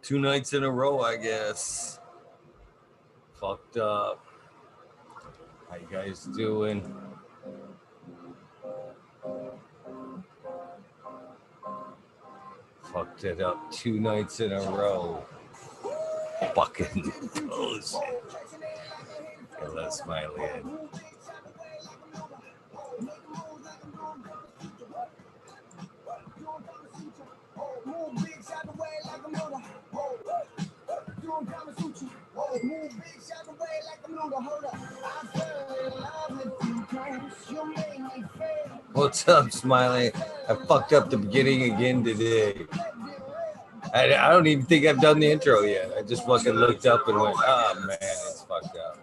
2 nights in a row, I guess. Fucked up. How you guys doing? Fucked it up 2 nights in a row. Fucking bullshit. Okay, let Smiley in. What's up, Smiley? I fucked up the beginning again today. I don't even think I've done the intro yet. I just fucking looked up and went, oh man, it's fucked up.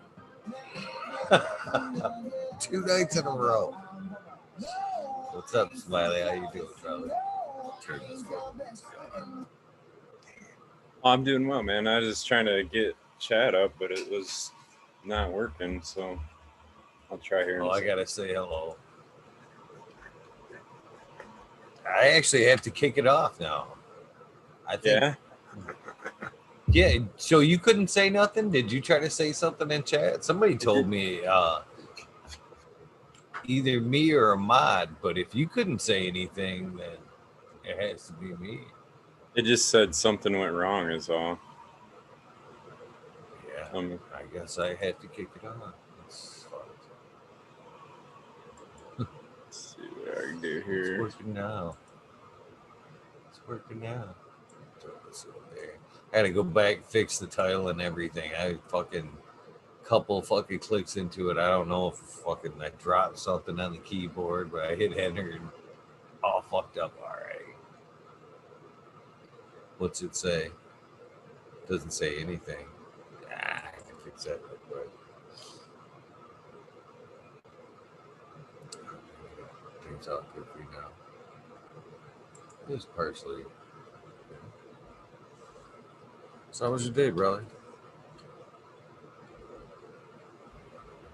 2 nights in a row. What's up, Smiley? How you doing, brother? Turn this phone. I'm doing well, man. I was just trying to get chat up, but it was not working, so I'll try here. Oh, I gotta say hello. I actually have to kick it off now. I think. Yeah. So you couldn't say nothing? Did you try to say something in chat? Somebody told me either me or a mod, but if you couldn't say anything, then it has to be me. It just said something went wrong is all. Yeah. I guess I had to kick it off. Let's see what I can do here. It's working now. It's working now. Throw this over there. I had to go back, fix the title and everything. I fucking couple fucking clicks into it. I don't know if fucking I dropped something on the keyboard, but I hit enter and all fucked up. All right. What's it say? Doesn't say anything. I can fix that real quick. Things out good for you now. Just partially. So how was your day, brother?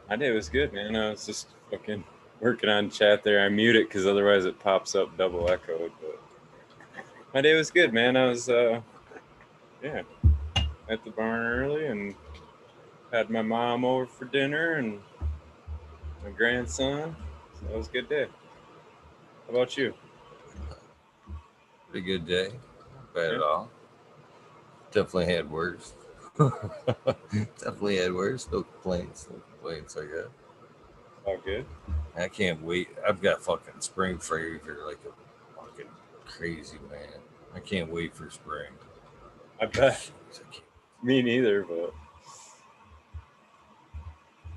My day was good, man. I was just fucking working on chat there. I mute it because otherwise it pops up double echoed. But my day was good, man. I was at the barn early and had my mom over for dinner and my grandson. So that was a good day. How about you? Pretty good day. Not bad at all. Definitely had worse. Definitely had worse. No complaints. No complaints, I guess. All good. I can't wait. I've got fucking spring fever like a fucking crazy man. I can't wait for spring. I bet. Me neither, but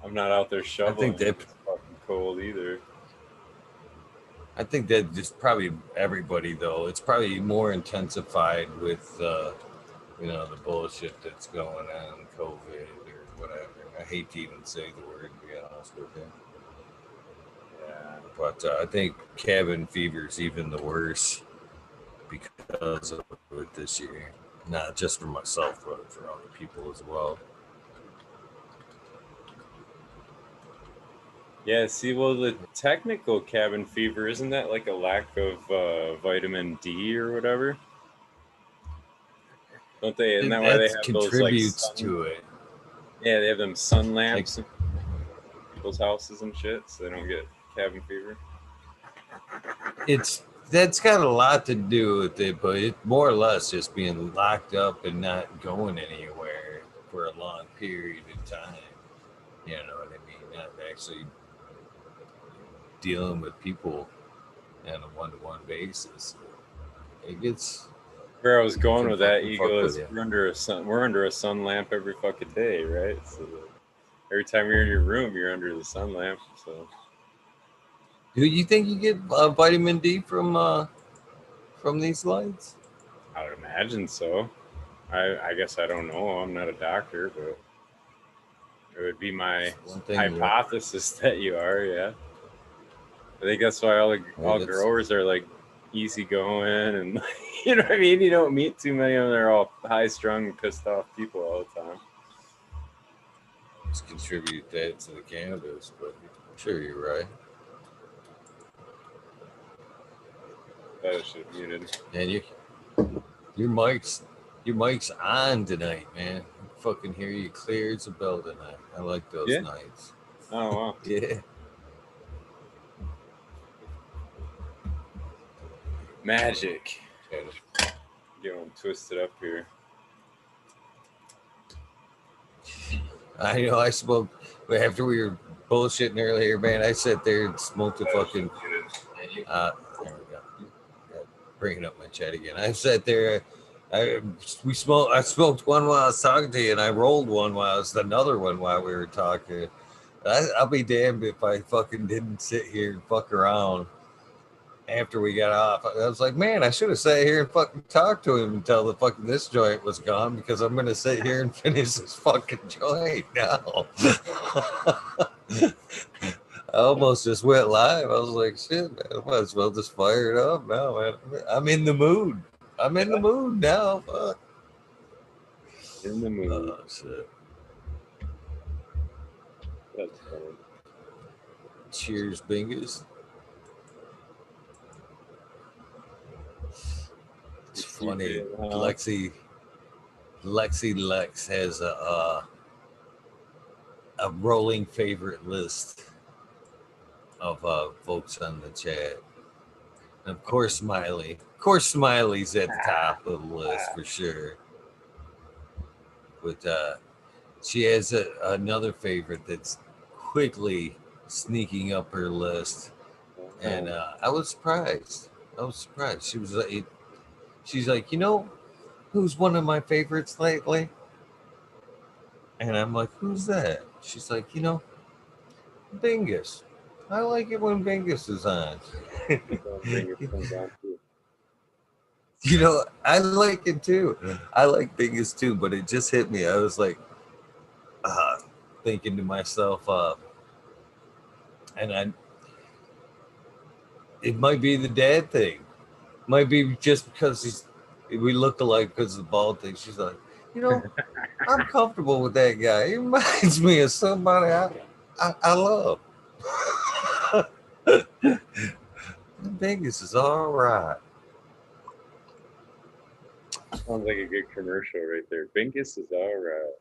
I'm not out there shoveling. I think that it's fucking cold either. I think that just probably everybody though. It's probably more intensified with the bullshit that's going on, COVID or whatever. I hate to even say the word, to be honest with you. Yeah. But I think cabin fever is even the worse because of it this year. Not just for myself, but for other people as well. Yeah, see, well, the technical cabin fever, isn't that like a lack of vitamin D or whatever? Don't they? Isn't that why they have contributes those, to it? Yeah, they have them sun lamps in people's houses and shit, so they don't get cabin fever. That's got a lot to do with it, but it's more or less just being locked up and not going anywhere for a long period of time. You know what I mean? Not actually dealing with people on a one-to-one basis. It gets. Where I was going with that, ego is we're under a sun lamp every fucking day, right? So every time you're in your room, you're under the sun lamp. So, do you think you get vitamin D from these lights? I would imagine so. I guess I don't know. I'm not a doctor, but it would be my hypothesis that you are. Yeah, I think that's why all growers are like easygoing and you know what I mean. You don't meet too many of them. They're all high-strung, pissed off people all the time. Just contribute that to the cannabis, but I'm sure you're right. That shit muted. And you. Your mic's on tonight, man. I fucking hear you clear as a bell tonight. I like those Yeah. nights. Oh wow. Yeah. Magic. Get one twisted up here. I know I smoked after we were bullshitting earlier, man. I sat there and smoked a fucking there we go. Bringing up my chat again. I sat there. I smoked one while I was talking to you, and I rolled one while I was another one while we were talking. I'll be damned if I fucking didn't sit here and fuck around after we got off. I was like, man, I should have sat here and fucking talked to him until the fucking this joint was gone, because I'm gonna sit here and finish this fucking joint now. I almost just went live. I was like, shit, man, I might as well just fire it up now, man. I'm in the mood. I'm in the mood now. Fuck. In the mood. Oh, shit. That's funny. Cheers, Bingus. It's funny. Lexi Lex has a rolling favorite list of folks on the chat. And of course, Smiley. Of course, Smiley's at the top of the list for sure. But she has another favorite that's quickly sneaking up her list, and I was surprised. She's like, you know, who's one of my favorites lately? And I'm like, who's that? She's like, you know, Bingus. I like it when Bingus is on. You know, I like it too. I like Bingus too, but it just hit me. I was like, thinking to myself, and it might be the dad thing. Might be just because we look alike because of the bald thing. She's like, you know, I'm comfortable with that guy. He reminds me of somebody I love. Bingus is all right. Sounds like a good commercial right there. Bingus is all right.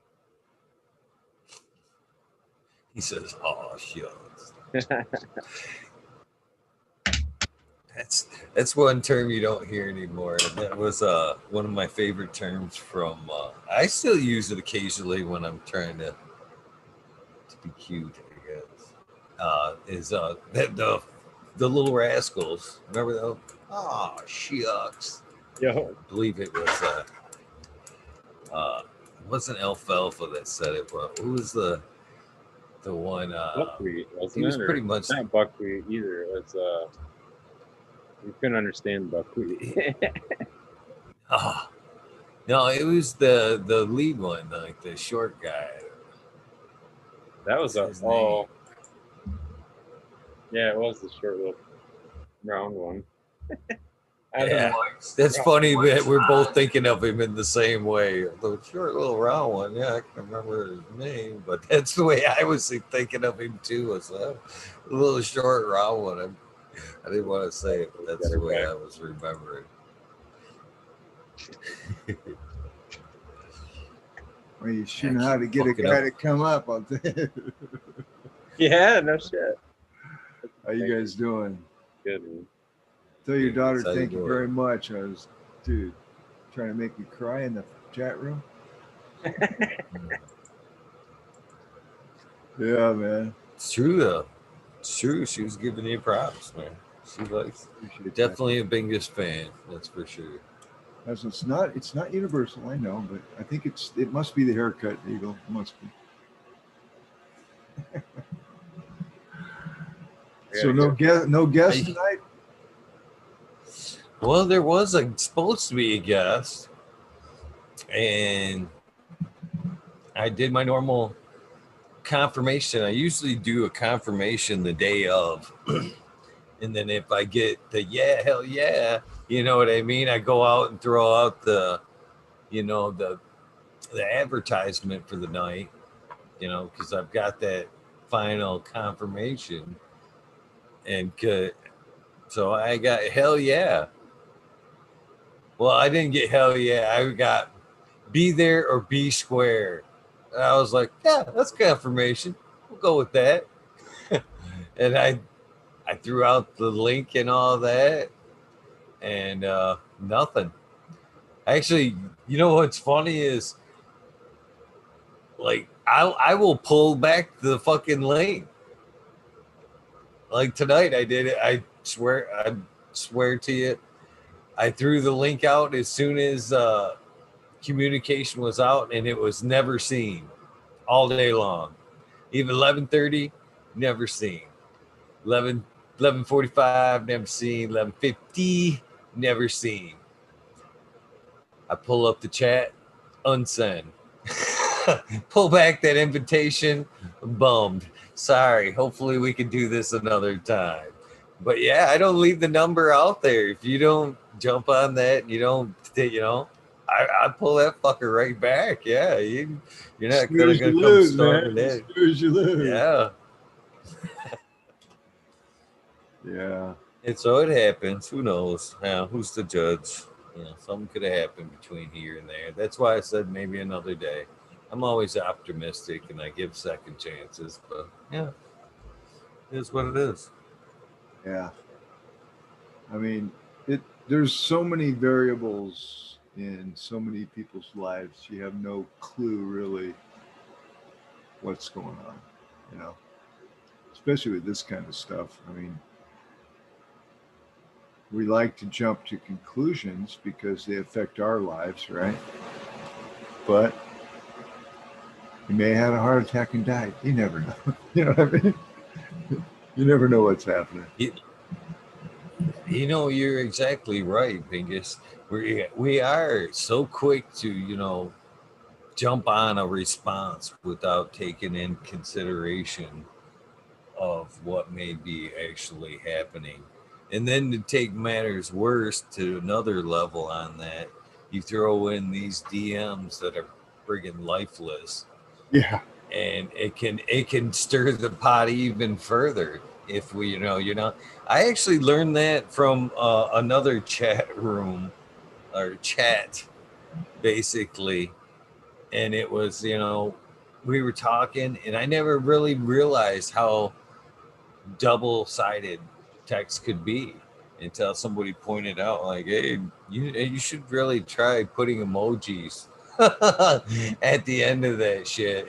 He says, "Oh, shucks." That's one term you don't hear anymore. And that was one of my favorite terms from. I still use it occasionally when I'm trying to be cute, I guess. Is the Little Rascals? Remember that? Oh, shucks. Yeah. I believe it was. It wasn't Alfalfa that said it, but who was the one? Buckwheat, wasn't he was it? pretty much not buckwheat either. It was you couldn't understand buckwheat. Oh, no, it was the lead one, like the short guy. That was oh, yeah, it was the short little round one. Yeah, that's funny that we're both thinking of him in the same way. The short little round one, yeah, I can remember his name, but that's the way I was thinking of him too. Was a little short round one. I didn't want to say it, but that's the way I was remembering. Well, you sure know how to get a guy to come up. I'll tell you. Yeah, no shit. How you guys doing? Good, man. Tell your daughter thank you very much. I was, dude, trying to make me cry in the chat room. Yeah, man. It's true though. It's true. She was giving you props, man. She likes definitely a Bingus fan. That's for sure. That's it's not universal, I know, but I think it must be the haircut, Eagle. It must be. So no guest tonight? Well, there was supposed to be a guest, and I did my normal confirmation. I usually do a confirmation the day of, and then if I get the yeah, hell yeah, you know what I mean, I go out and throw out the advertisement for the night, because I've got that final confirmation, and so I got hell yeah. Well, I didn't get hell yeah. I got be there or be square. And I was like, yeah, that's confirmation. We'll go with that. And I threw out the link and all that, and nothing. Actually, you know what's funny is, like, I will pull back the fucking link. Like tonight, I did it. I swear to you, I threw the link out as soon as communication was out, and it was never seen all day long. Even 11:30, never seen. 11:45, never seen. 11:50, never seen. I pull up the chat, unsend. Pull back that invitation, bummed. Sorry. Hopefully we can do this another time. But yeah, I don't leave the number out there. If you don't jump on that, you don't, I pull that fucker right back. Yeah, you're not gonna come storming in. As soon as you lose. Yeah. Yeah. And so it happens. Who knows? Who's the judge? Something could have happened between here and there. That's why I said maybe another day. I'm always optimistic and I give second chances, but yeah, it is what it is. Yeah. I mean, there's so many variables in so many people's lives. You have no clue really what's going on, especially with this kind of stuff. I mean, we like to jump to conclusions because they affect our lives, right? But he may have had a heart attack and died. You never know. You know what I mean? You never know what's happening. You're exactly right, Bingus. We are so quick to, jump on a response without taking in consideration of what may be actually happening. And then to take matters worse to another level on that, you throw in these DMs that are friggin' lifeless. Yeah. And it can stir the pot even further if we, I actually learned that from another chat room or chat, basically. And it was, we were talking, and I never really realized how double-sided text could be until somebody pointed out, like, hey, you should really try putting emojis at the end of that shit,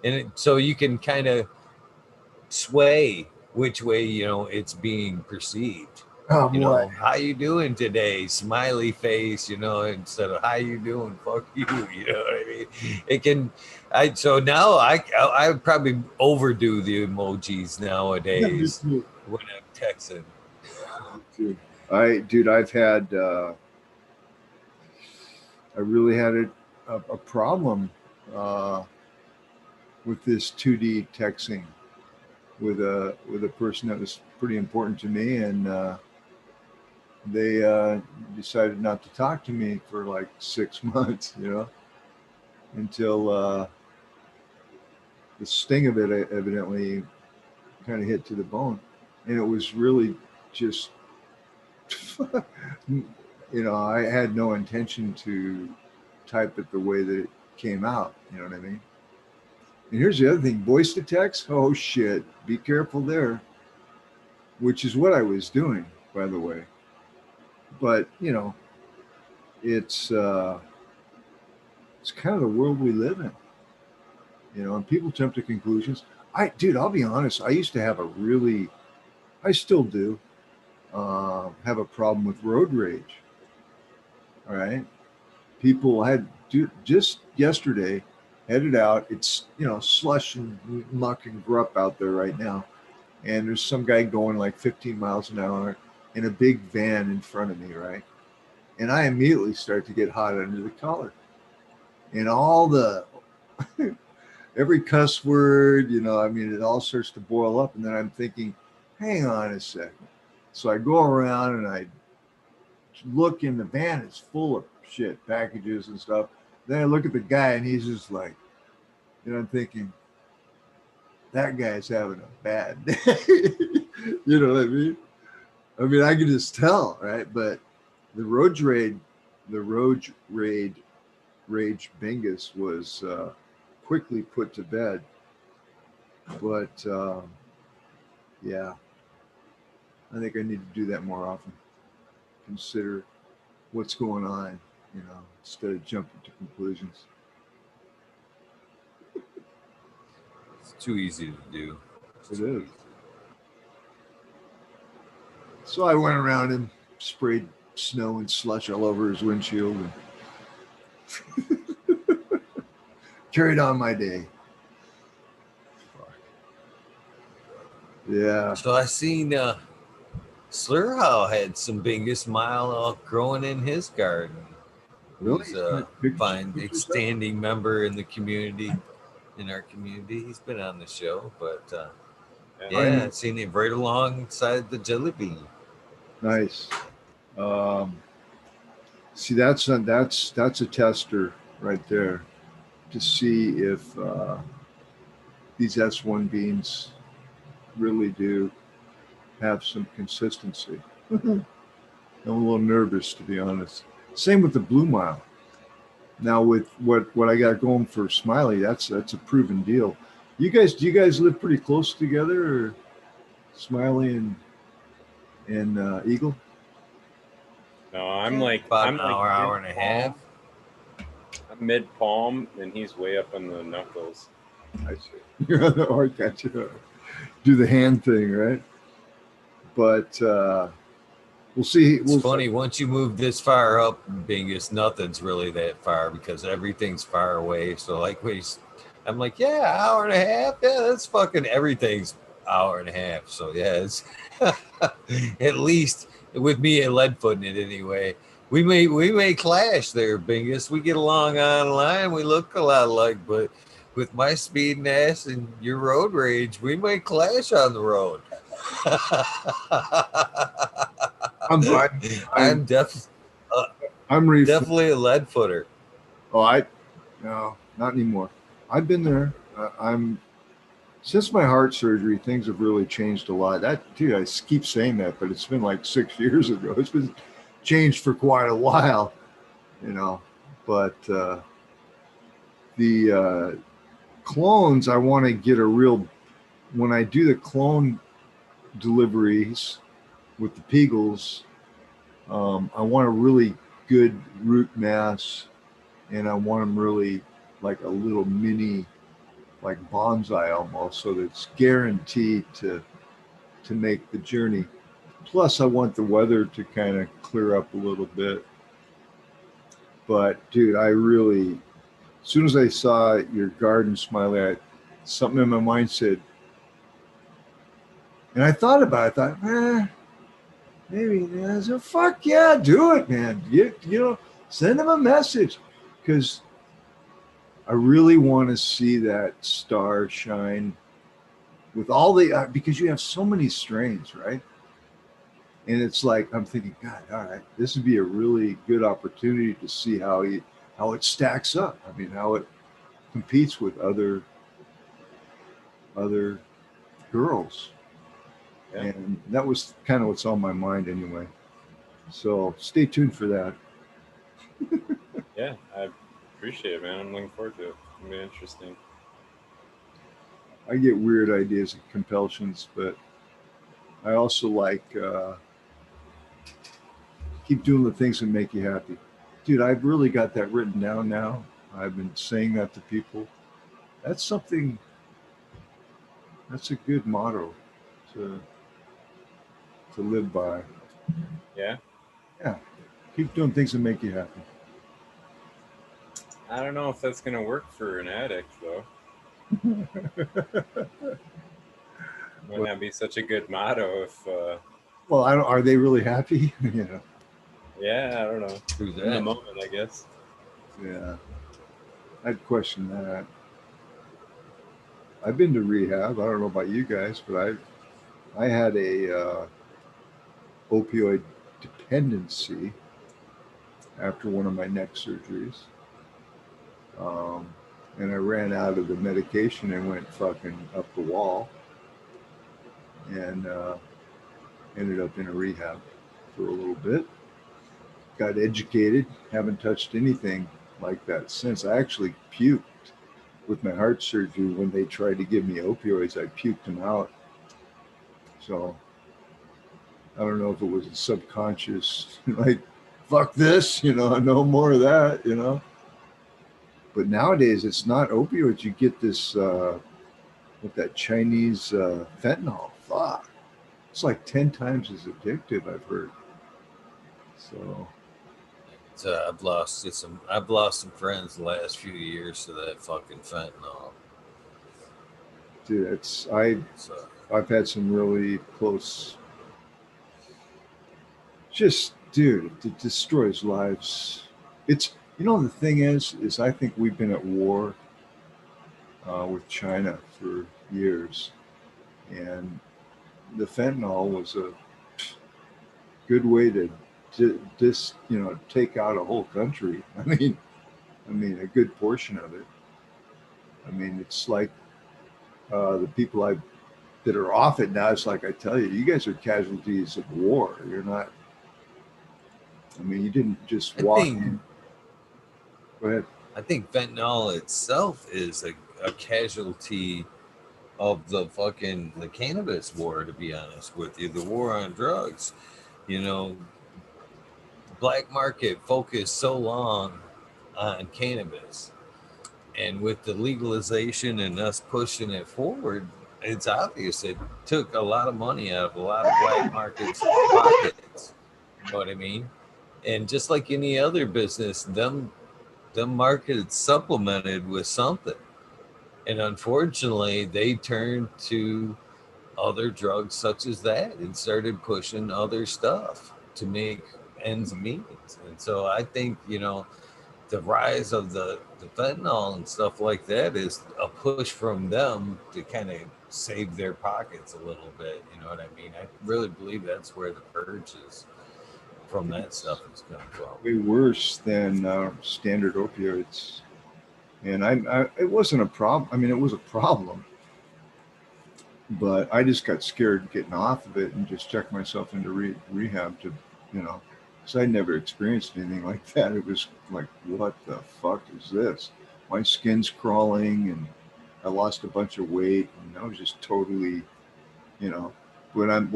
and so you can kind of sway which way it's being perceived. How you doing today? Smiley face, instead of how you doing? Fuck you. You know what I mean? It can. So now I probably overdo the emojis nowadays when I'm texting. I've had I really had a problem with this 2D texting with a person that was pretty important to me, and they decided not to talk to me for like 6 months, until the sting of it evidently kind of hit to the bone. And it was really just, I had no intention to type it the way that it came out. You know what I mean? And here's the other thing, voice to text. Oh shit. Be careful there, which is what I was doing, by the way. But, it's kind of the world we live in, and people jump to conclusions. I'll be honest. I used to have I still do, have a problem with road rage. All right. People just yesterday headed out. It's, slush and muck and grup out there right now. And there's some guy going like 15 miles an hour in a big van in front of me. Right. And I immediately start to get hot under the collar, and all the, every cuss word, it all starts to boil up. And then I'm thinking, hang on a second. So I go around and I look in the van. It's full of shit, packages and stuff. Then I look at the guy and he's just like, I'm thinking, that guy's having a bad day. You know what I mean? I can just tell, right? But the road rage the road rage Bingus was quickly put to bed. But yeah, I think I need to do that more often. Consider what's going on, instead of jumping to conclusions. It's too easy to do. It's It too is. easy. So I went around and sprayed snow and slush all over his windshield and carried on my day. Yeah. So I seen Slurhow had some Bingus mile growing in his garden. Really? Who's a fine, standing member in the community, in our community. He's been on the show, but yeah, I've seen him right alongside the jelly bean. Nice. See, that's a tester right there to see if these S1 beans really do have some consistency. I'm a little nervous, to be honest. Same with the Blue Mile. Now with what I got going for Smiley, that's a proven deal. Do you guys live pretty close together, or Smiley and Eagle? No, I'm like about I'm an like hour and a half. I'm mid palm, and he's way up on the knuckles. I see. You're on the hard catch. Do the hand thing, right? But we'll see. It's funny, once you move this far up, Bingus, nothing's really that far because everything's far away. So like I'm like, yeah, hour and a half. Yeah, that's fucking everything's hour and a half. So yeah, it's at least with me at Leadfoot in it anyway. We may clash there, Bingus. We get along online. We look a lot alike, but with my speed and ass and your road rage, we may clash on the road. I'm definitely a lead footer. Oh, no, not anymore. I've been there. Since my heart surgery, things have really changed a lot. Dude, I keep saying that, but it's been like 6 years ago. It's been changed for quite a while, But the clones, I want to get when I do the clone deliveries with the Peagles, I want a really good root mass, and I want them really like a little mini, like bonsai almost, so that it's guaranteed to make the journey. Plus, I want the weather to kind of clear up a little bit. But dude, as soon as I saw your garden, Smiley, something in my mind said, and I thought about it. I thought, maybe. I said, fuck yeah, do it, man. Send them a message, because I really want to see that star shine with all because you have so many strains, right? And it's like, I'm thinking, God, all right, this would be a really good opportunity to see how it stacks up. I mean, how it competes with other girls. Yeah. And that was kind of what's on my mind anyway. So stay tuned for that. Yeah, I appreciate it, man. I'm looking forward to it. It'll be interesting. I get weird ideas and compulsions, but I also like keep doing the things that make you happy. Dude, I've really got that written down now. I've been saying that to people. That's a good motto to live by. Yeah. Yeah. Keep doing things that make you happy. I don't know if that's going to work for an addict, though. Might not be such a good motto if. Well, are they really happy? Yeah, I don't know. Who's that? In the moment, I guess. Yeah, I'd question that. I've been to rehab. I don't know about you guys, but I had a opioid dependency after one of my neck surgeries. And I ran out of the medication and went fucking up the wall, and ended up in a rehab for a little bit. got educated, haven't touched anything like that since. I actually puked with my heart surgery when they tried to give me opioids. I puked them out. So I don't know if it was a subconscious, like, fuck this, no more of that, But nowadays it's not opioids. You get this, with that Chinese fentanyl. Fuck. It's like 10 times as addictive, I've heard. So I've lost some friends the last few years to that fucking fentanyl. dude, I've had some really close. Just, dude, it destroys lives. It's the thing is I think we've been at war with China for years, and the fentanyl was a good way to just take out a whole country. I mean a good portion of it. I mean, it's like the people that are off it now. It's like, I tell you, you guys are casualties of war. You're not. I mean, you didn't just walk in. Go ahead. I think fentanyl itself is a casualty of the cannabis war, to be honest with you, the war on drugs. Black market focused so long on cannabis, and with the legalization and us pushing it forward, it's obvious it took a lot of money out of a lot of black markets pockets. You know what I mean? And just like any other business, them markets supplemented with something. And unfortunately, they turned to other drugs such as that and started pushing other stuff to make ends meet. And so I think, the rise of the fentanyl and stuff like that is a push from them to kind of save their pockets a little bit. You know what I mean? I really believe that's where the purge is from that stuff is coming from. Way worse than standard opioids. And it wasn't a problem. I mean, it was a problem, but I just got scared getting off of it and just checked myself into rehab to, because I never experienced anything like that. It was like, what the fuck is this? My skin's crawling, and I lost a bunch of weight, and I was just totally, what I'm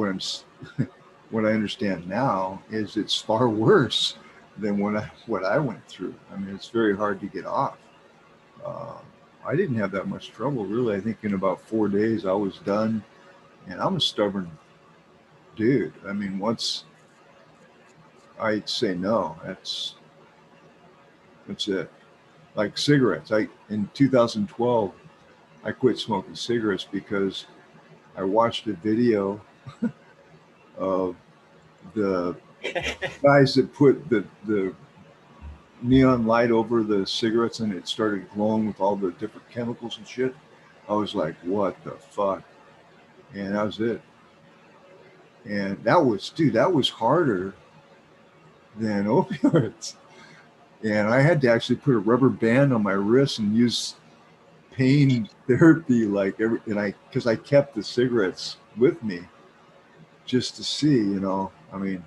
what I understand now is it's far worse than what I went through. I mean, it's very hard to get off. I didn't have that much trouble, really. I think in about 4 days I was done, and I'm a stubborn dude. I mean, once I say no, that's it. Like cigarettes, in 2012 I quit smoking cigarettes because I watched a video of the guys that put the neon light over the cigarettes and it started glowing with all the different chemicals and shit. I was like, what the fuck? And that was it. And that was harder than opioids. And I had to actually put a rubber band on my wrist and use pain therapy, because I kept the cigarettes with me just to see, I mean,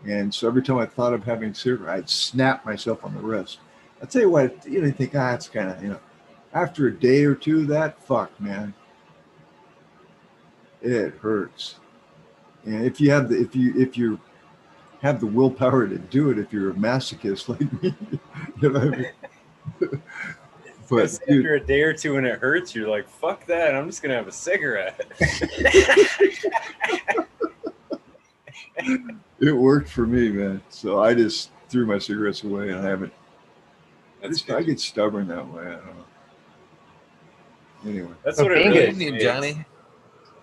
and so every time I thought of having a cigarette, I'd snap myself on the wrist. I'll tell you what, you think, it's kind of, after a day or two of that, fuck, man, it hurts. And if you have the willpower to do it, if you're a masochist like me, you know what I mean? But after a day or two when it hurts, you're like, fuck that, I'm just gonna have a cigarette. It worked for me, man. So I just threw my cigarettes away, and I haven't. I get stubborn that way. I don't know. Anyway, that's what it really is. Johnny.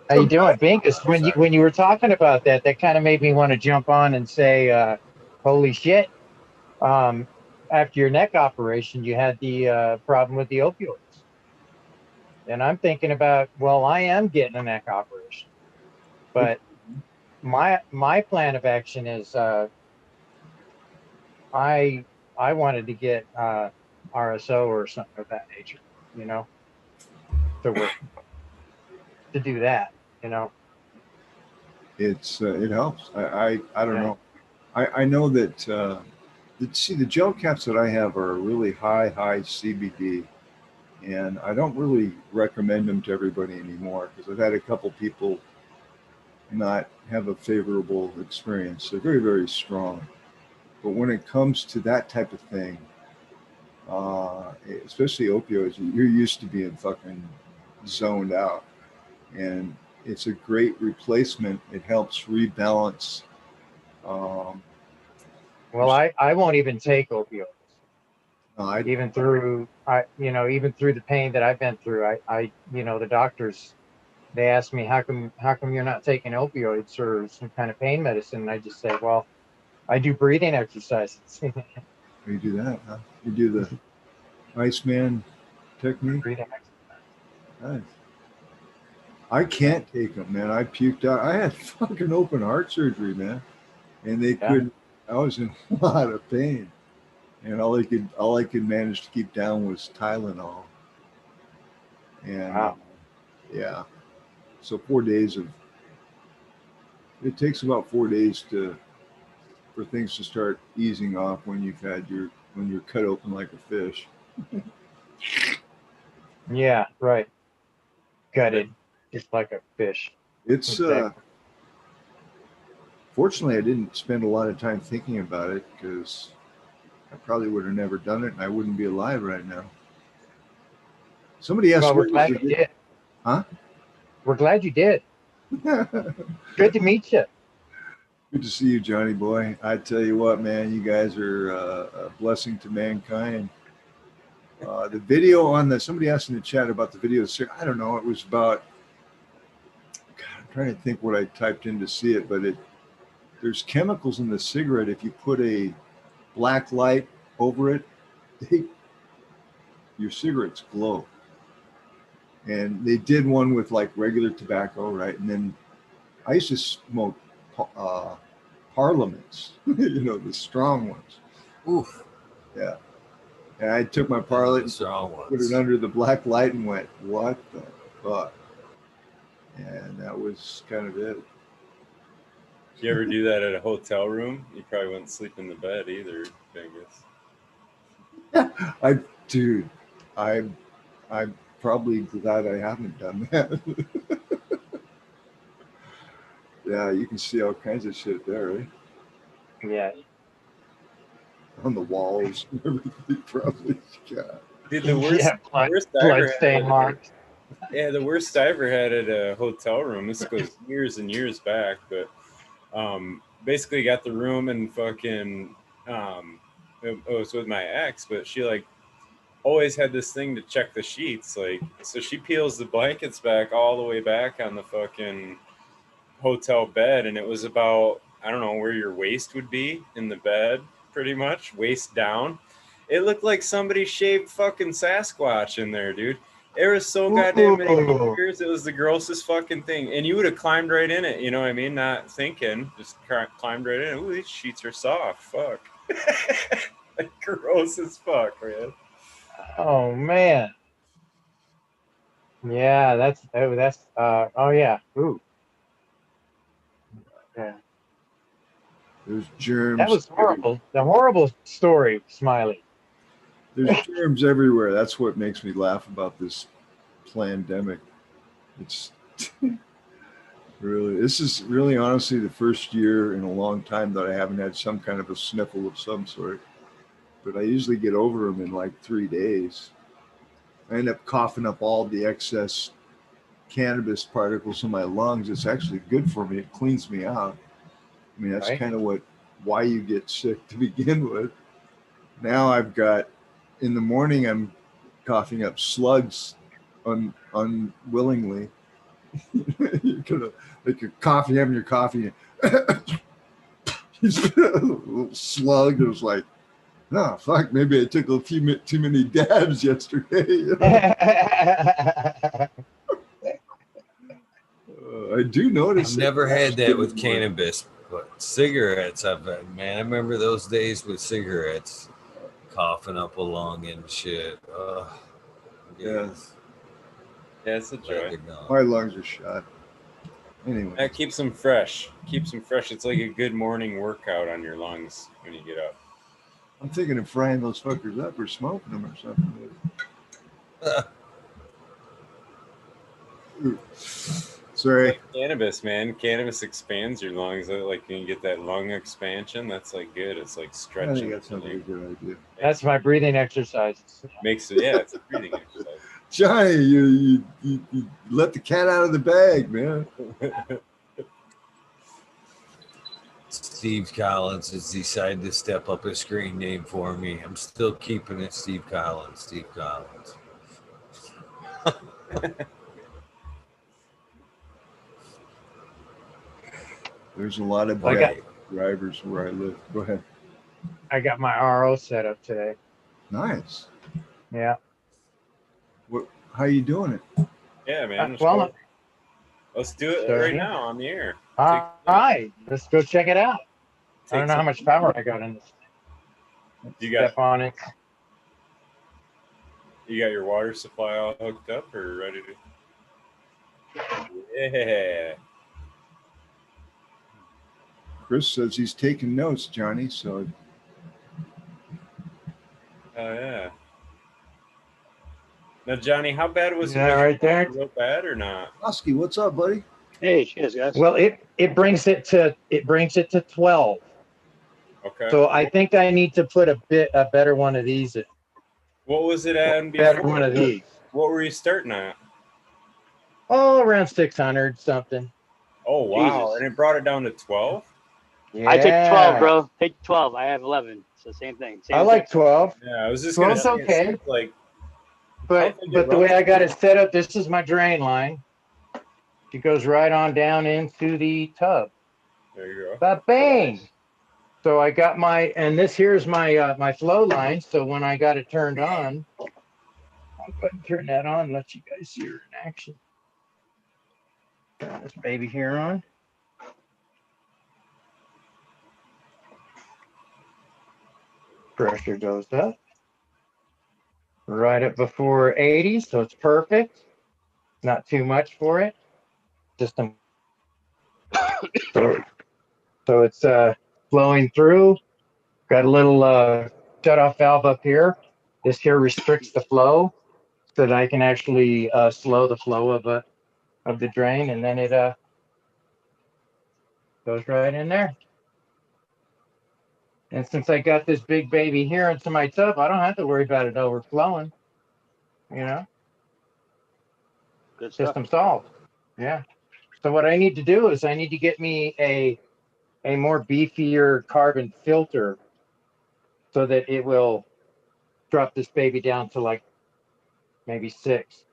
How you doing, Bingus? When you were talking about that kind of made me want to jump on and say, holy shit. After your neck operation, you had the problem with the opioids. And I'm thinking about, well, I am getting a neck operation. But my plan of action is I wanted to get RSO or something of that nature, to do that, it helps. I don't know. I know that the gel caps that I have are really high CBD, and I don't really recommend them to everybody anymore because I've had a couple people not have a favorable experience. They're very strong, but when it comes to that type of thing, especially opioids, you're used to being fucking zoned out, and it's a great replacement. It helps rebalance. Well, I won't even take opioids. I, Even through even through the pain that I've been through, the doctors, they ask me how come you're not taking opioids or some kind of pain medicine, and I just say, well, I do breathing exercises. you do that, huh? You do the Iceman technique. Breathing exercises. Nice. I can't take them, man. I puked out. I had fucking open heart surgery, man, and they couldn't. I was in a lot of pain, and all I could manage to keep down was Tylenol. And Wow. yeah, so 4 days of. It takes about 4 days for things to start easing off when when you're cut open like a fish. Yeah, right. Gutted, just like a fish. It's Exactly. Fortunately, I didn't spend a lot of time thinking about it because I probably would have never done it, and I wouldn't be alive right now. Somebody asked, Well, we're "What was glad you did. Huh? We're glad you did. Good to meet you. Good to see you, Johnny boy. I tell you what, man, you guys are a blessing to mankind. The video on somebody asked in the chat about the video. I don't know. It was about. God, I'm trying to think what I typed in to see it, but there's chemicals in the cigarette. If you put a black light over it, your cigarettes glow. And they did one with like regular tobacco, right? And then I used to smoke Parliaments, the strong ones. Oof. Yeah. And I took my Parliament, put it under the black light, and went, "What the fuck?" And that was kind of it. You ever do that at a hotel room? You probably wouldn't sleep in the bed either, Dingus. Dude, I'm probably glad I haven't done that. Yeah, you can see all kinds of shit there, right? Yeah. On the walls and everything, probably. God. Dude, the worst blood stain marks. Yeah, the worst I ever had at a hotel room. This goes years and years back, but basically got the room and fucking it was with my ex, but she like always had this thing to check the sheets, like, so she peels the blankets back all the way back on the fucking hotel bed, and it was about, I don't know, where your waist would be in the bed, pretty much waist down. It looked like somebody shaved fucking Sasquatch in there, dude. There was so goddamn many fingers. It was the grossest fucking thing. And you would have climbed right in it, you know what I mean? Not thinking, just climbed right in it. Ooh, these sheets are soft. Fuck. Like, gross as fuck, man. Oh man. Yeah, that's oh yeah. Ooh. Yeah. There's germs. That was horrible. The horrible story, Smiley. There's germs everywhere. That's what makes me laugh about this pandemic. It's this is really honestly the first year in a long time that I haven't had some kind of a sniffle of some sort. But I usually get over them in like 3 days. I end up coughing up all the excess cannabis particles in my lungs. It's actually good for me. It cleans me out. I mean, that's kind of why you get sick to begin with. Now I've got, in the morning, I'm coughing up slugs unwillingly. You're gonna, like you're coughing, having your coffee, a little slug. It was like, oh, fuck, maybe I took a few too many dabs yesterday. You know? I do notice. I've never had that with cannabis, but cigarettes, I remember those days with cigarettes, coughing up a lung and shit. Yes. Yeah, it's a joy. My lungs are shot. Anyway, That keeps them fresh. Keeps them fresh. It's like a good morning workout on your lungs when you get up. I'm thinking of frying those fuckers up or smoking them or something. Sorry. Like cannabis, man. Cannabis expands your lungs. Like you can get that lung expansion. That's like good. It's like I stretching. think that sounds like a good idea. That's my breathing exercises. Makes it, yeah, it's a breathing exercise. Johnny, you let the cat out of the bag, man. Steve Collins has decided to step up a screen name for me. I'm still keeping it Steve Collins. Steve Collins. There's a lot of drivers where I live. Go ahead. I got my RO set up today. Nice. Yeah. How you doing it? Yeah, man. Let's do it right now on the air. All right, let's go check it out. I don't know how much power I got in this. You got step on it. You got your water supply all hooked up or ready to? Yeah. Chris says he's taking notes, Johnny. So. Oh yeah. Now, Johnny, how bad was it? Right there? Real bad or not? Oski, what's up, buddy? Hey, cheers, guys. Well, it brings it to 12. Okay. So I think I need to put a better one of these in. What was it at? Better one of these. What were you starting at? Oh, around 600 something. Oh wow! Jesus. And it brought it down to 12. Yeah. I take 12, bro. Take 12. I have 11. So same thing. I like 12. Yeah, I was just gonna say okay. Like, but the way I got it set up, this is my drain line. It goes right on down into the tub. There you go. Ba-bang! So I got and this here's my my flow line. So when I got it turned on, I'll go ahead and turn that on, let you guys see her in action. Turn this baby here on. Pressure goes up. Right up before 80, so it's perfect. Not too much for it. Just a so it's flowing through. Got a little shut-off valve up here. This here restricts the flow so that I can actually slow the flow of the drain, and then it goes right in there. And since I got this big baby here into my tub, I don't have to worry about it overflowing. You know, Good stuff. system solved. Yeah. So what I need to do is I need to get me a more beefier carbon filter so that it will drop this baby down to like maybe 6.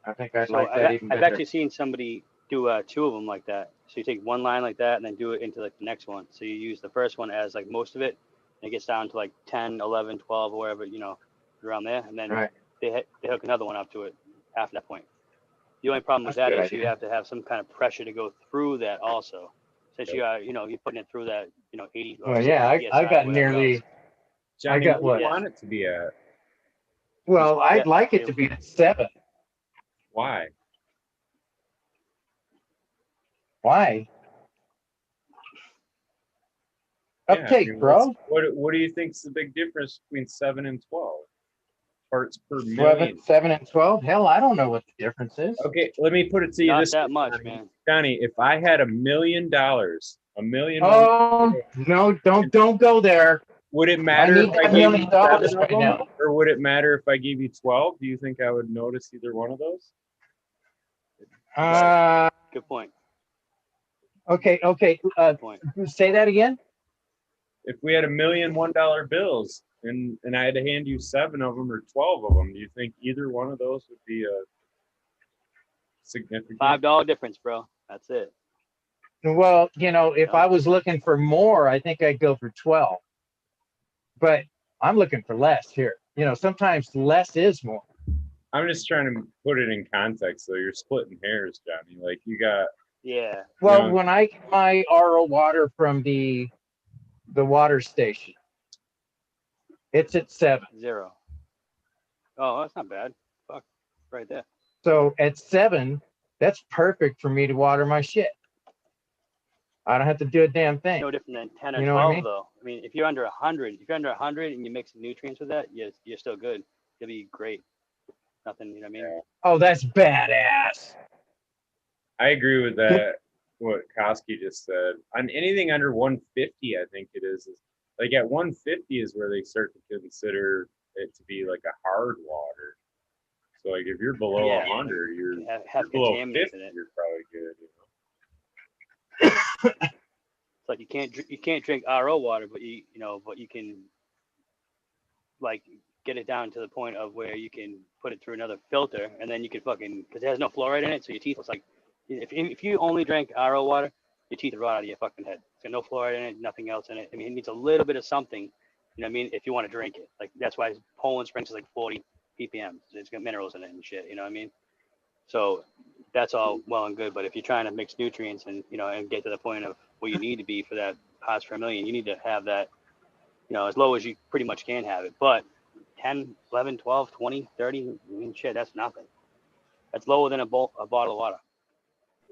I think I'd like that even better. I've actually seen somebody do 2 of them like that. So you take one line like that and then do it into like the next one. So you use the first one as like most of it, and it gets down to like 10, 11, 12, or whatever, around there, and then they hook another one up to it after that point. The only problem with that is you have to have some kind of pressure to go through that also. Since you are, you're putting it through that, 80. Well, yeah, I got nearly. Johnny, I got what do you want it to be at? Well, I'd like it to be at 7. Why? Why? Uptake, bro. What do you think's the big difference between 7 and 12 parts per million? 7 and 12. Hell, I don't know what the difference is. Okay, let me put it to you Not this that way, much, Johnny. man. Johnny, if I had $1 million, $1 million. Oh no! Don't go there. Would it matter if I gave you $1 7 right of them, now. or would it matter if I gave you 12? Do you think I would notice either one of those? Good point. Okay. Good point. Say that again. If we had $1 million $1 bills and I had to hand you 7 of them or 12 of them, do you think either one of those would be a significant? $5 difference, bro. That's it. Well, if I was looking for more, I think I'd go for 12. But I'm looking for less here. Sometimes less is more. I'm just trying to put it in context. So you're splitting hairs, Johnny. Like you got. Yeah. Well, when I get my RO water from the water station, it's at 7. 0. Oh, that's not bad. Fuck, right there. So at 7, That's perfect for me to water my shit. I don't have to do a damn thing. No different than 10 or You know 12, what I mean? though. I mean, if you're under 100, and you mix nutrients with that, you're still good. You'll be great. Nothing, you know what I mean? Yeah. Oh, that's badass. I agree with that. What Koski just said. On anything under 150, I think it is like at 150 is where they start to consider it to be like a hard water. So like if you're below Yeah, 100, you're have below contaminants 50, in it. you're probably good. It's like you can't drink RO water, but you can like get it down to the point of where you can put it through another filter, and then you can fucking, because it has no fluoride in it, so your teeth, it's like if you only drank RO water, your teeth are rot out of your fucking head. It's got no fluoride in it, nothing else in it. I mean, it needs a little bit of something, you know what I mean, if you want to drink it. Like that's why Poland Springs is like 40 ppm. It's got minerals in it and shit, you know what I mean? So that's all well and good, but if you're trying to mix nutrients and and get to the point of where you need to be for that parts per million, you need to have that as low as you pretty much can have it. But 10, 11, 12, 20, 30, I mean, shit, that's nothing. That's lower than a bottle of water.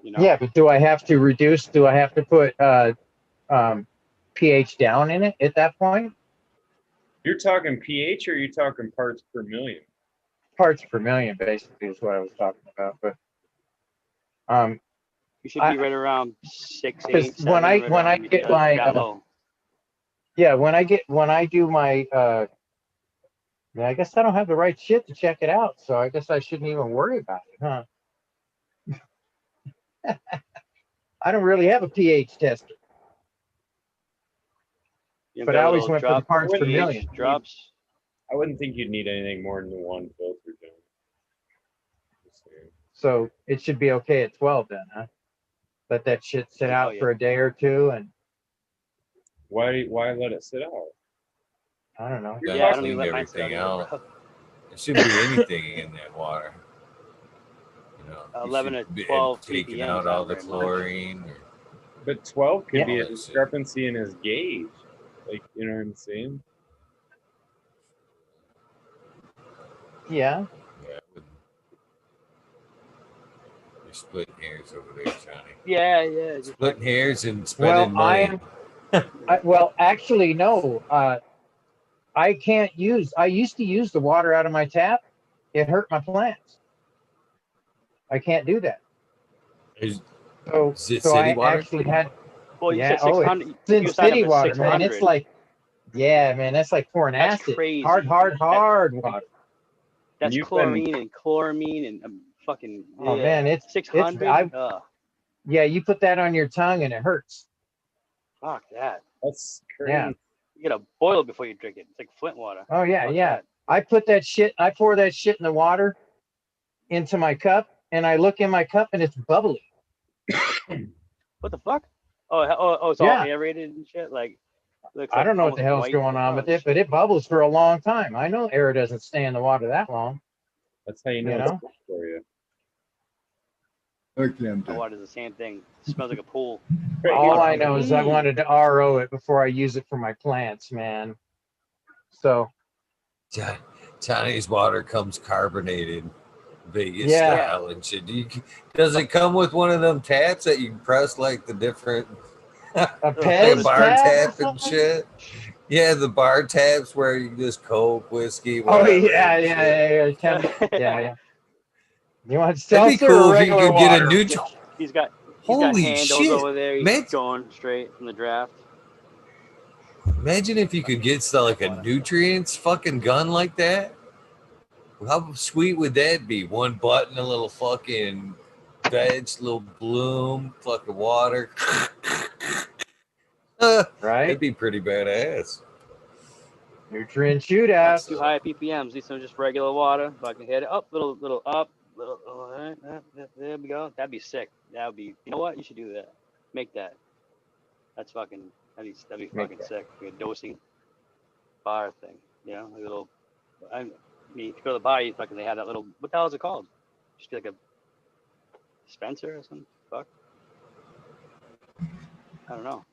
Yeah, but do I have to reduce? Do I have to put pH down in it at that point? You're talking pH or are you talking parts per million? Parts per million, basically, is what I was talking about. But you should be right around 6, 8, 7. When I get my when I do my I guess I don't have the right shit to check it out, so I guess I shouldn't even worry about it, huh? I don't really have a pH tester. But I always went for the parts per million. Drops. I wouldn't think you'd need anything more than one filter, John. So it should be okay at 12 then, huh? Let that shit sit out for a day or two, and why let it sit out? I don't know. Yeah, I don't even let mine sit out. There shouldn't be anything in that water. 11 to 12 taking out all the chlorine. But 12 could be a discrepancy in his gauge. Like, you know what I'm saying? Yeah. You're splitting hairs over there, Johnny. Yeah. Splitting hairs and spending money. Well, actually, no. I can't use. I used to use the water out of my tap. It hurt my plants. I can't do that. Is it so city I water? actually had. Well, you said 600. It's city water, man. It's like, yeah, man. That's like pouring acid. Crazy. Hard water. That's chlorine and chloramine and fucking. Oh man, it's 600. Yeah, you put that on your tongue and it hurts. Fuck that. That's crazy. Yeah. You gotta boil it before you drink it. It's like Flint water. Oh yeah, yeah. I pour that shit in the water into my cup, and I look in my cup and it's bubbly. What the fuck? Oh, it's all aerated and shit. Like I don't know what the hell's going on with it, but it bubbles for a long time. I know air doesn't stay in the water that long. That's how you know it's good for you. The water's the same thing. It smells like a pool. All I know is I wanted to RO it before I use it for my plants, man. So Johnny's water comes carbonated, Vegas style and shit. Does it come with one of them taps that you press like the different a bar tap and shit? Yeah, the bar taps where you just Coke, whiskey, whatever. Oh yeah. You want seltzer? That'd be cool if you could get a neutral. He's got Holy handles shit over there. He's going straight from the draft. Imagine if you could get like a nutrients fucking gun like that. How sweet would that be? One button, a little fucking veg, little bloom, fucking water. Right? That'd be pretty badass. Nutrient shootout. Too high ppms. These are just regular water. If I can hit it up, little up, there we go. That'd be sick. That would be. You know what? You should do that. Make that. That's fucking. That'd be fucking sick. Like a dosing bar thing. You know, a little. I mean, if you go to the bar, they have that little. What the hell is it called? Just like a dispenser or something. Fuck. I don't know.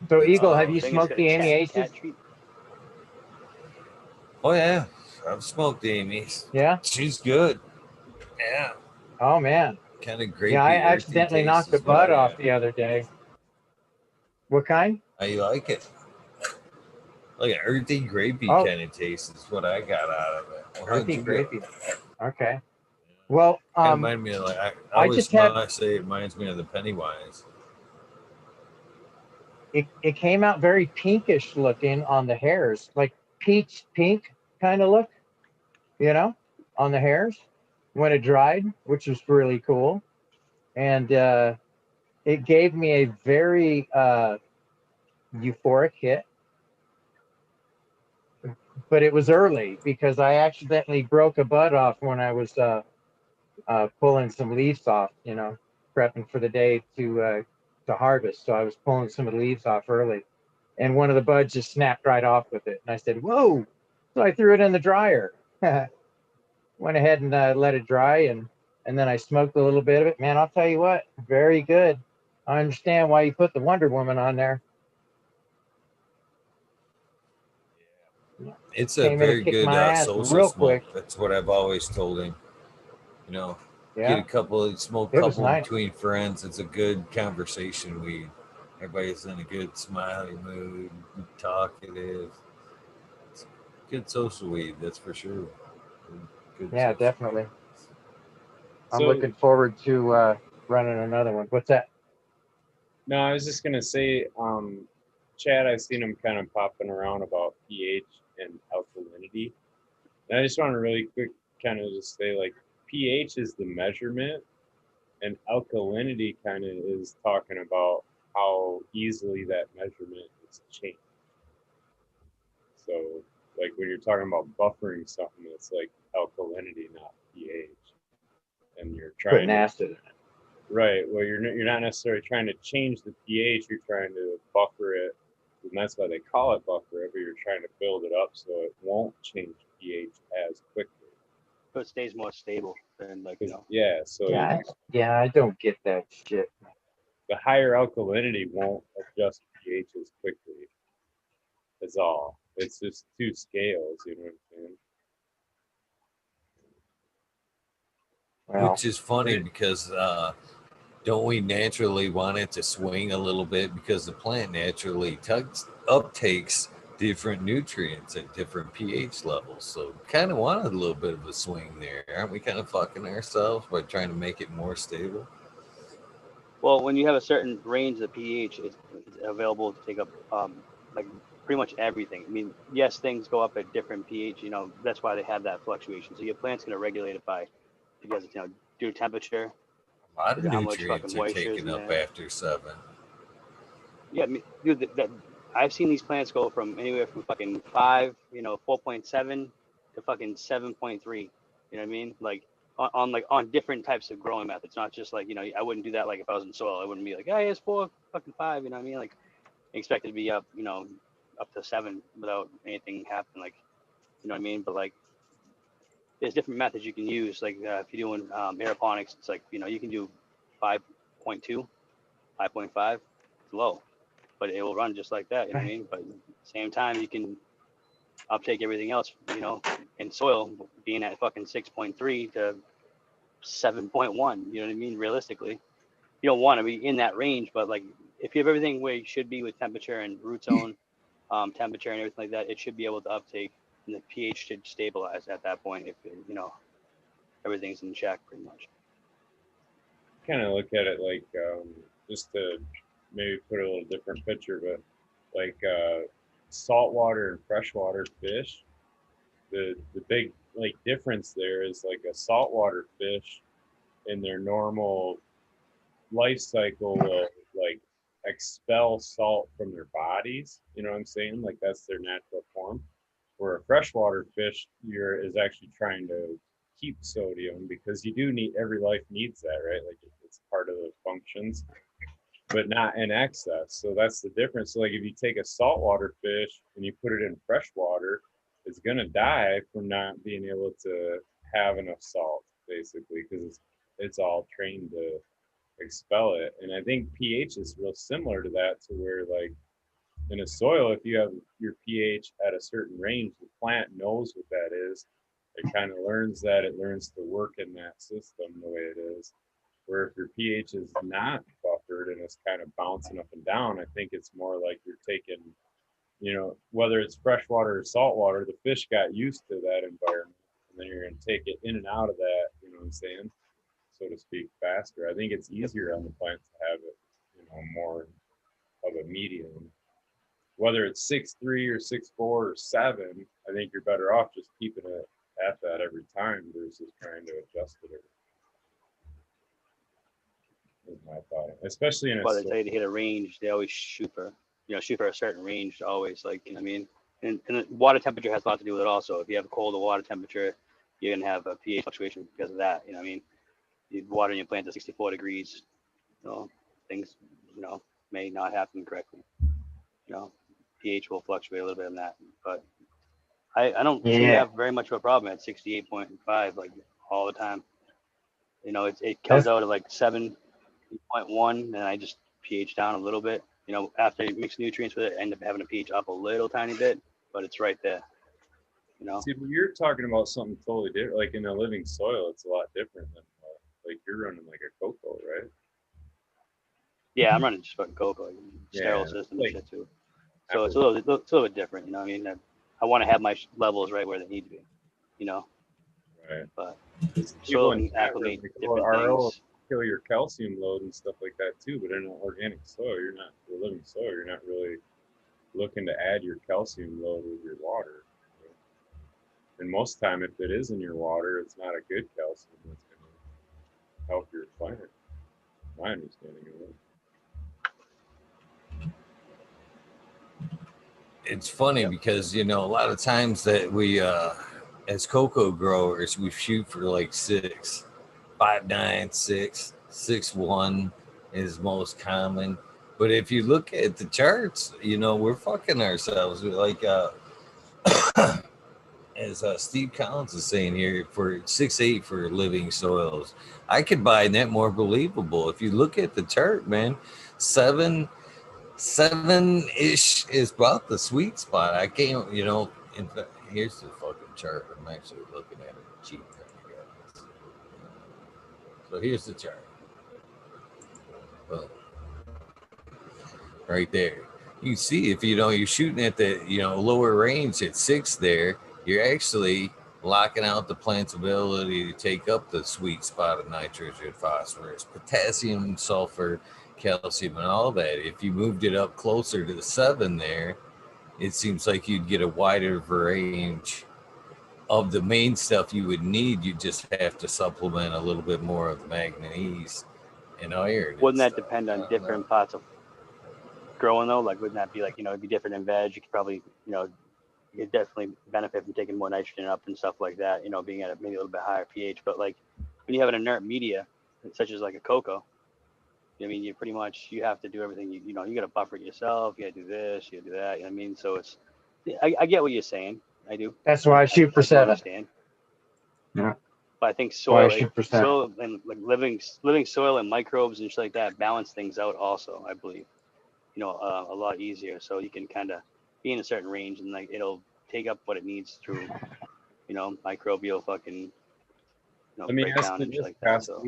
So Eagle, have you smoked the Amy Aces? Oh yeah, I've smoked Amy's. Yeah, she's good. Yeah. Oh man. Kind of grapey, Yeah, I earthy accidentally taste knocked a is what I bud off got. the other day. What kind? How you like it? Like an earthy, grapey Oh, kind of taste is what I got out of it. Well, how'd earthy you go? grapey. Okay. Well, Kind of reminded me of like I I always just had say it reminds me of the Pennywise. it came out very pinkish looking on the hairs, like peach pink kind of look, you know, on the hairs when it dried, which was really cool. And it gave me a very euphoric hit, but it was early because I accidentally broke a bud off when I was pulling some leaves off, you know, prepping for the day to harvest. So I was pulling some of the leaves off early, and one of the buds just snapped right off with it. And I said, "Whoa!" So I threw it in the dryer. Went ahead and let it dry, and then I smoked a little bit of it. Man, I'll tell you what, very good. I understand why you put the Wonder Woman on there. It's a Came in and very kicked good my ass social real smoke. quick. That's what I've always told him. You know, get Yeah, a couple, smoke a it was couple nice. between friends. It's a good conversation weed. Everybody's in a good smiley mood, talkative. It's good social weed, that's for sure. Good Yeah, social. definitely. I'm So looking forward to running another one. What's that? no, I was just gonna say, Chad, I've seen him kind of popping around about pH and alkalinity. And I just want to really quick kind of just say like pH is the measurement and alkalinity kind of is talking about how easily that measurement is changed. So like when you're talking about buffering something, it's like alkalinity, not pH. And you're trying Putting to acid in it. right. Well, you're not necessarily trying to change the pH. You're trying to buffer it, and that's why they call it buffer it. But you're trying to build it up so it won't change pH as quickly. So it stays more stable than like, 'Cause, yeah, so Yeah, I don't get that shit. the higher alkalinity won't adjust pH as quickly. That's all. It's just two scales. You know what I'm saying? Well, Which is funny because don't we naturally want it to swing a little bit because the plant naturally uptakes different nutrients at different pH levels. So kind of wanted a little bit of a swing there. Aren't we kind of fucking ourselves by trying to make it more stable? well, when you have a certain range of pH, it's available to take up like pretty much everything. I mean, yes, things go up at different pH. You know, that's why they have that fluctuation. So your plant's going to regulate it by, because you know, due to temperature, A lot of how much fucking nutrients are moisture is taken in up there. after 7. Yeah, I mean, dude, I've seen these plants go from anywhere from fucking 5, 4.7 to fucking 7.3. You know what I mean? Like on different types of growing methods, not just like, I wouldn't do that like if I was in soil. I wouldn't be like, hey, it's 4, fucking 5. You know what I mean? Like expect it to be up, up to 7 without anything happening. Like, you know what I mean? But like, there's different methods you can use. Like if you're doing aeroponics, it's like, you can do 5.2, 5.5. It's low, but it will run just like that. You know what I mean? But at the same time, you can uptake everything else, in soil being at fucking 6.3 to 7.1. You know what I mean? Realistically, you don't want to be in that range, but like if you have everything where you should be with temperature and root zone, temperature and everything like that, it should be able to uptake, and the pH should stabilize at that point if everything's in check pretty much. Kind of look at it like just to maybe put a little different picture, but like saltwater and freshwater fish. The big like difference there is like a saltwater fish in their normal life cycle will like expel salt from their bodies. You know what I'm saying? Like that's their natural form. Where a freshwater fish is actually trying to keep sodium because you do need every life needs that, right? Like it's part of the functions, but not in excess. So that's the difference. So like if you take a saltwater fish and you put it in freshwater, it's gonna die from not being able to have enough salt, basically, because it's all trained to expel it. And I think pH is real similar to that, to where like in a soil, if you have your pH at a certain range, the plant knows what that is, it kind of learns that. It learns to work in that system the way it is. Where if your pH is not buffered and it's kind of bouncing up and down, I think it's more like you're taking, whether it's freshwater or saltwater, the fish got used to that environment, and then you're going to take it in and out of that, you know what I'm saying, so to speak, faster. I think it's easier on the plant to have it, more of a medium. Whether it's 6'3" or 6'4" or 7, I think you're better off just keeping it at that every time versus trying to adjust it. Is my thought, especially in a. But they tell you to hit a range, they always shoot for a certain range. Always, like, you know what I mean. And the water temperature has a lot to do with it also. If you have a colder water temperature, you're gonna have a pH fluctuation because of that. You know what I mean. You water your plant to 64 degrees, things, may not happen correctly. pH will fluctuate a little bit in that, but I don't seem to have very much of a problem at 68.5 like all the time. It comes out at like 7.1, and I just pH down a little bit. After you mix nutrients with it, I end up having a pH up a little tiny bit, but it's right there. See, but you're talking about something totally different. Like in a living soil, it's a lot different than like you're running like a cocoa, right? Yeah, I'm running just fucking cocoa, like, sterile system and shit too. So it's a little bit different. You know what I mean? I want to have my levels right where they need to be. Right. But people so acclimate different RO things. Kill your calcium load and stuff like that too. But in an organic soil, living soil, you're not really looking to add your calcium load with your water. And most time, if it is in your water, it's not a good calcium that's going to help your plant. My understanding of it. It's funny because a lot of times that we as cocoa growers we shoot for like 6, 5'9", 6, 6'1" is most common. But if you look at the charts, we're fucking ourselves. Like as Steve Collins is saying here, for 6'8" for living soils, I could find that more believable. If you look at the chart, man, 7-ish is about the sweet spot. I can't, in fact, here's the fucking chart. I'm actually looking at it cheap. So here's the chart. Well, right there. You see, if you're shooting at the lower range at 6 there, you're actually locking out the plant's ability to take up the sweet spot of nitrogen, phosphorus, potassium, sulfur, calcium, and all that. If you moved it up closer to the 7 there, it seems like you'd get a wider range of the main stuff you would need. You just have to supplement a little bit more of the manganese and iron. Wouldn't that depend on different parts of growing though? Like, wouldn't that be like, it'd be different in veg? You could probably, you could definitely benefit from taking more nitrogen up and stuff like that, being at maybe a little bit higher pH. But like when you have an inert media, such as like a cocoa, I mean, you have to do everything. You got to buffer it yourself. You got to do this. You got to do that. I mean, so I get what you're saying. I do. That's why I shoot for 7. Understand. Yeah. But I think soil and like living soil and microbes and shit like that balance things out. Also, I believe, a lot easier. So you can kind of be in a certain range and like it'll take up what it needs through, microbial fucking, breakdown and shit like that. So.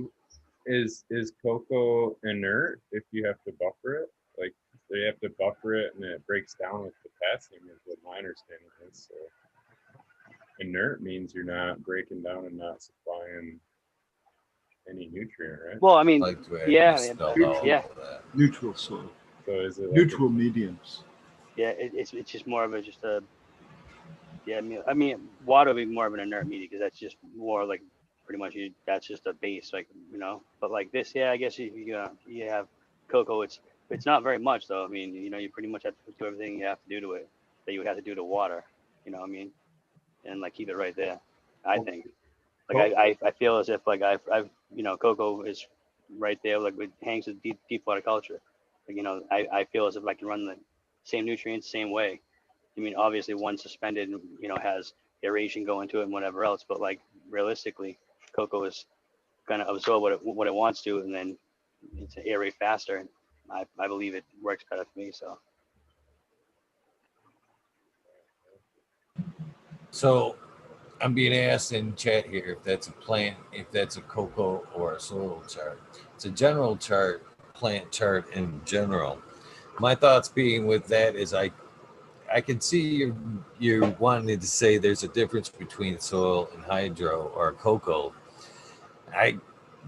Is cocoa inert if you have to buffer it? Like they have to buffer it and it breaks down with potassium is what my understanding is. So inert means you're not breaking down and not supplying any nutrient, right? Well, I mean, neutral soil. So is it neutral mediums? Yeah, it's just more of I mean, water would be more of an inert media because that's just more like pretty much that's just a base, like But like this, I guess you have cocoa. It's not very much though. I mean, you pretty much have to do everything you have to do to it that you would have to do to water. You know what I mean? And like keep it right there. I think. Like I feel as if like I've cocoa is right there. Like it hangs with deep water culture. Like I feel as if I can run the same nutrients same way. I mean, obviously one suspended, has aeration going to it and whatever else, but like realistically, cocoa is gonna absorb what it wants to, and then it's aerate faster. And I believe it works better for me. So I'm being asked in chat here if that's a plant, if that's a cocoa or a soil chart. It's a general chart, plant chart in general. My thoughts being with that is I can see you wanting to say there's a difference between soil and hydro or cocoa. I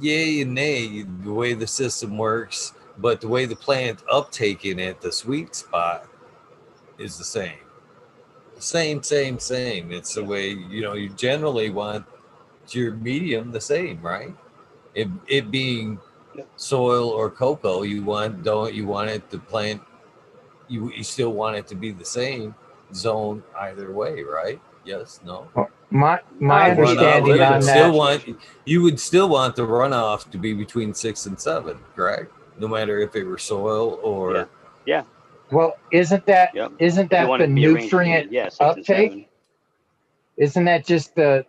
yay and nay the way the system works, but the way the plant uptaking it, the sweet spot is the same. Same. It's the way, you generally want your medium the same, right? It being Yep. soil or cocoa, don't you want it to plant, you still want it to be the same zone either way, right? Yes, no. My Not really. understanding you on would that. still want you would still want the runoff to be between 6 and 7, correct? No matter if it were soil or Yeah. Well, isn't that Yep. isn't You that want the it to be arranged between, nutrient 6 and uptake? 7. Isn't that just the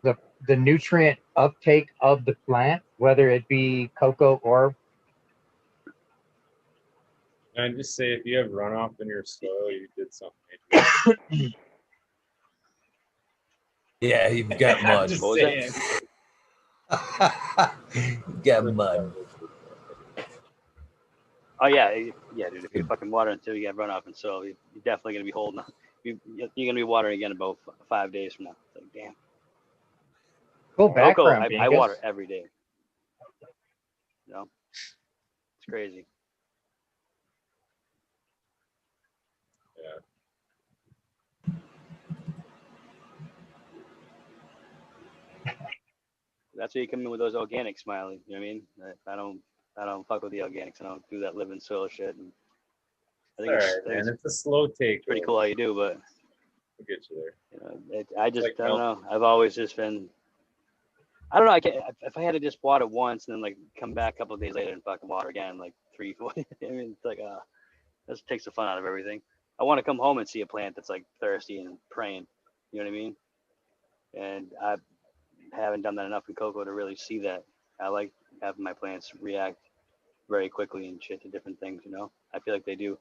nutrient uptake of the plant, whether it be cocoa or? And I just say if you have runoff in your soil, you did something. yeah, you've got I'm mud. just What was saying. You've got mud. Oh yeah, dude. If you're fucking watering until you get runoff and soil, you're definitely gonna be holding. You're gonna be watering again about 5 days from now. It's like, damn. Cool Cocoa, background, I Bingus. water every day. It's crazy. That's where you come in with those organic, Smiley. You know what I mean? I don't fuck with the organics. I don't do that living soil shit. And I think Man. It's a slow take. pretty cool how you do, but we'll get you there. I don't know. I've always just been. I don't know. If I had to just water once and then like come back a couple of days later and fucking water again, like 3, 4. I mean, it's like this takes the fun out of everything. I want to come home and see a plant that's like thirsty and praying. You know what I mean? And I haven't done that enough in cocoa to really see that. I like having my plants react very quickly and shit to different things. I feel like they do.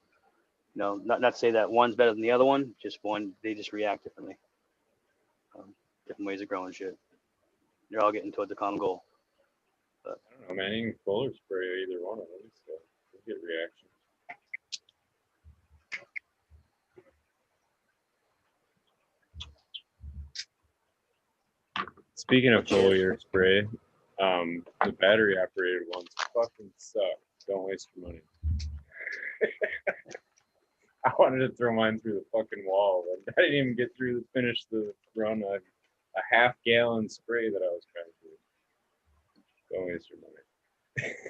Not to say that one's better than the other one. Just one, they just react differently. Different ways of growing shit. They're all getting towards a common goal. But I don't know, man. You can fuller spray either one of them, so you get reaction. Speaking of foliar spray, the battery operated ones fucking suck. Don't waste your money. I wanted to throw mine through the fucking wall, but I didn't even get through to finish the run of a half-gallon spray that I was trying to do. Don't waste your money.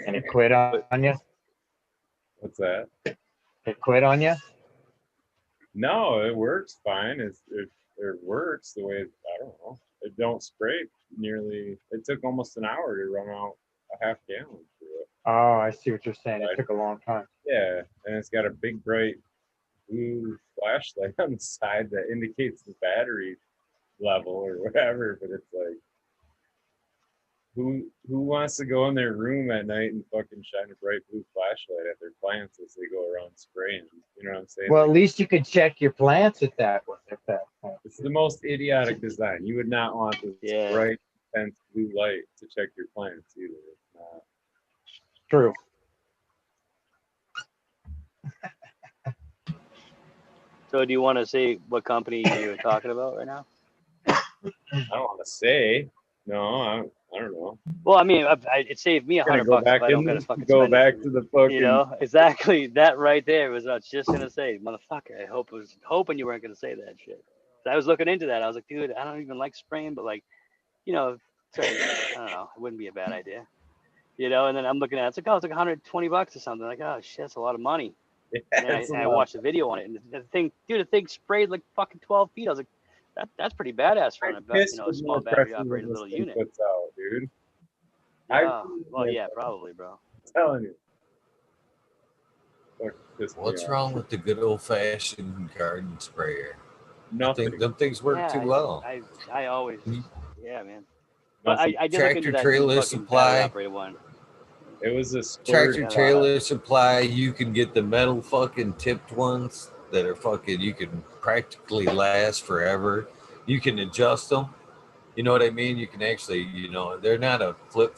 And it quit on you? What's that? It quit on you? No, it works fine. It works the way, I don't know. It don't spray nearly. It took almost an hour to run out a half gallon through it. Oh, I see what you're saying. It took a long time. Yeah, and it's got a big bright blue flashlight on the side that indicates the battery level or whatever. But it's like, who wants to go in their room at night and fucking shine a bright blue flashlight at their plants as they go around spraying? You know what I'm saying? Well, at least you could check your plants at that point. It's the most idiotic design. You would not want this bright, intense blue light to check your plants either. It's not. True. So do you want to say what company you're talking about right now? I don't want to say. No, I don't know. Well, I mean, it saved me $100 if I don't gotta fucking go spend back it. to the fucking. Exactly. That right there was I was just gonna say, motherfucker. I was hoping you weren't gonna say that shit. I was looking into that. I was like, dude, I don't even like spraying, but like, I don't know, it wouldn't be a bad idea. And then I'm looking at it, it's like, oh, it's like $120 or something. Like, oh shit, that's a lot of money. And I watched the video on it, and the thing sprayed like fucking 12 feet. I was like, that's pretty badass for a small battery operated little unit. Puts out, dude. Yeah, probably, bro. I'm telling you. What's wrong with the good old fashioned garden sprayer? Nothing. Them things work too well. I always, man. But I did Tractor trailer supply. Operated one. It was a tractor trailer supply. You can get the metal fucking tipped ones that are fucking. You can practically last forever. You can adjust them. You know what I mean? You can actually, they're not a flip.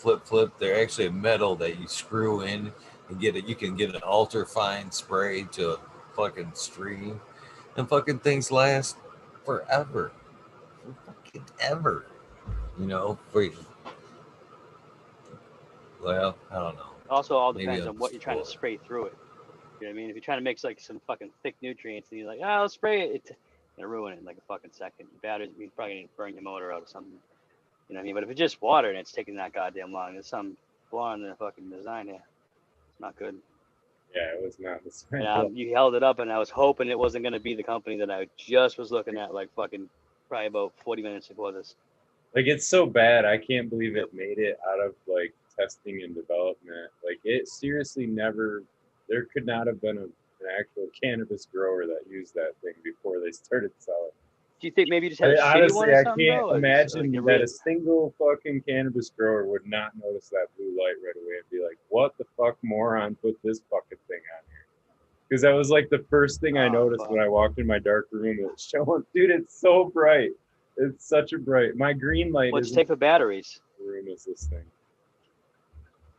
They're actually a metal that you screw in and get it. You can get an ultra fine spray to a fucking stream, and fucking things last forever, fucking ever. For well, I don't know. Also, all Maybe depends I'm on what you're trying to spoiled. spray through it. You know what I mean? If you're trying to mix like some fucking thick nutrients and you're like, I'll spray it, it's gonna ruin it in like a fucking second. Batteries, you're probably gonna burn your motor out or something. You know what I mean? But if it's just water and it's taking that goddamn long, there's some flaw in the fucking design here. It's not good. Yeah, it was not the same. And you held it up, and I was hoping it wasn't gonna be the company that I just was looking at, like fucking probably about 40 minutes before this. Like, it's so bad. I can't believe it made it out of like testing and development. Like, it seriously never. There could not have been an actual cannabis grower that used that thing before they started selling. Do you think maybe you just had a shitty Honestly, one or I something, can't bro? imagine Like, that a single fucking cannabis grower would not notice that blue light right away and be like, "What the fuck, moron? Put this fucking thing on here." Because that was like the first thing I noticed when I walked in my dark room. It was showing, dude, it's so bright. It's such a bright. My green light. What's take for batteries? Room is this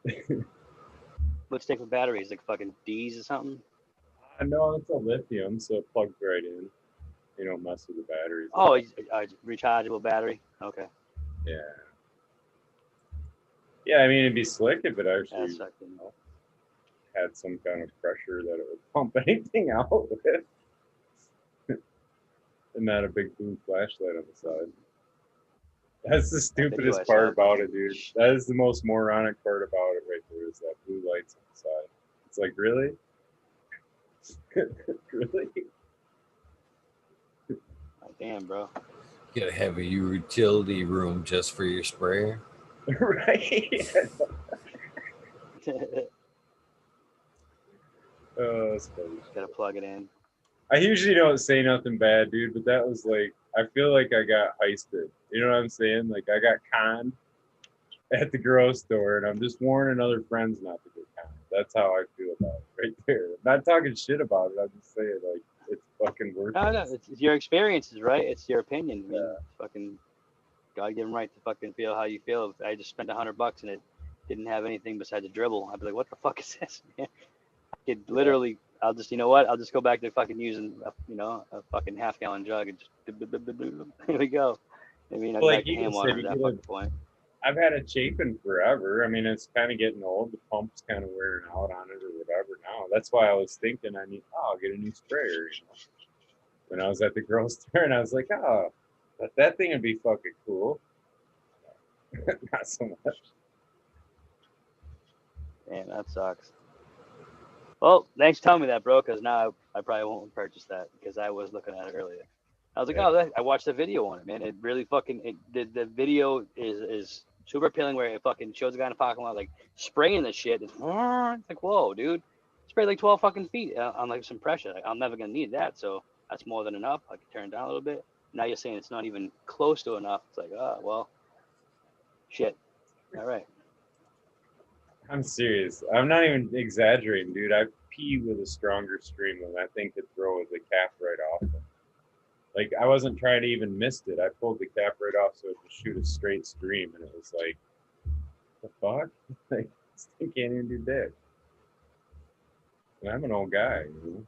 thing. What's take for batteries? Like fucking D's or something? No, it's a lithium, so it plugs right in. You don't mess with the batteries. Oh, a rechargeable battery. Okay. Yeah. Yeah, I mean, it'd be slick if it actually had some kind of pressure that it would pump anything out with. And not a big blue flashlight on the side. That's the stupidest part about it, dude. That is the most moronic part about it right there, is that blue lights on the side. It's like, really? Really? Damn, bro. You gotta have a utility room just for your sprayer. Right? Oh, that's funny. Gotta plug it in. I usually don't say nothing bad, dude, but that was like, I feel like I got heisted. You know what I'm saying? Like, I got conned at the grocery store, and I'm just warning other friends not to get conned. That's how I feel about it right there. I'm not talking shit about it. I'm just saying, like, it's fucking worth it. No, it's your experiences, right? It's your opinion. I mean, fucking God-given right to fucking feel how you feel. If I just spent $100 and it didn't have anything besides a dribble, I'd be like, what the fuck is this, man? I could literally, I'll just, you know what? I'll just go back to fucking using, a fucking half-gallon jug and just, here we go. I mean, Well, like you hand water at that fucking point. I've had it chafing forever. I mean, it's kind of getting old. The pump's kind of wearing out on it or whatever now. That's why I was thinking I'll get a new sprayer. You know? When I was at the grocery store, and I was like, oh, that thing would be fucking cool. Not so much. Man, that sucks. Well, thanks for telling me that, bro, because now I probably won't purchase that because I was looking at it earlier. I was like, I watched the video on it, man. It really fucking, the video is super appealing where it fucking shows a guy in the parking lot, like, spraying the shit. It's like, whoa, dude. Spray like 12 fucking feet on, like, some pressure. Like, I'm never going to need that, so that's more than enough. I can turn it down a little bit. Now you're saying it's not even close to enough. It's like, well, shit. All right. I'm serious. I'm not even exaggerating, dude. I pee with a stronger stream than that thing could throw the cap right off. Like, I wasn't trying to even miss it. I pulled the cap right off so it would shoot a straight stream, and it was like, the fuck? Like, this thing can't even do dick. And I'm an old guy, you know?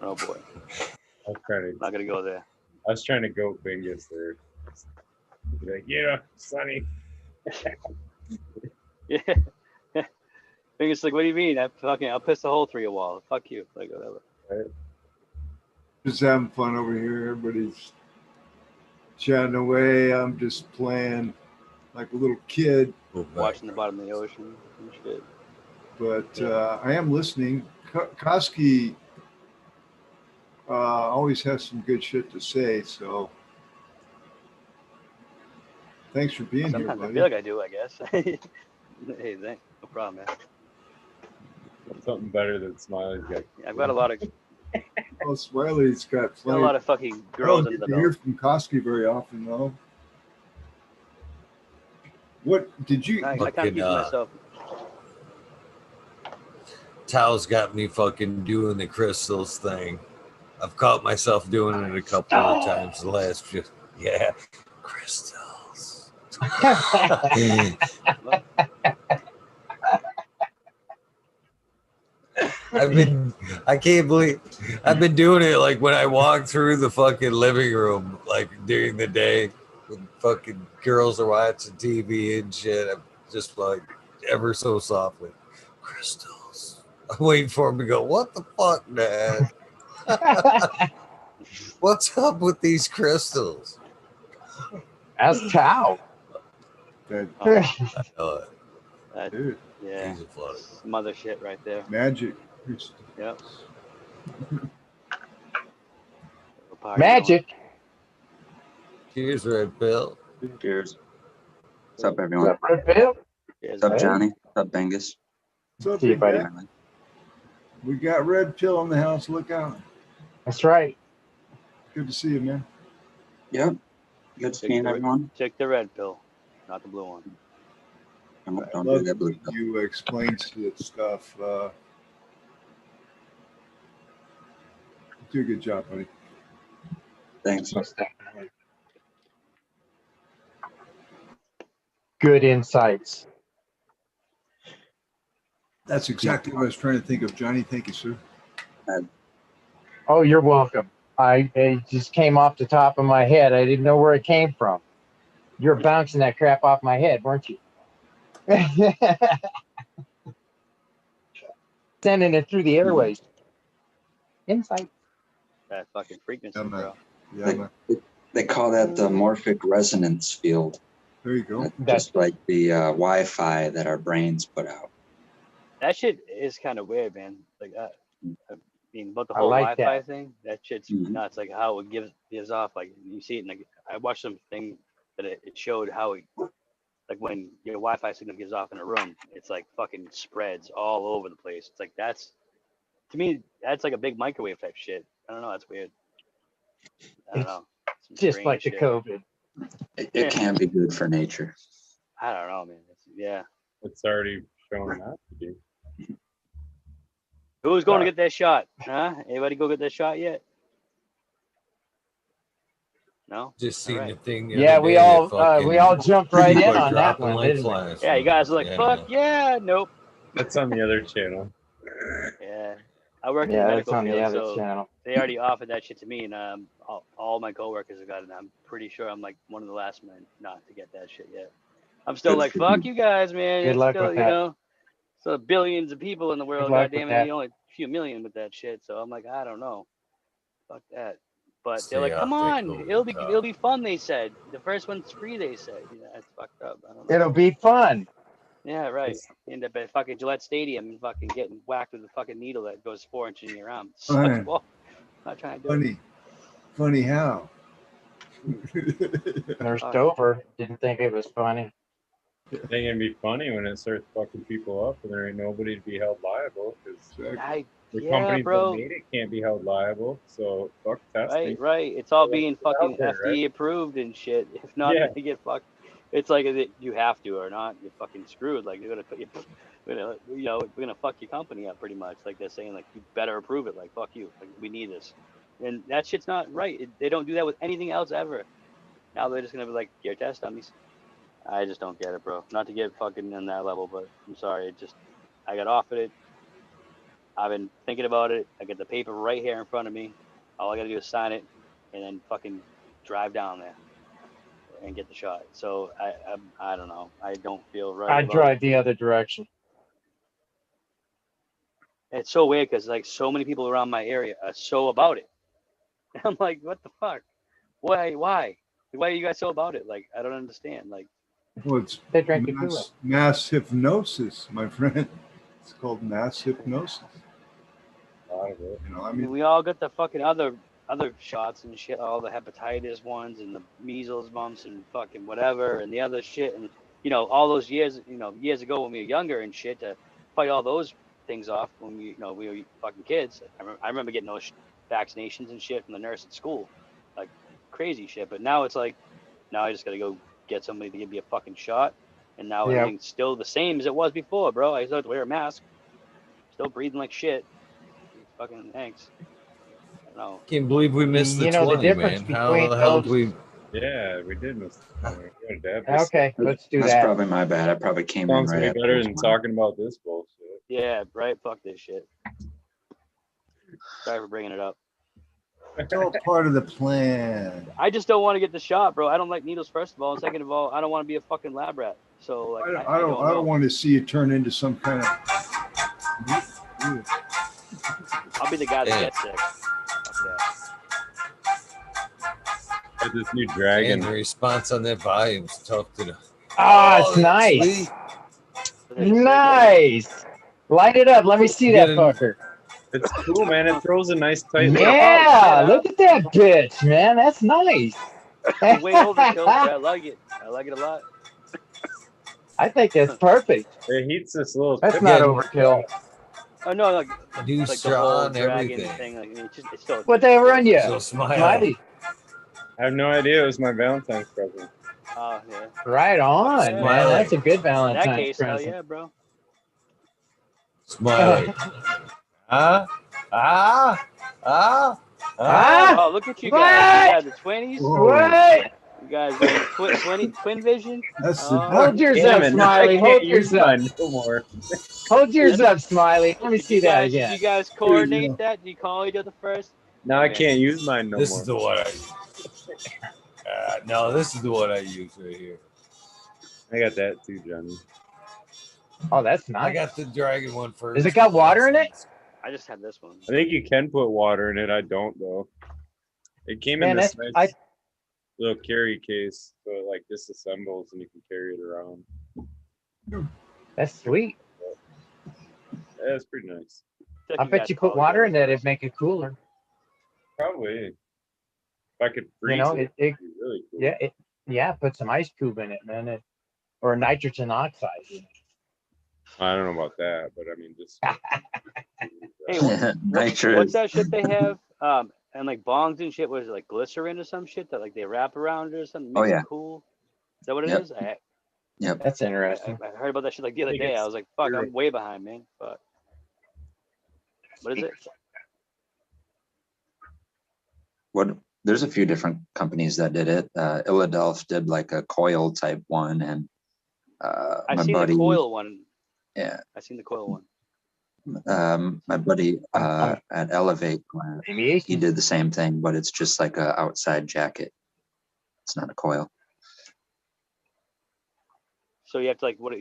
Oh boy. Not gonna go there. I was trying to go Bingus there. Like, yeah, Sonny. Yeah. Bingus like, what do you mean? I'll piss a hole through your wall. Fuck you. Like, whatever. Right. Just having fun over here. Everybody's chatting away. I'm just playing like a little kid. Watching the bottom of the ocean and shit. But I am listening. Koski always has some good shit to say, so thanks for being here, buddy. I feel like I do, I guess. Hey, thanks. No problem, man. Something better than Smiley's got. I've got a lot of. Well, Smiley's got plenty. A lot of fucking girls in the belt. Hear from Koski very often, though. What did you? I can't keep myself. Tao's got me fucking doing the crystals thing. I've caught myself doing it a couple of times the last few. Yeah, crystals. I can't believe I've been doing it like when I walk through the fucking living room, like during the day, when fucking girls are watching TV and shit. I'm just like ever so softly, crystals. I'm waiting for him to go, what the fuck, Dad? What's up with these crystals? Ask Tao. That dude, Yeah, He's a flood. some other shit right there. magic. Yep. Magic. Cheers, Red Pill. Cheers. What's up, everyone? What's up, Red Pill? What's up, Johnny? What's up, Bengus? What's up, See you, big buddy. guy? We got Red Pill in the house. Look out. That's right. Good to see you, man. Yep. Good seeing everyone. Take the red pill, not the blue one. Don't Love do that blue. you explain stuff. Do a good job, buddy. Thanks. Good insights. That's exactly what I was trying to think of, Johnny. Thank you, sir. Oh, you're welcome. It just came off the top of my head. I didn't know where it came from. You're bouncing that crap off my head, weren't you? Sending it through the airways. Insight. That fucking frequency, bro. Yeah, They call that the morphic resonance field. there you go. Just like the Wi-Fi that our brains put out. That shit is kind of weird, man. Like, I mean, about the I whole like Wi-Fi that. thing, that shit's Mhm. nuts. Like how it gives off. Like you see it, and like I watched something that it showed how it, like when your Wi-Fi signal gives off in a room, it's like fucking spreads all over the place. It's like to me, that's like a big microwave type shit. I don't know. That's weird. I don't know. Some Just like the strange shit. COVID. It can be good for nature. I don't know, man. Yeah. It's already shown not to be. Who's going to get that shot? Huh? Anybody go get that shot yet? No. Just seen the thing. The Yeah, other we day, all jumped right in people are on that dropping one, like didn't we? flies. Yeah, you guys are like, Yeah. fuck yeah, nope. That's on the other channel. Yeah, I work in the Yeah, that's medical on the field, other so channel. they already offered that shit to me, and all my coworkers have got it. And I'm pretty sure I'm like one of the last men not to get that shit yet. I'm still Good like, for fuck you. you guys, man. Good It's luck still, with you that. know, so billions of people in the world. luck Goddamn with it, that. you only a few million with that shit. So I'm like, I don't know, fuck that. But Stay they're like, off come that on, COVID it'll be fun. They said the first one's free. They said, yeah, it's fucked up. I don't know. It'll be fun. Yeah, right. End up at fucking Gillette Stadium and fucking getting whacked with a fucking needle that goes 4 inches in your arm. Man. Well, I'm not trying to do it. Funny how? Nurse Dover didn't think it was funny. It ain't gonna be funny when it starts fucking people up and there ain't nobody to be held liable because the companies that made it can't be held liable. So fuck testing. Right. It's all being fucking there, FDA right? approved and shit. If not, Yeah. they get fucked. It's like you have to or not, you're fucking screwed. Like they're gonna we're gonna fuck your company up pretty much. Like they're saying, like you better approve it. Like fuck you. Like we need this, and that shit's not right. They don't do that with anything else ever. Now they're just gonna be like, your test dummies. I just don't get it, bro. Not to get fucking on that level, but I'm sorry. I got offered it. I've been thinking about it. I got the paper right here in front of me. All I got to do is sign it and then fucking drive down there and get the shot. So I don't know. I don't feel right. I'd drive the other direction. It's so weird because like so many people around my area are so about it. I'm like, what the fuck? Why? Why are you guys so about it? Like, I don't understand. Like, well, it's they drank the Kool-Aid. mass hypnosis, my friend. It's called mass hypnosis. You know, I mean, we all got the fucking other shots and shit, all the hepatitis ones and the measles bumps and fucking whatever and the other shit, and all those years ago when we were younger and shit, to fight all those things off when we were fucking kids. I remember getting those vaccinations and shit from the nurse at school, like crazy shit. But now it's like, now I just gotta go get somebody to give me a fucking shot, and now everything's still the same as it was before, bro. I still have to wear a mask. Still breathing like shit. Fucking thanks. I don't know. Can't believe we missed the You know, the 20, difference man. How between the hell did those. we? Yeah, we did miss the point. We gotta dab this Okay, let's do That's that. probably my bad. I probably came in Sounds right way after better this than one. talking about this bullshit. Yeah, right. Fuck this shit. Sorry for bringing it up. It's all part of the plan. I just don't want to get the shot, bro. I don't like needles, first of all. And second of all, I don't want to be a fucking lab rat. So like, I don't want to see you turn into some kind of. I'll be the guy that Yeah. gets sick. Fuck Got this new And dragon. the response on that volume's tough to. Ah, it's that's nice. sweet. that. Nice. Light it up. Let me see that Get in- fucker. It's cool, man. It throws a nice tight look. Yeah, look at that bitch, man. That's nice. It's way overkill, but I like it. I like it a lot. I think that's perfect. It heats this little That's tip. not Again, overkill. Oh no, like New like the straw whole and dragon everything. thing. Like, I mean, it's still. Whatever on you. So smile. Smiley. I have no idea. It was my Valentine's present. Oh yeah. Right on, Yeah. man. That's a good In that Valentine's case, hell present. yeah, bro. Smiling. Ah, ah, ah, Ah! Oh, look at you What? guys. You guys the 20s. What? You guys got twin vision. That's the Hold yours Damn up, it, Smiley. I Hold can't yours use up. mine no more. Hold yours up, Smiley. Let me see that Did again. you guys coordinate that? Did you call each other first? Now I Okay. can't use mine no This more. is the one I use. No, this is the one I use right here. I got that too, Johnny. Oh, that's I nice. got the dragon one first. Has it got water in it? I just had this one. I think you can put water in it. I don't though. It came Man, in this that's- nice little carry case, so it like disassembles and you can carry it around. That's sweet. Yeah, it's pretty nice. Feel like I bet guys you put called water each in other that, it'd first. make it cooler. Probably. If I could freeze You know, it, it it'd be really cool. yeah, put some ice cube in it, man. Or nitrogen oxide. I don't know about that, but I mean, just Hey, Nitrous. what's that shit they have? And like bongs and shit. Was it like glycerin or some shit that like they wrap around it or something? Oh, Makes yeah. it cool. Is that what it Yep. is? That's interesting. I heard about that shit like the other think day. I it's was like, fuck, syrup. I'm way behind, man. But what is it? What? There's a few different companies that did it. Illadelph did like a coil type one, and I my seen buddy, the coil one. yeah, I seen the coil one. my buddy at Elevate, he Aviation. did the same thing, but it's just like a outside jacket. It's not a coil. So you have to like, what do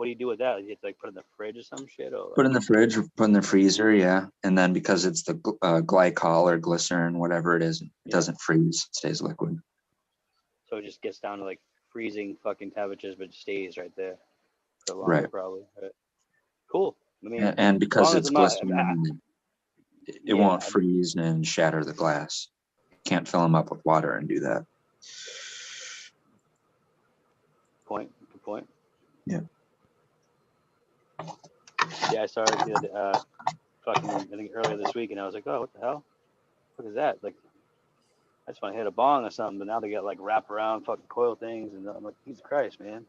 you do with that? You have to like put it in the fridge or some shit, or Put in the fridge or put in the freezer, yeah. And then because it's the glycol or glycerin, whatever it is, it doesn't freeze, it stays liquid. so it just gets down to like freezing fucking temperatures, but it stays right there for longer, Right. probably. Right. Cool. I mean, And because long as it's I'm not- glycerin, it Yeah, won't I mean- freeze and shatter the glass. Can't fill them up with water and do that. Good point. Yeah. Yeah, I saw it the other, fucking, I think earlier this week, and I was like, oh, what the hell? What is that? Like, I just want to hit a bong or something, but now they got like wrap around fucking coil things, and I'm like, Jesus Christ, man.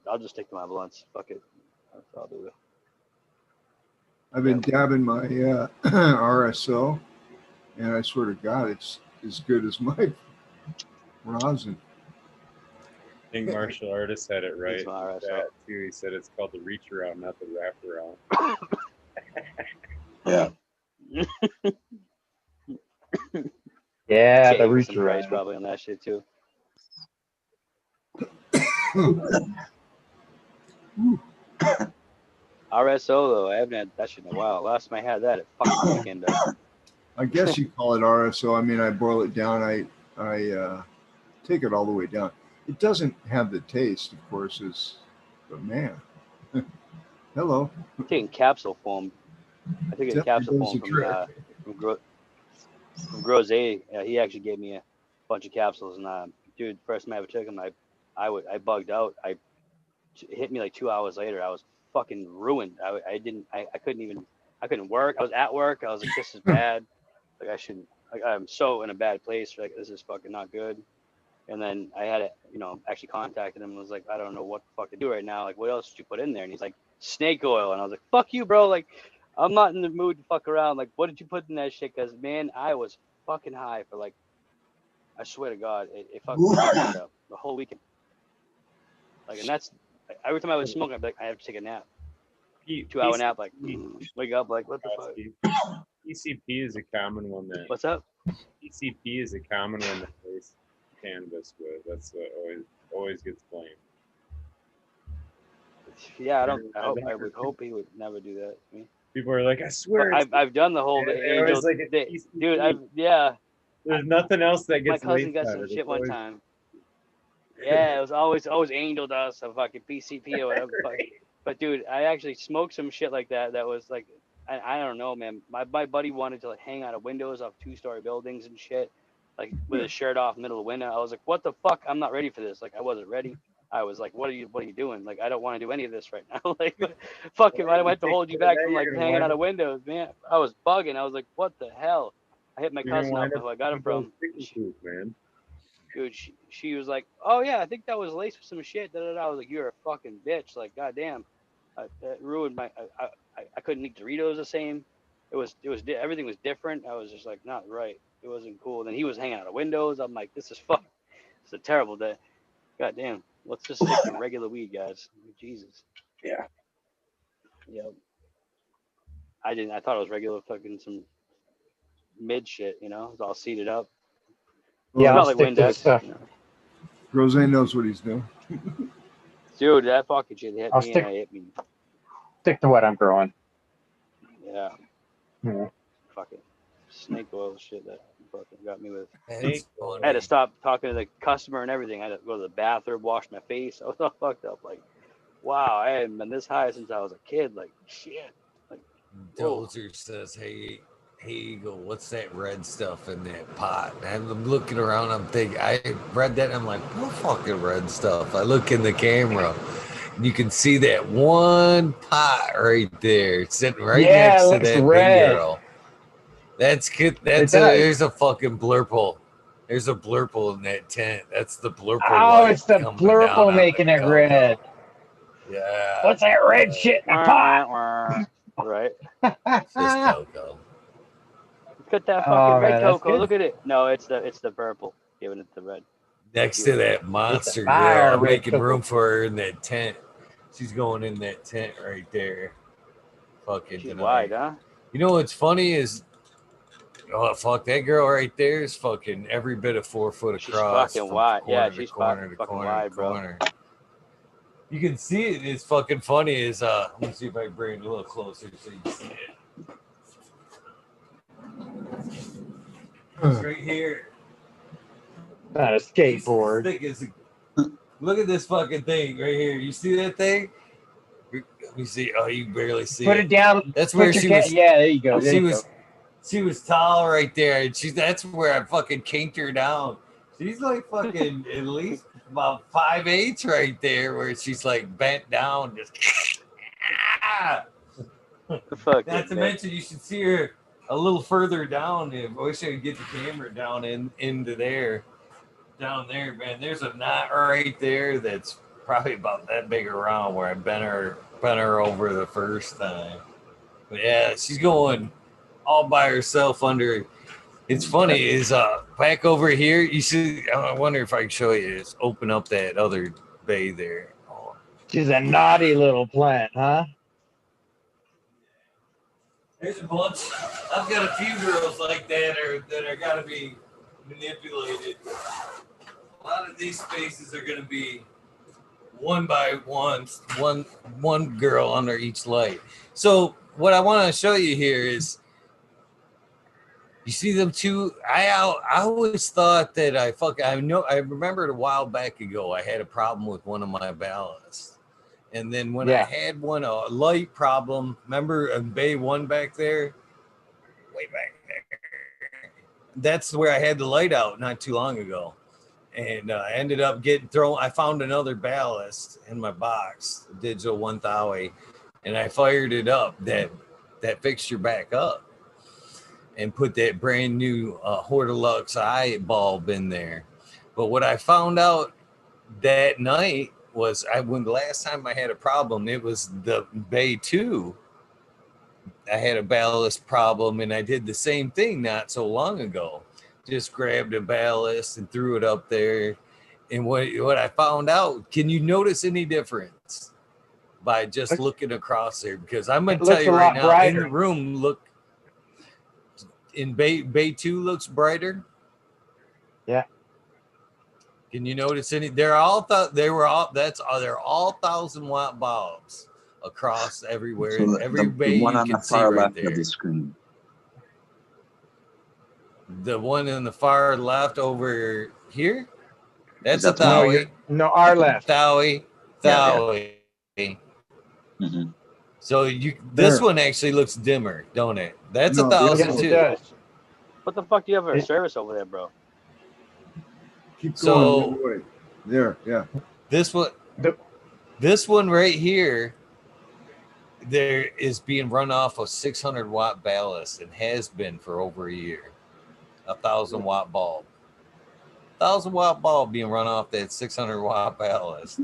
I'll just stick to my blunts. Fuck it. That's all I'll do. I've been dabbing my RSO, and I swear to God, it's as good as my rosin. I think martial artist had it right. It's my RSO. That too. He said it's called the reach around, not the wrap around. Yeah. Yeah, the Save reach some price around. probably on that shit too. RSO though, I haven't had that shit in a while. Last time I had that, it fucking weekend up. I guess you call it RSO. I mean, I boil it down. I take it all the way down. It doesn't have the taste, of course, but man, hello. I'm taking capsule form. I took a Definitely capsule does form the trick. from Groze. He actually gave me a bunch of capsules, and dude, first time I ever took them, I bugged out. It hit me like 2 hours later. I was fucking ruined. I couldn't work. I was at work. I was like, this is bad. Like I'm so in a bad place. Like this is fucking not good. And then I had actually contacted him and was like, I don't know what the fuck to do right now. Like, what else did you put in there? And he's like, snake oil. And I was like, fuck you, bro. Like, I'm not in the mood to fuck around. Like, what did you put in that shit? Because, man, I was fucking high for like, I swear to God, it fucked my shit up the whole weekend. Like, and that's, every time I was smoking, I'd be like, I have to take a nap. 2-hour nap, like, wake up, like, what the fuck? PCP is a common one that. What's up? PCP is a common one that plays cannabis with. That's what always gets blamed. Yeah, I would hope he would never do that to me. People are like, I swear. I've done the whole angel like thing. Dude, yeah. There's nothing else that gets. My cousin got some shit one time. Yeah, it was always angel dust, a fucking PCP or whatever. Right. But dude, I actually smoked some shit like that. That was like, I don't know, man. My buddy wanted to like hang out of windows off 2-story buildings and shit, like with his shirt off, middle of the window. I was like, what the fuck? I'm not ready for this. Like, I wasn't ready. I was like, what are you doing? Like, I don't want to do any of this right now. Like, fucking, why do I have to hold you back from like hanging out of windows, man? I was bugging. I was like, what the hell? I hit my cousin up who I got him from. Man. Dude, she was like, oh yeah, I think that was laced with some shit. Da, da, da. I was like, you're a fucking bitch. Like, goddamn, that ruined my. I couldn't eat Doritos the same. It was everything was different. I was just like, not right. It wasn't cool. Then he was hanging out of windows. I'm like, this is fuck. It's a terrible day. Goddamn. Let's just stick to regular weed, guys. Jesus. Yeah. Yep. I thought it was regular fucking some mid shit. You know, it was all seated up. Yeah, I'll like stick to the stuff. You know? Rose knows what he's doing. Dude, that fucking shit hit me and it hit me. Stick to what I'm growing. Yeah. Yeah. Fucking snake oil shit that fucking got me with. I had to stop talking to the customer and everything. I had to go to the bathroom, wash my face. I was all fucked up. Like, wow, I hadn't been this high since I was a kid. Like, shit. Like, Dozer says, hey, Eagle, what's that red stuff in that pot? And I'm looking around, I'm thinking, I read that, and I'm like, what fucking red stuff? I look in the camera, and you can see that one pot right there, sitting right next to that red. big girl. That's good. There's a fucking blurple. There's a blurple in that tent. That's the blurple. Oh, it's the blurple making it red. Yeah. What's that red shit in the pot? Right. It's just cocoa. Look at that fucking red cocoa. Look at it. No, it's the purple. Giving it the red. Next to that monster girl, I'm making room for her in that tent. She's going in that tent right there. Fucking She's tonight. Wide, huh? You know what's funny is, oh fuck, that girl right there is fucking every bit of 4 foot across. She's fucking wide. Yeah, she's corner to fucking corner wide, to bro. corner. You can see it. It's fucking funny. Is let me see if I can bring it a little closer so you can see it. It's right here. Not a skateboard. Look at this fucking thing right here. You see that thing? Let me see. Oh, you barely see Put it down. That's where she was. Yeah, there you go. She was tall right there, and that's where I fucking kinked her down. She's like fucking at least about 5'8" right there, where she's like bent down, just. Not to mention, you should see her a little further down. I wish I could get the camera down into there. Down there, man. There's a knot right there that's probably about that big around where I bent her over the first time. But yeah, she's going all by herself under. It's funny is back over here. You see, I wonder if I can show you. Is open up that other bay there. Oh. She's a naughty little plant, huh? There's a bunch. I've got a few girls like that are gotta be manipulated. A lot of these spaces are gonna be one by one girl under each light. So what I want to show you here is, you see them two. I always thought that I remembered a while back ago I had a problem with one of my ballasts. And then when I had a light problem, remember in Bay 1 back there? Way back there. That's where I had the light out not too long ago. And I ended up getting thrown. I found another ballast in my box, digital 1000, and I fired it up, that fixture back up, and put that brand new Hortilux eye bulb in there. But what I found out that night was when the last time I had a problem, it was the Bay 2. I had a ballast problem, and I did the same thing not so long ago. Just grabbed a ballast and threw it up there. And what I found out, can you notice any difference by just looking across there? Because I'm going to tell you right now, brighter. In the room, look, in Bay 2 looks brighter. Yeah. Can you notice any? They're all 1,000-watt bulbs across everywhere. So Every bay the one you on can the see far right left there. of the screen. The one in the far left over here? That's a that the one? Thowie. No, our left. Thowie. Mm-hmm. So this one actually looks dimmer, don't it? That's No, 1,000 Yes, too. it does. What the fuck do you have for service over there, bro? Keep going the other way. There, yeah. This one right here, there is being run off a 600-watt ballast and has been for over a year. 1,000-watt bulb. 1,000-watt bulb being run off that 600-watt ballast.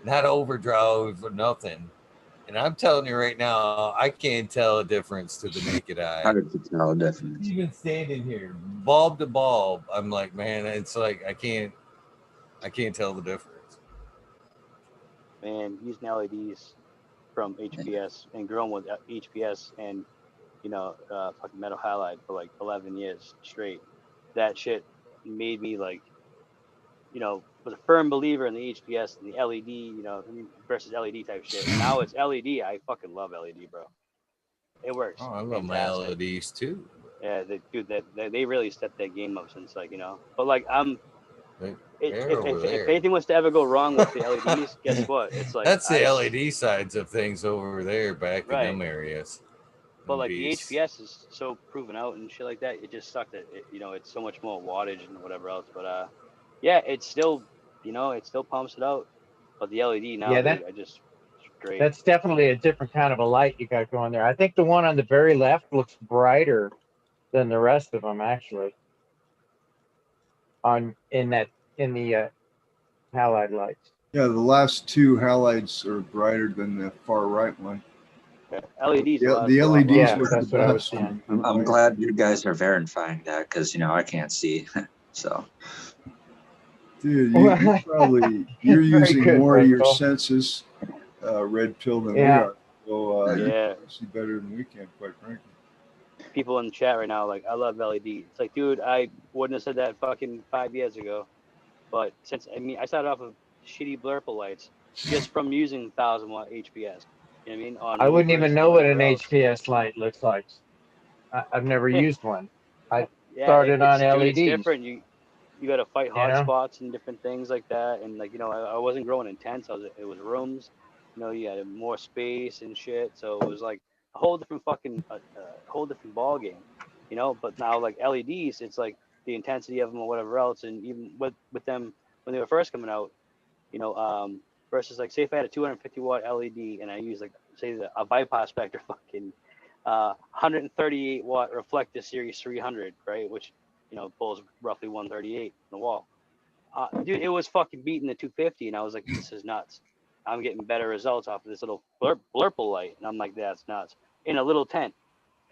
Not overdrive or nothing. And I'm telling you right now, I can't tell a difference to the naked eye. Hard to tell a difference. Even standing here, bulb to bulb, I'm like, man, it's like I can't tell the difference. Man, using LEDs from HPS and growing with HPS and fucking metal halide for like 11 years straight. That shit made me like, was a firm believer in the HPS and the LED, versus LED type shit. Now it's LED. I fucking love LED, bro. It works. Oh, I love fantastic. My LEDs too. Yeah, they really stepped their game up since but like if anything was to ever go wrong with the LEDs, guess what? It's like that's the LED sides of things over there back in them areas. But like the HPS is so proven out and shit like that, it just sucked that it's so much more wattage and whatever else. But yeah, it's still it still pumps it out. But the LED now, dude, it's great. That's definitely a different kind of a light you got going there. I think the one on the very left looks brighter than the rest of them actually. In the halide lights. Yeah, the last two halides are brighter than the far right one. Yeah, LEDs. The LEDs. Yeah, that's what I was saying. I'm glad you guys are verifying that because I can't see. So, dude, you're using good, more of your senses, red pill than we are. So you see better than we can, quite frankly. People in the chat right now like, I love LED. It's like, dude, I wouldn't have said that fucking 5 years ago. But since I started off with shitty blurple lights just from using 1,000-watt HPS. You know what I mean? I wouldn't even know what an HPS light looks like. I've never used one. I started on LEDs. It's different. You got to fight hot spots and different things like that. And I wasn't growing intense. It was rooms. You had more space and shit. So it was like a whole different whole different ball game. But now like LEDs, it's like the intensity of them or whatever else, and even with them when they were first coming out, versus like say if I had a 250-watt LED and I use like say a bypass spectre fucking 138-watt reflector series 300, right, which pulls roughly 138 in the wall. Dude, it was fucking beating the 250, and I was like, this is nuts. I'm getting better results off of this little blurple light, and I'm like, that's nuts. In a little tent,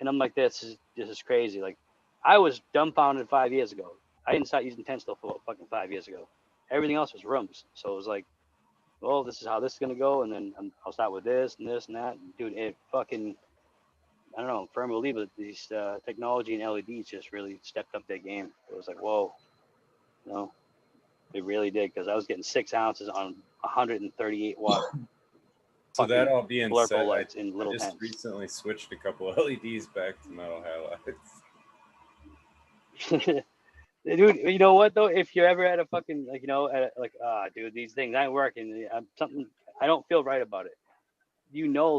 and I'm like, this is crazy. Like, I was dumbfounded 5 years ago. I didn't start using tent stuff for fucking 5 years ago. Everything else was rooms, so it was like, well, this is how this is gonna go, and then I'll start with this and this and that. Dude, it fucking, I don't know, I'm firm believer that these technology and LEDs just really stepped up their game. It was like, whoa, it really did, because I was getting 6 ounces on 138-watt. So that all being said, lights in little I just tents. recently switched a couple of LEDs back to metal halides. Dude, you know what though? If you're ever at a fucking dude, these things ain't working. I don't feel right about it.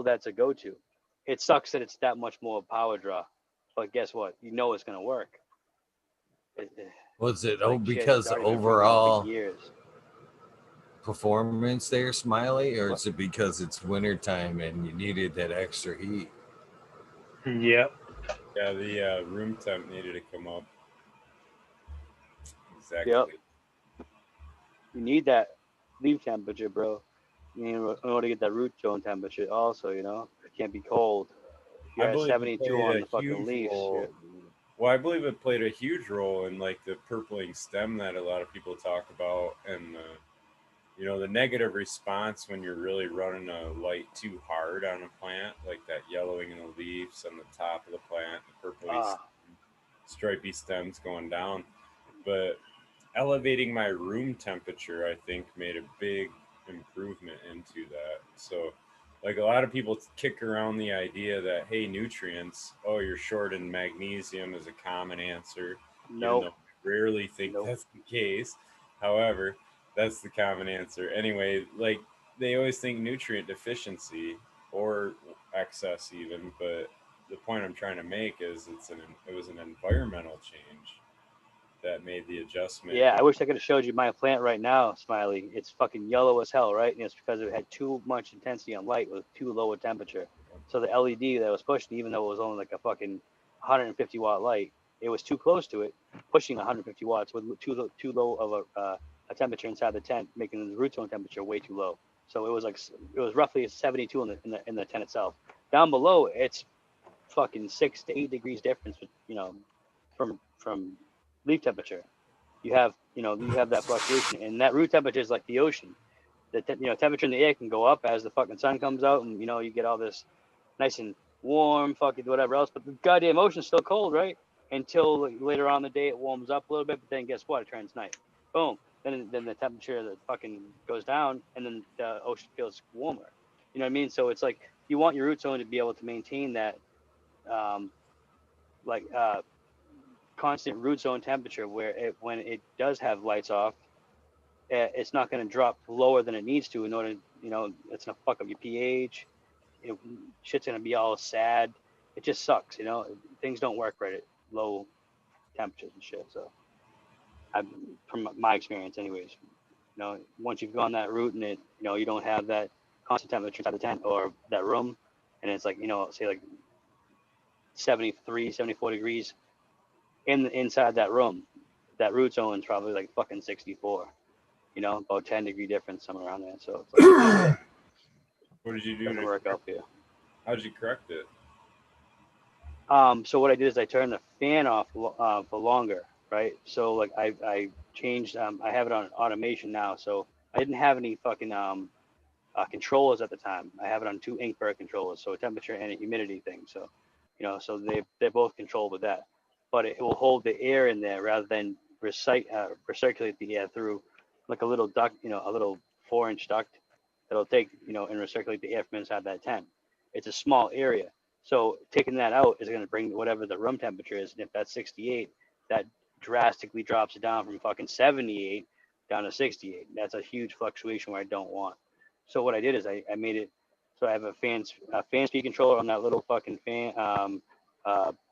That's a go-to. It sucks that it's that much more power draw, but guess what? It's gonna work. Was it because overall performance there, Smiley, or is it because it's wintertime and you needed that extra heat? Yep. Yeah, the room temp needed to come up. Exactly. Yep. You need that leave temperature, bro. in order to get that root zone temperature, also, it can't be cold. If you're I at believe it 72 played on a the fucking huge leaves. role. Well, I believe it played a huge role in like the purpling stem that a lot of people talk about, and the negative response when you're really running a light too hard on a plant, like that yellowing in the leaves on the top of the plant, the purpley, stripy stems going down. But elevating my room temperature, I think, made a big improvement into that. So, like a lot of people kick around the idea that, hey, nutrients, oh, you're short in magnesium is a common answer, even Nope. though I rarely think Nope. that's the case. However, that's the common answer. Anyway, like they always think nutrient deficiency or excess even, but the point I'm trying to make is it was an environmental change that made the adjustment. Yeah, I wish I could have showed you my plant right now, Smiley. It's fucking yellow as hell, right? And it's because it had too much intensity on light with too low a temperature. So the LED that was pushing, even though it was only like a fucking 150 watt light, it was too close to it, pushing 150 watts with too low of a temperature inside the tent, making the root zone temperature way too low. So it was roughly a 72 in the tent itself. Down below, it's fucking 6 to 8 degrees difference, from leaf temperature. You have that fluctuation, and that root temperature is like the ocean. The temperature in the air can go up as the fucking sun comes out, and you get all this nice and warm, fucking whatever else. But the goddamn ocean's still cold, right? Until later on in the day it warms up a little bit, but then guess what? It turns night. Boom. Then the temperature that fucking goes down, and then the ocean feels warmer. You know what I mean? So it's like you want your root zone to be able to maintain that, um, like constant root zone temperature, where when it does have lights off, it's not going to drop lower than it needs to in order, it's going to fuck up your pH. Shit's going to be all sad. It just sucks, things don't work right at low temperatures and shit. So from my experience anyways, once you've gone that route and you don't have that constant temperature inside the tent or that room, and it's like, say like 73, 74 degrees inside that room, that root zone is probably like fucking 64. About 10-degree difference somewhere around there. So it's like, What did you do doesn't work out for you. How did you correct it? So what I did is I turned the fan off for longer, right? So like I changed. I have it on automation now. So I didn't have any fucking controllers at the time. I have it on 2 Inkbird controllers, so a temperature and a humidity thing. So so they're both controlled with that, but it will hold the air in there rather than recirculate the air through like a little duct, a little 4-inch duct that'll take, and recirculate the air from inside that tent. It's a small area. So taking that out is going to bring whatever the room temperature is. And if that's 68, that drastically drops it down from fucking 78 down to 68. That's a huge fluctuation where I don't want. So what I did is I made it so I have a fan speed controller on that little fucking fan,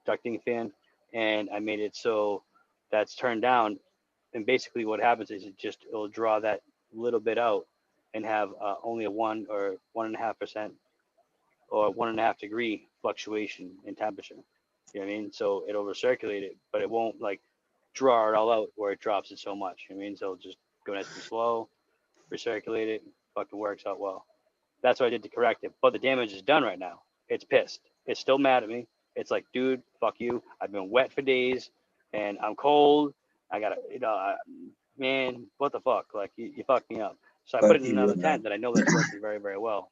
ducting fan, and I made it so that's turned down. And basically what happens is it'll draw that little bit out and have only a 1 or 1.5% or 1.5 degree fluctuation in temperature. You know what I mean? So it'll recirculate it, but it won't like draw it all out where it drops it so much. You know what I mean? So it'll just go nice and slow, recirculate it, fucking works out well. That's what I did to correct it. But the damage is done right now. It's pissed. It's still mad at me. It's like, dude, fuck you. I've been wet for days and I'm cold. I gotta, man, what the fuck? Like, you fucked me up. So I put it in another tent that I know that's working very, very well.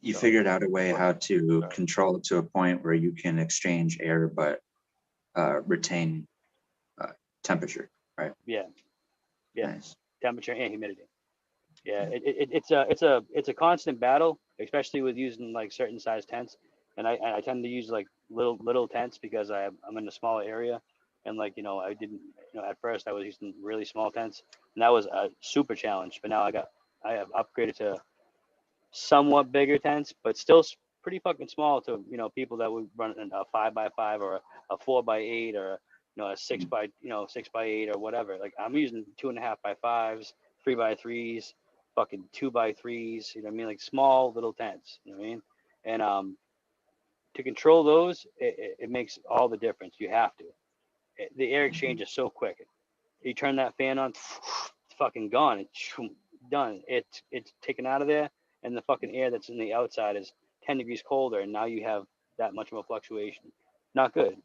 You figured out a way how to control it to a point where you can exchange air but retain temperature, right? Yeah. Nice. Temperature and humidity. Yeah, it's a constant battle, especially with using like certain size tents, and I tend to use like little tents because I'm in a small area, and like I didn't at first I was using really small tents, and that was a super challenge. But now I have upgraded to somewhat bigger tents, but still pretty fucking small to people that would run a 5x5 or a 4x8 or a 6x8 or whatever. Like I'm using 2.5x5s, 3x3s, fucking 2x3s. You know what I mean? Like small little tents. You know what I mean? And to control those, it makes all the difference. You have to. The air exchange is so quick. You turn that fan on, it's fucking gone. done. It's taken out of there, and the fucking air that's in the outside is 10 degrees colder, and now you have that much of a fluctuation. Not good.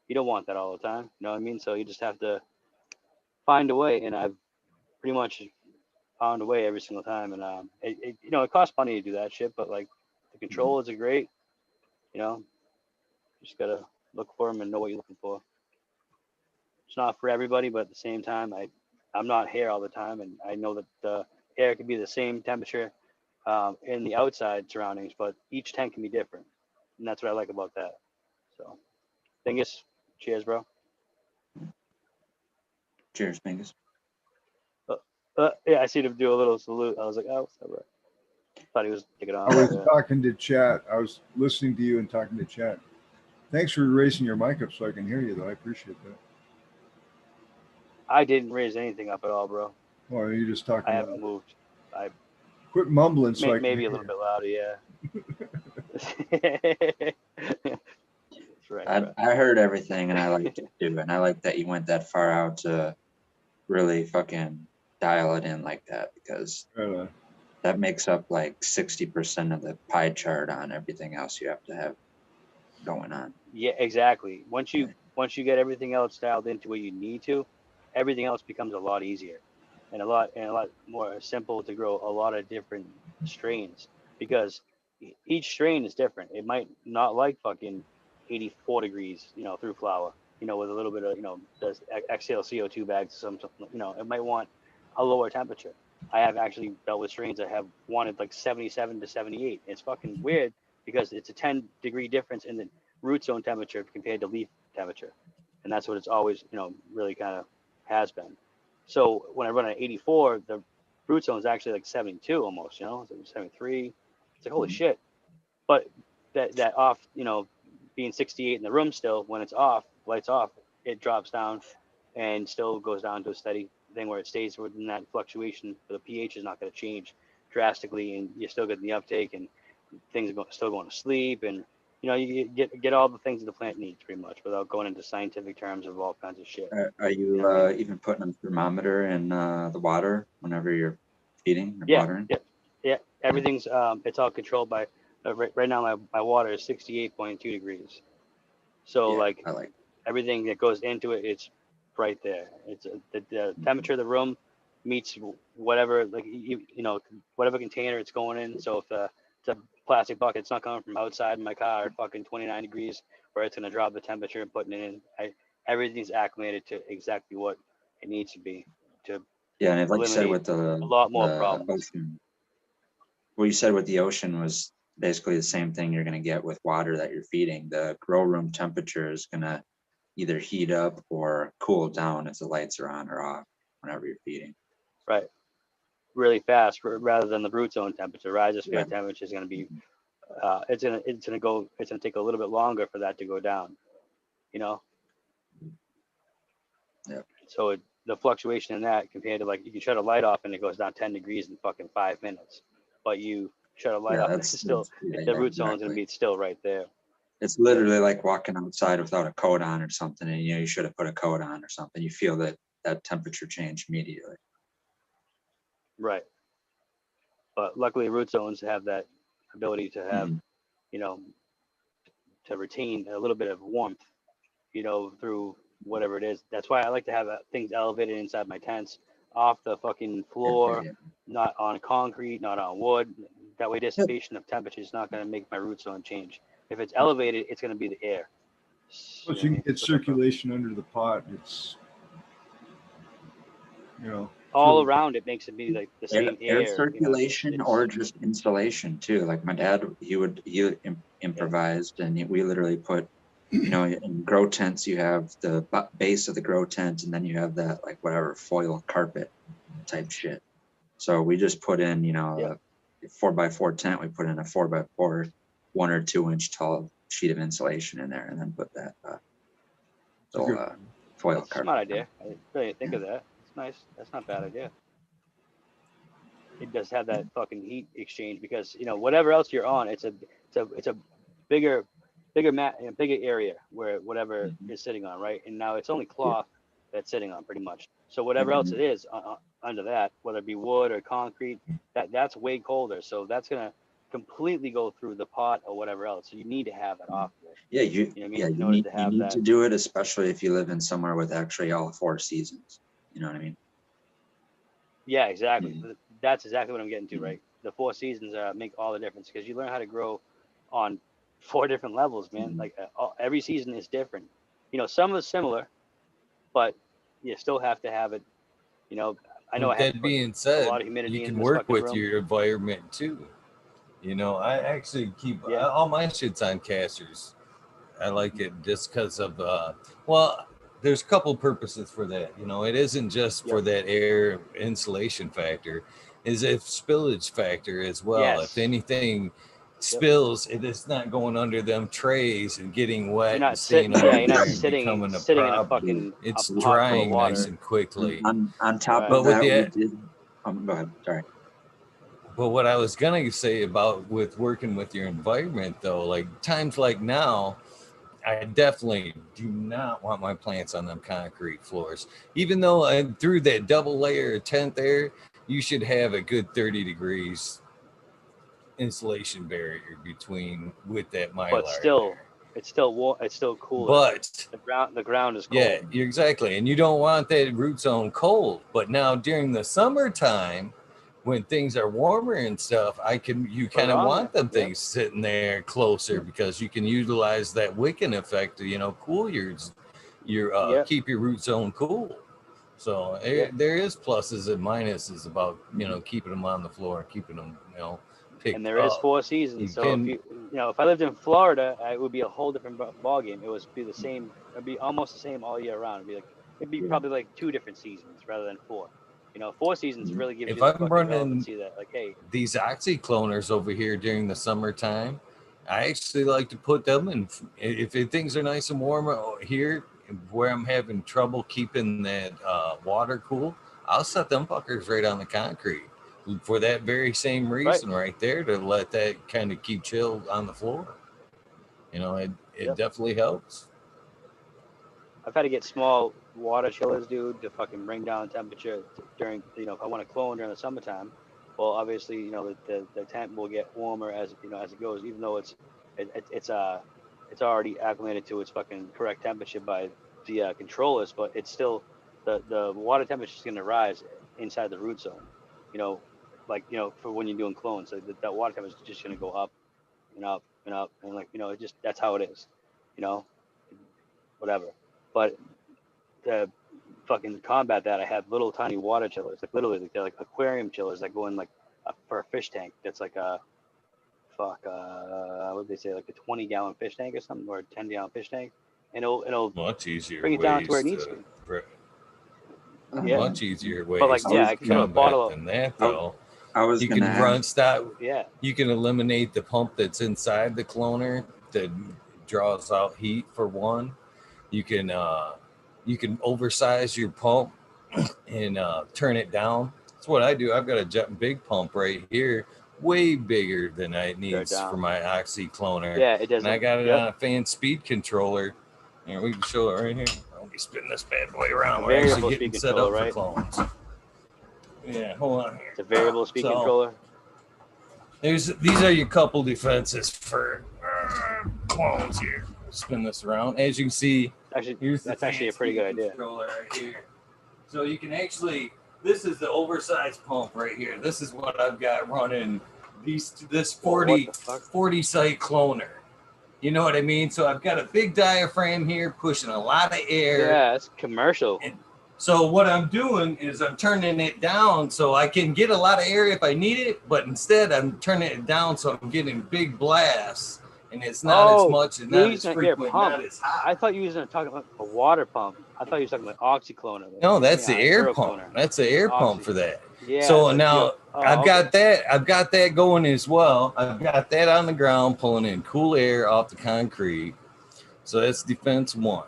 You don't want that all the time. You know what I mean? So you just have to find a way, and I've pretty much found a way every single time. And it costs money to do that shit, but like the controls are great. You know, just gotta look for them and know what you're looking for. It's not for everybody, but at the same time, I'm not here all the time, and I know that the air can be the same temperature in the outside surroundings, but each tank can be different, and that's what I like about that. So, Dingus, cheers, bro. Cheers, Mingus. Yeah, I see him do a little salute. I was like, oh, what's up, bro? Thought he was taking off. I was talking to chat. I was listening to you and talking to chat. Thanks for raising your mic up so I can hear you, though. I appreciate that. I didn't raise anything up at all, bro. Well, you just talking. I haven't moved. I quit mumbling. So maybe a little bit louder, yeah. That's right, I heard everything, and I liked it too. And I like that you went that far out to really fucking dial it in like that, because that makes up like 60% of the pie chart on everything else you have to have going on. Yeah, exactly. Once you get everything else dialed into what you need to, everything else becomes a lot easier and a lot more simple to grow a lot of different strains, because each strain is different. It might not like fucking 84 degrees, through flower, with a little bit of, does exhale CO2 bags, something, it might want a lower temperature. I have actually dealt with strains that have wanted like 77 to 78. It's fucking weird because it's a 10-degree difference in the root zone temperature compared to leaf temperature. And that's what it's always, really kind of has been. So when I run at 84, the root zone is actually like 72 almost, it's like 73. It's like, holy shit. But that off, being 68 in the room still, when it's off, lights off, it drops down and still goes down to a steady thing where it stays within that fluctuation. But the pH is not going to change drastically, and you're still getting the uptake, and things are still going to sleep, and you get all the things that the plant needs pretty much without going into scientific terms of all kinds of shit. Are you even putting a thermometer in the water whenever you're feeding or watering? Yeah. Everything's it's all controlled by. Right now, my water is 68.2 degrees. So like everything that goes into it, it's right there. It's the temperature of the room meets whatever, like whatever container it's going in. So if it's a plastic bucket, it's not coming from outside my car at fucking 29 degrees, where it's gonna drop the temperature and putting it in. Everything's acclimated to exactly what it needs to be to. Yeah, and like you said with a lot more problems. Ocean, what you said with the ocean was basically the same thing you're going to get with water that you're feeding. The grow room temperature is going to either heat up or cool down as the lights are on or off whenever you're feeding. Right. Really fast, rather than the root zone temperature. Rhizosphere temperature is going to be, it's going to take a little bit longer for that to go down, Yeah. So the fluctuation in that compared to, like, you can shut a light off and it goes down 10 degrees in fucking 5 minutes, but you shut a light off, it's still, the root zone is going to be still right there. It's literally like walking outside without a coat on or something, and you should have put a coat on or something. You feel that temperature change immediately. Right. But luckily root zones have that ability to have, to retain a little bit of warmth, through whatever it is. That's why I like to have things elevated inside my tents, off the fucking floor, not on concrete, not on wood. That way dissipation of temperature is not going to make my root zone change. If it's elevated, it's going to be the air. Plus, you can get circulation under the pot. It's, all around it makes it be like the same air circulation, or just insulation too. Like my dad, he improvised, and we literally put, in grow tents you have the base of the grow tent, and then you have that like whatever foil carpet type shit. So we just put in, a 4x4 tent. We put in a 4x4 1 or 2 inch tall sheet of insulation in there, and then put that little foil carpet. Smart idea. I really didn't think of that. It's nice. That's not a bad idea. It does have that fucking heat exchange, because whatever else you're on, it's a bigger area where whatever is sitting on, right? And now it's only cloth that's sitting on pretty much. So whatever else it is under that, whether it be wood or concrete, that's way colder. So that's gonna completely go through the pot or whatever else. So you need to have that off there. Yeah, You know what I mean? yeah, In order to have you need that. to do it, especially if you live in somewhere with actually all 4 seasons. You know what I mean? Yeah, exactly. Yeah. That's exactly what I'm getting to, right? The 4 seasons make all the difference because you learn how to grow on 4 different levels, man. Mhm. Like every season is different. You know, some are similar, but you still have to have it. You know, I know I With have to that put being a said, lot of humidity you in can this work fucking with room. your environment too. You know, I actually keep Yeah. all my shit's on casters. I like it just because of well, there's a couple purposes for that. You know, it isn't just for Yep. that air insulation factor, is a spillage factor as well. If Yes. anything Yep. spills, it is not going under them trays and getting wet You're not and staying sitting. Yeah, under you're there not and sitting becoming a in a problem. fucking It's a pot full of drying nice water. and quickly. On top Right. of But with that, we the did. Go ahead. Sorry. But what I was gonna say about with working with your environment though, like times like now, I definitely do not want my plants on them concrete floors. Even though through that double layer of tent there, you should have a good 30 degrees insulation barrier between with that But mylar still, there. it's still it's still cooler. But The ground is yeah, cold. you're exactly. And you don't want that root zone cold. But now during the summertime, when things are warmer and stuff, you Put kind it of on want there. them Yep. things sitting there closer because you can utilize that wicking effect to, cool your Yep. keep your root zone cool. So Yep. there is pluses and minuses about, keeping them on the floor and keeping them, And picked there is up. 4 seasons. You So if can if I lived in Florida, it would be a whole different ball game. It would be the same. It'd be almost the same all year round. It'd be Yeah. probably like 2 different seasons rather than 4. 4 seasons really gives if you the I'm fucking running relevancy that like, hey, these oxycloners over here during the summertime, I actually like to put them in. If things are nice and warm here, where I'm having trouble keeping that water cool, I'll set them fuckers right on the concrete for that very same reason right there, to let that kind of keep chill on the floor. It yep. definitely helps. I've had to get small water chillers, dude, to fucking bring down temperature during, if I want to clone during the summertime. Well, obviously, the temp will get warmer as as it goes, even though it's already acclimated to its fucking correct temperature by the controllers, but it's still the water temperature is going to rise inside the root zone. You know, for when you're doing clones, so that water temperature is just going to go up and up and up, and it just that's how it is. You know, whatever. But to fucking combat that, I have little tiny water chillers, like literally they're like aquarium chillers that go in like for a fish tank. That's like a what would they say, like a 20-gallon fish tank or something, or a 10-gallon fish tank, and it'll Much easier bring it down to where ways it needs to be. Yeah, Much easier but like ways yeah, to I can fill a combat bottle of than that, though. I was You going to can ask. yeah. You can eliminate the pump that's inside the cloner that draws out heat for one. You can oversize your pump and turn it down. That's what I do. I've got a big pump right here, way bigger than it needs for my oxy cloner. Yeah, it And I doesn't. got it Yep. on a fan speed controller. And we can show it right here. Let me spin this bad boy around. A We're actually variable getting speed set up controller, for right? clones. Yeah, hold on here. It's a variable speed controller. These are your couple defenses for clones here. Spin this around. As you can see, That's actually a pretty good idea. Right here. So you can actually, this is the oversized pump right here. This is what I've got running this 40 site cloner. You know what I mean? So I've got a big diaphragm here pushing a lot of air. Yeah, it's commercial. So what I'm doing is I'm turning it down so I can get a lot of air if I need it, but instead I'm turning it down so I'm getting big blasts, and it's not as much and not as frequent, not as hot. I thought you were talking about a water pump. I thought you were talking about oxycloner. No, that's the air pump. That's the air pump for that. Yeah. So now I've got that going as well. I've got that on the ground pulling in cool air off the concrete. So that's defense one.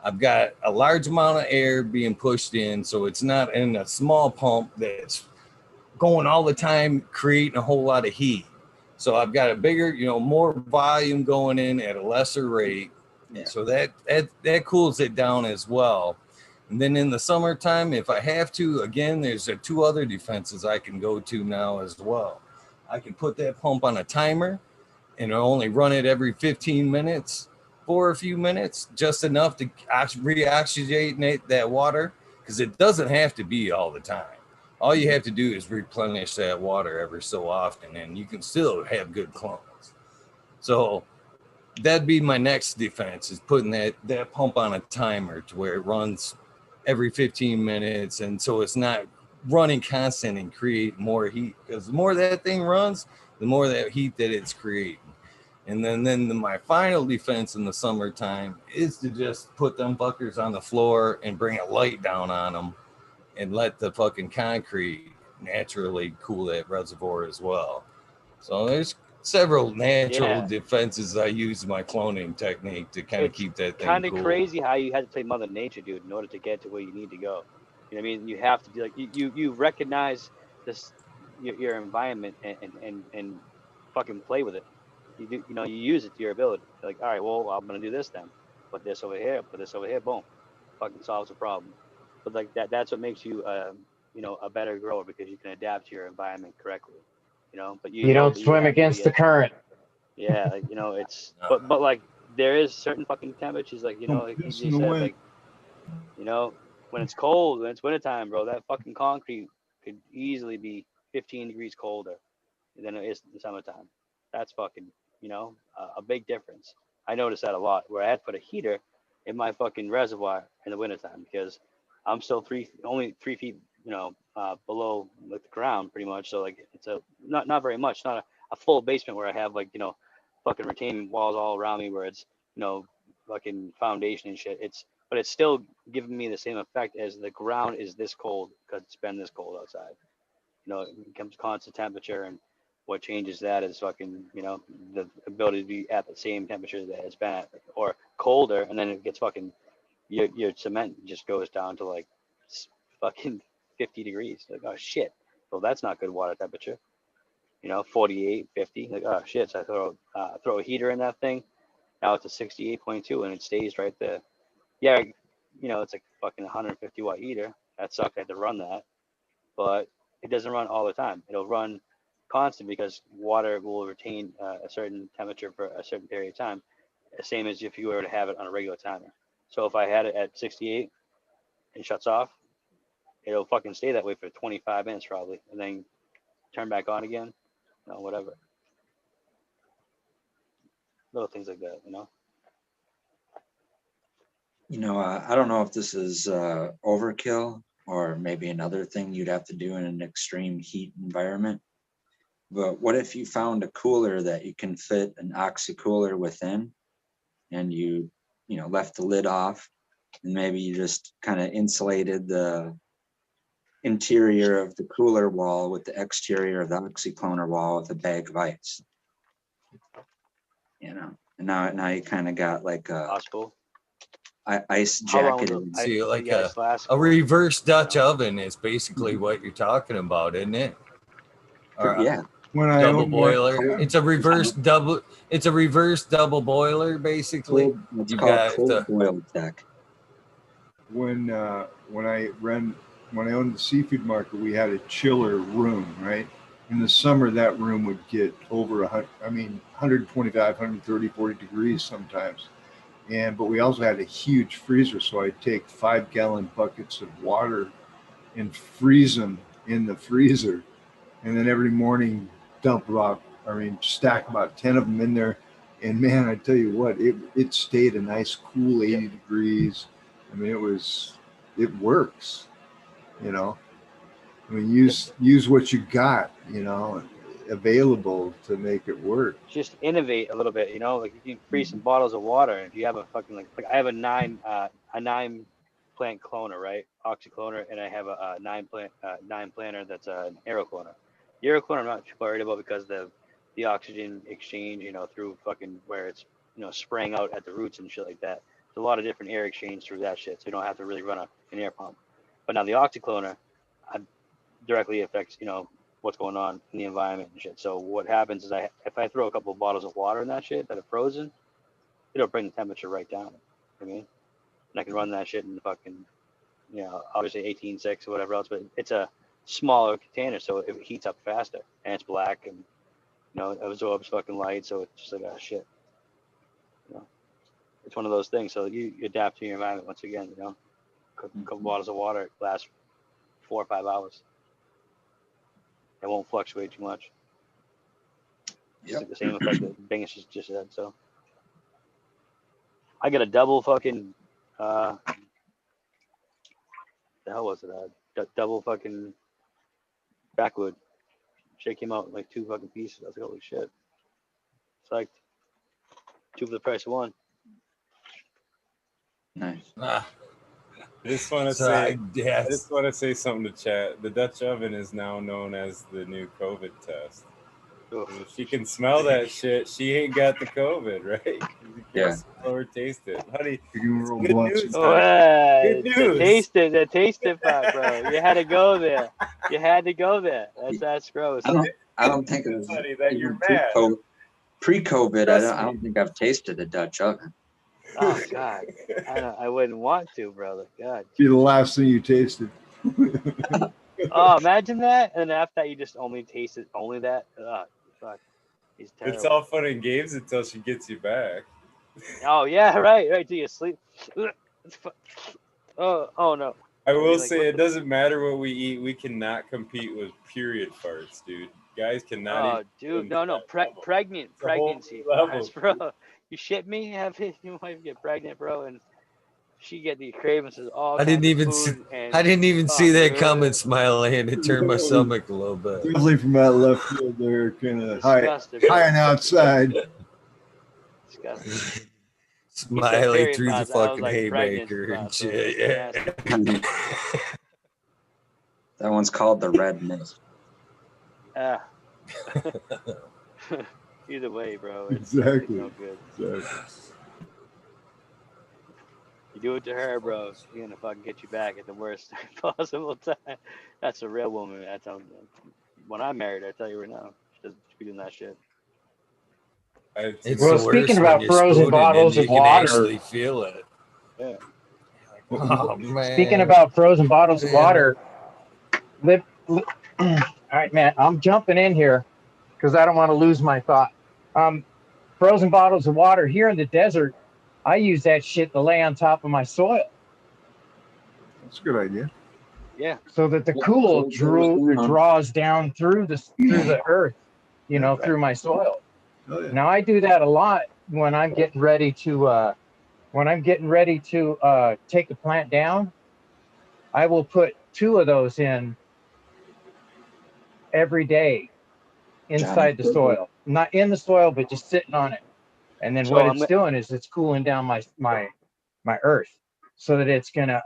I've got a large amount of air being pushed in, so it's not in a small pump that's going all the time, creating a whole lot of heat. So I've got a bigger, more volume going in at a lesser rate. Yeah. So that cools it down as well. And then in the summertime, if I have to, again, there's 2 other defenses I can go to now as well. I can put that pump on a timer and only run it every 15 minutes for a few minutes, just enough to reoxygenate that water, because it doesn't have to be all the time. All you have to do is replenish that water every so often, and you can still have good clones. So that'd be my next defense, is putting that pump on a timer to where it runs every 15 minutes, and so it's not running constant and create more heat, because the more that thing runs, the more that heat that it's creating. And then my final defense in the summertime is to just put them fuckers on the floor and bring a light down on them and let the fucking concrete naturally cool that reservoir as well. So there's several natural defenses I use my cloning technique to kind of keep that thing kind of cool. crazy how you had to play Mother Nature, dude, in order to get to where you need to go. You know what I mean? You have to be like, you recognize this, your environment, and fucking play with it. You do, you know, you use it to your ability. You're like, all right, well, I'm gonna do this then. Put this over here. Put this over here. Boom, fucking solves the problem. But like that's what makes you, you know, a better grower, because you can adapt to your environment correctly. You know, but you don't swim against the current. Yeah, like, you know, it's but like there is certain fucking temperatures, like, you know, like you said, like, you know, when it's cold, when it's wintertime, bro, that fucking concrete could easily be 15 degrees colder than it is in the summertime. That's fucking, you know, a big difference. I noticed that a lot, where I had to put a heater in my fucking reservoir in the wintertime, because I'm still only 3 feet, you know, below like the ground pretty much. So like it's not very much, not a full basement where I have like, you know, fucking retaining walls all around me where it's, you know, fucking foundation and shit. But it's still giving me the same effect as the ground is this cold, because it's been this cold outside. You know, it becomes constant temperature, and what changes that is fucking, you know, the ability to be at the same temperature that it's been at, or colder, and then it gets fucking, your cement just goes down to like fucking 50 degrees. Like, oh shit, well, that's not good water temperature. You know, 48, 50. Like, oh shit. So I throw a heater in that thing. Now it's a 68.2, and it stays right there. Yeah, you know, it's like fucking 150 watt heater. That sucked. I had to run that, but it doesn't run all the time. It'll run constant, because water will retain a certain temperature for a certain period of time, the same as if you were to have it on a regular timer. So if I had it at 68 and shuts off, it'll fucking stay that way for 25 minutes probably, and then turn back on again. You know, whatever. Little things like that, you know. You know, I don't know if this is overkill, or maybe another thing you'd have to do in an extreme heat environment. But what if you found a cooler that you can fit an oxy cooler within, and you know, left the lid off, and maybe you just kind of insulated the interior of the cooler wall with the exterior of the oxycloner wall with a bag of ice. You know, and now you kind of got like a ice jacketed. See, like a reverse Dutch oven is basically what you're talking about, isn't it? Yeah. When I double boiler, it's a reverse double. It's a reverse double boiler, basically. It's called cold boil tech. When I owned the seafood market, we had a chiller room, right? In the summer, that room would get over 125, 130, 40 degrees sometimes. But we also had a huge freezer, so I'd take 5-gallon buckets of water and freeze them in the freezer, and then every morning stack about 10 of them in there. And man, I tell you what, it stayed a nice cool 80 degrees. I mean, it works, you know. I mean, use what you got, you know, available to make it work. Just innovate a little bit, you know. Like, you can freeze some bottles of water, and if you have a fucking like I have a 9 plant cloner, right, oxycloner, and I have a 9 planter that's an aero cloner. The aero cloner I'm not too worried about, because the oxygen exchange, you know, through fucking where it's, you know, spraying out at the roots and shit like that. There's a lot of different air exchange through that shit, so you don't have to really run an air pump. But now the oxycloner directly affects, you know, what's going on in the environment and shit. So what happens is if I throw a couple of bottles of water in that shit that are frozen, it'll bring the temperature right down. I mean, and I can run that shit in the fucking you know, obviously 18.6 or whatever else, but it's a smaller container, so it heats up faster, and it's black, and you know, it absorbs fucking light, so it's just like, oh shit. You know, it's one of those things. So you adapt to your environment once again. You know, a couple bottles of water lasts 4 or 5 hours. It won't fluctuate too much. It's like the same effect that Bingus just said. So I got a double fucking the hell was it? Double fucking backwood. Shake him out like 2 fucking pieces. I was like, holy shit. Psyched. 2 for the price of 1. Nice. Ah, I just want to so say, yes. I just want to say something to chat. The Dutch oven is now known as the new COVID test. If she can smell that shit, she ain't got the COVID, right? You Yeah. smell or taste it, honey. You can It's roll good blunts. news, Oh, honey. Good the news. taste it part, bro. You had to go there. You had to go there. That's gross. I don't think it was Honey, that you're even mad. pre-COVID. Trust I don't think I've tasted a Dutch oven. Oh God, I wouldn't want to, brother. God. Be the last thing you tasted. Oh, imagine that, and then after that, you just only tasted only that. Oh, fuck. He's terrible. It's all fun and games until she gets you back. Oh yeah, right. Do you sleep? Oh no. I will like, say it doesn't matter what we eat. We cannot compete with period farts, dude. Guys cannot. Oh, dude, no. Pregnancy farts, bro. You shit me? Have your wife get pregnant, bro, and she get the cravings of all I didn't kinds even of see. food. And I didn't even see that coming, ugh. Smiley, and it turned my stomach a little bit. Definitely from that left field there, kind of Disgusting, high and outside. Disgusting. Smiley period through the farts. I was fucking like haymaker pregnancy and farts, so shit. it's Yeah. nasty. That one's called the red mist. Either way, bro, it's Exactly. no good. Exactly. You do it to her, bro, she's gonna fucking get you back at the worst possible time. That's a real woman. That's how, when I'm married, I tell you right now, she doesn't be doing that shit. It's Well, the speaking worst about when you're frozen spooning bottles and of you can water. actually feel it. Yeah. Oh man. Speaking about frozen bottles of water, all right, man, I'm jumping in here because I don't want to lose my thought. Frozen bottles of water here in the desert, I use that shit to lay on top of my soil. That's a good idea. Yeah. So that the cool draws down through the earth, you know, through my soil. Oh, yeah. Now I do that a lot when I'm getting ready to take the plant down. I will put 2 of those in every day inside the soil, not in the soil, but just sitting on it. And then So what it's doing is it's cooling down my earth, so that it's gonna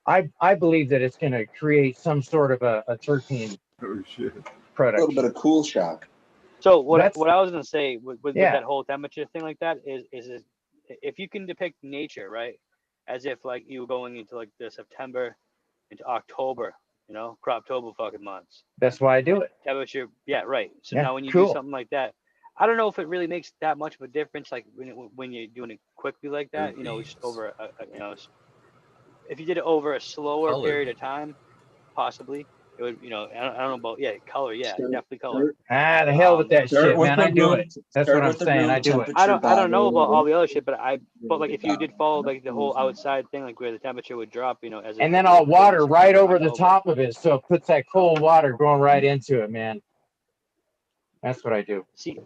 I believe that it's gonna create some sort of a terpene Oh, shit. product. A little bit of cool shock. So what I was gonna say with Yeah. that whole temperature thing like that is if you can depict nature, right, as if like you were going into like the September into October, you know, Croptober fucking months. That's why I do it. Temperature, yeah, right. So Yeah, now when you cool. do something like that, I don't know if it really makes that much of a difference, like when you're doing it quickly like that, you know, just over you know, if you did it over a slower Color. period of time, possibly it would, you know, I don't know about, yeah, color, yeah, definitely color. The hell with that shit, man. I do it. That's what I'm saying. I do it. I don't know about all the other shit, but like if you did follow like the whole outside thing, like where the temperature would drop, you know, as And then I'll water right over the top of it, so it puts that cold water going right into it, man. That's what I do. See,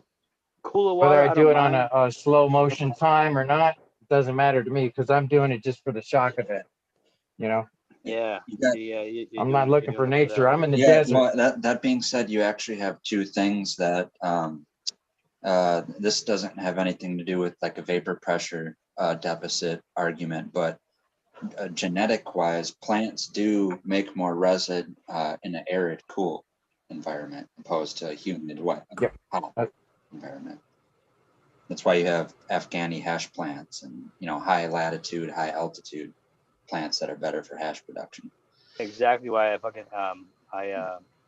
cooler water. Whether I do it on a slow motion time or not, it doesn't matter to me, because I'm doing it just for the shock of it. You know. Yeah. I'm not looking for nature. I'm in the desert. Well, that being said, you actually have 2 things that this doesn't have anything to do with like a vapor pressure deficit argument, but genetic wise, plants do make more resin in an arid, cool environment opposed to a humid, wet, hot environment. That's why you have Afghani hash plants and, you know, high latitude, high altitude plants that are better for hash production. Exactly why I fucking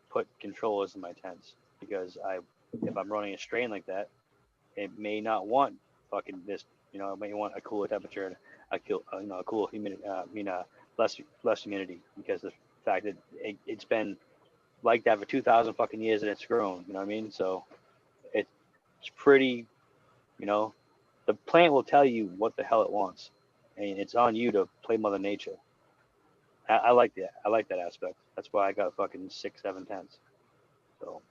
put controllers in my tents, because if I'm running a strain like that, it may not want fucking this, you know, it may want a cooler temperature, a cool humidity, less humidity, because of the fact that it's been like that for 2,000 fucking years and it's grown. You know what I mean? So it's pretty, you know, the plant will tell you what the hell it wants, and it's on you to play Mother Nature. I like that. I like that aspect. That's why I got fucking 6, 7 tents. So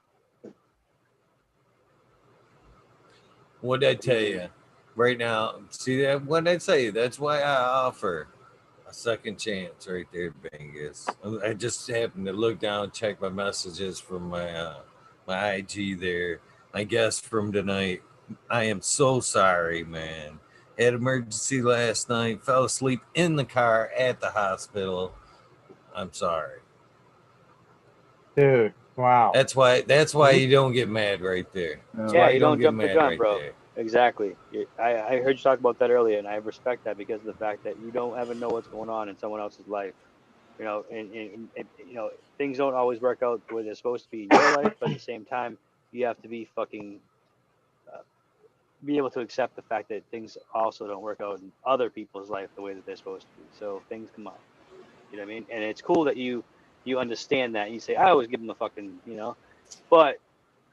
What did I tell you? Right now, see that? What did I tell you? That's why I offer a second chance right there, Bingus. I just happened to look down, check my messages from my IG there. My guest from tonight. I am so sorry, man. Had emergency last night. Fell asleep in the car at the hospital. I'm sorry. Dude, wow. That's why you don't get mad right there. That's yeah, why you don't get jump the mad gun, right bro. there. Exactly. I heard you talk about that earlier, and I respect that because of the fact that you don't ever know what's going on in someone else's life. You know, and you know, things don't always work out the way they're supposed to be in your life, but at the same time, you have to be fucking be able to accept the fact that things also don't work out in other people's life the way that they're supposed to be. So things come up. You know what I mean? And it's cool that you understand that. You say, I always give them a fucking, you know, but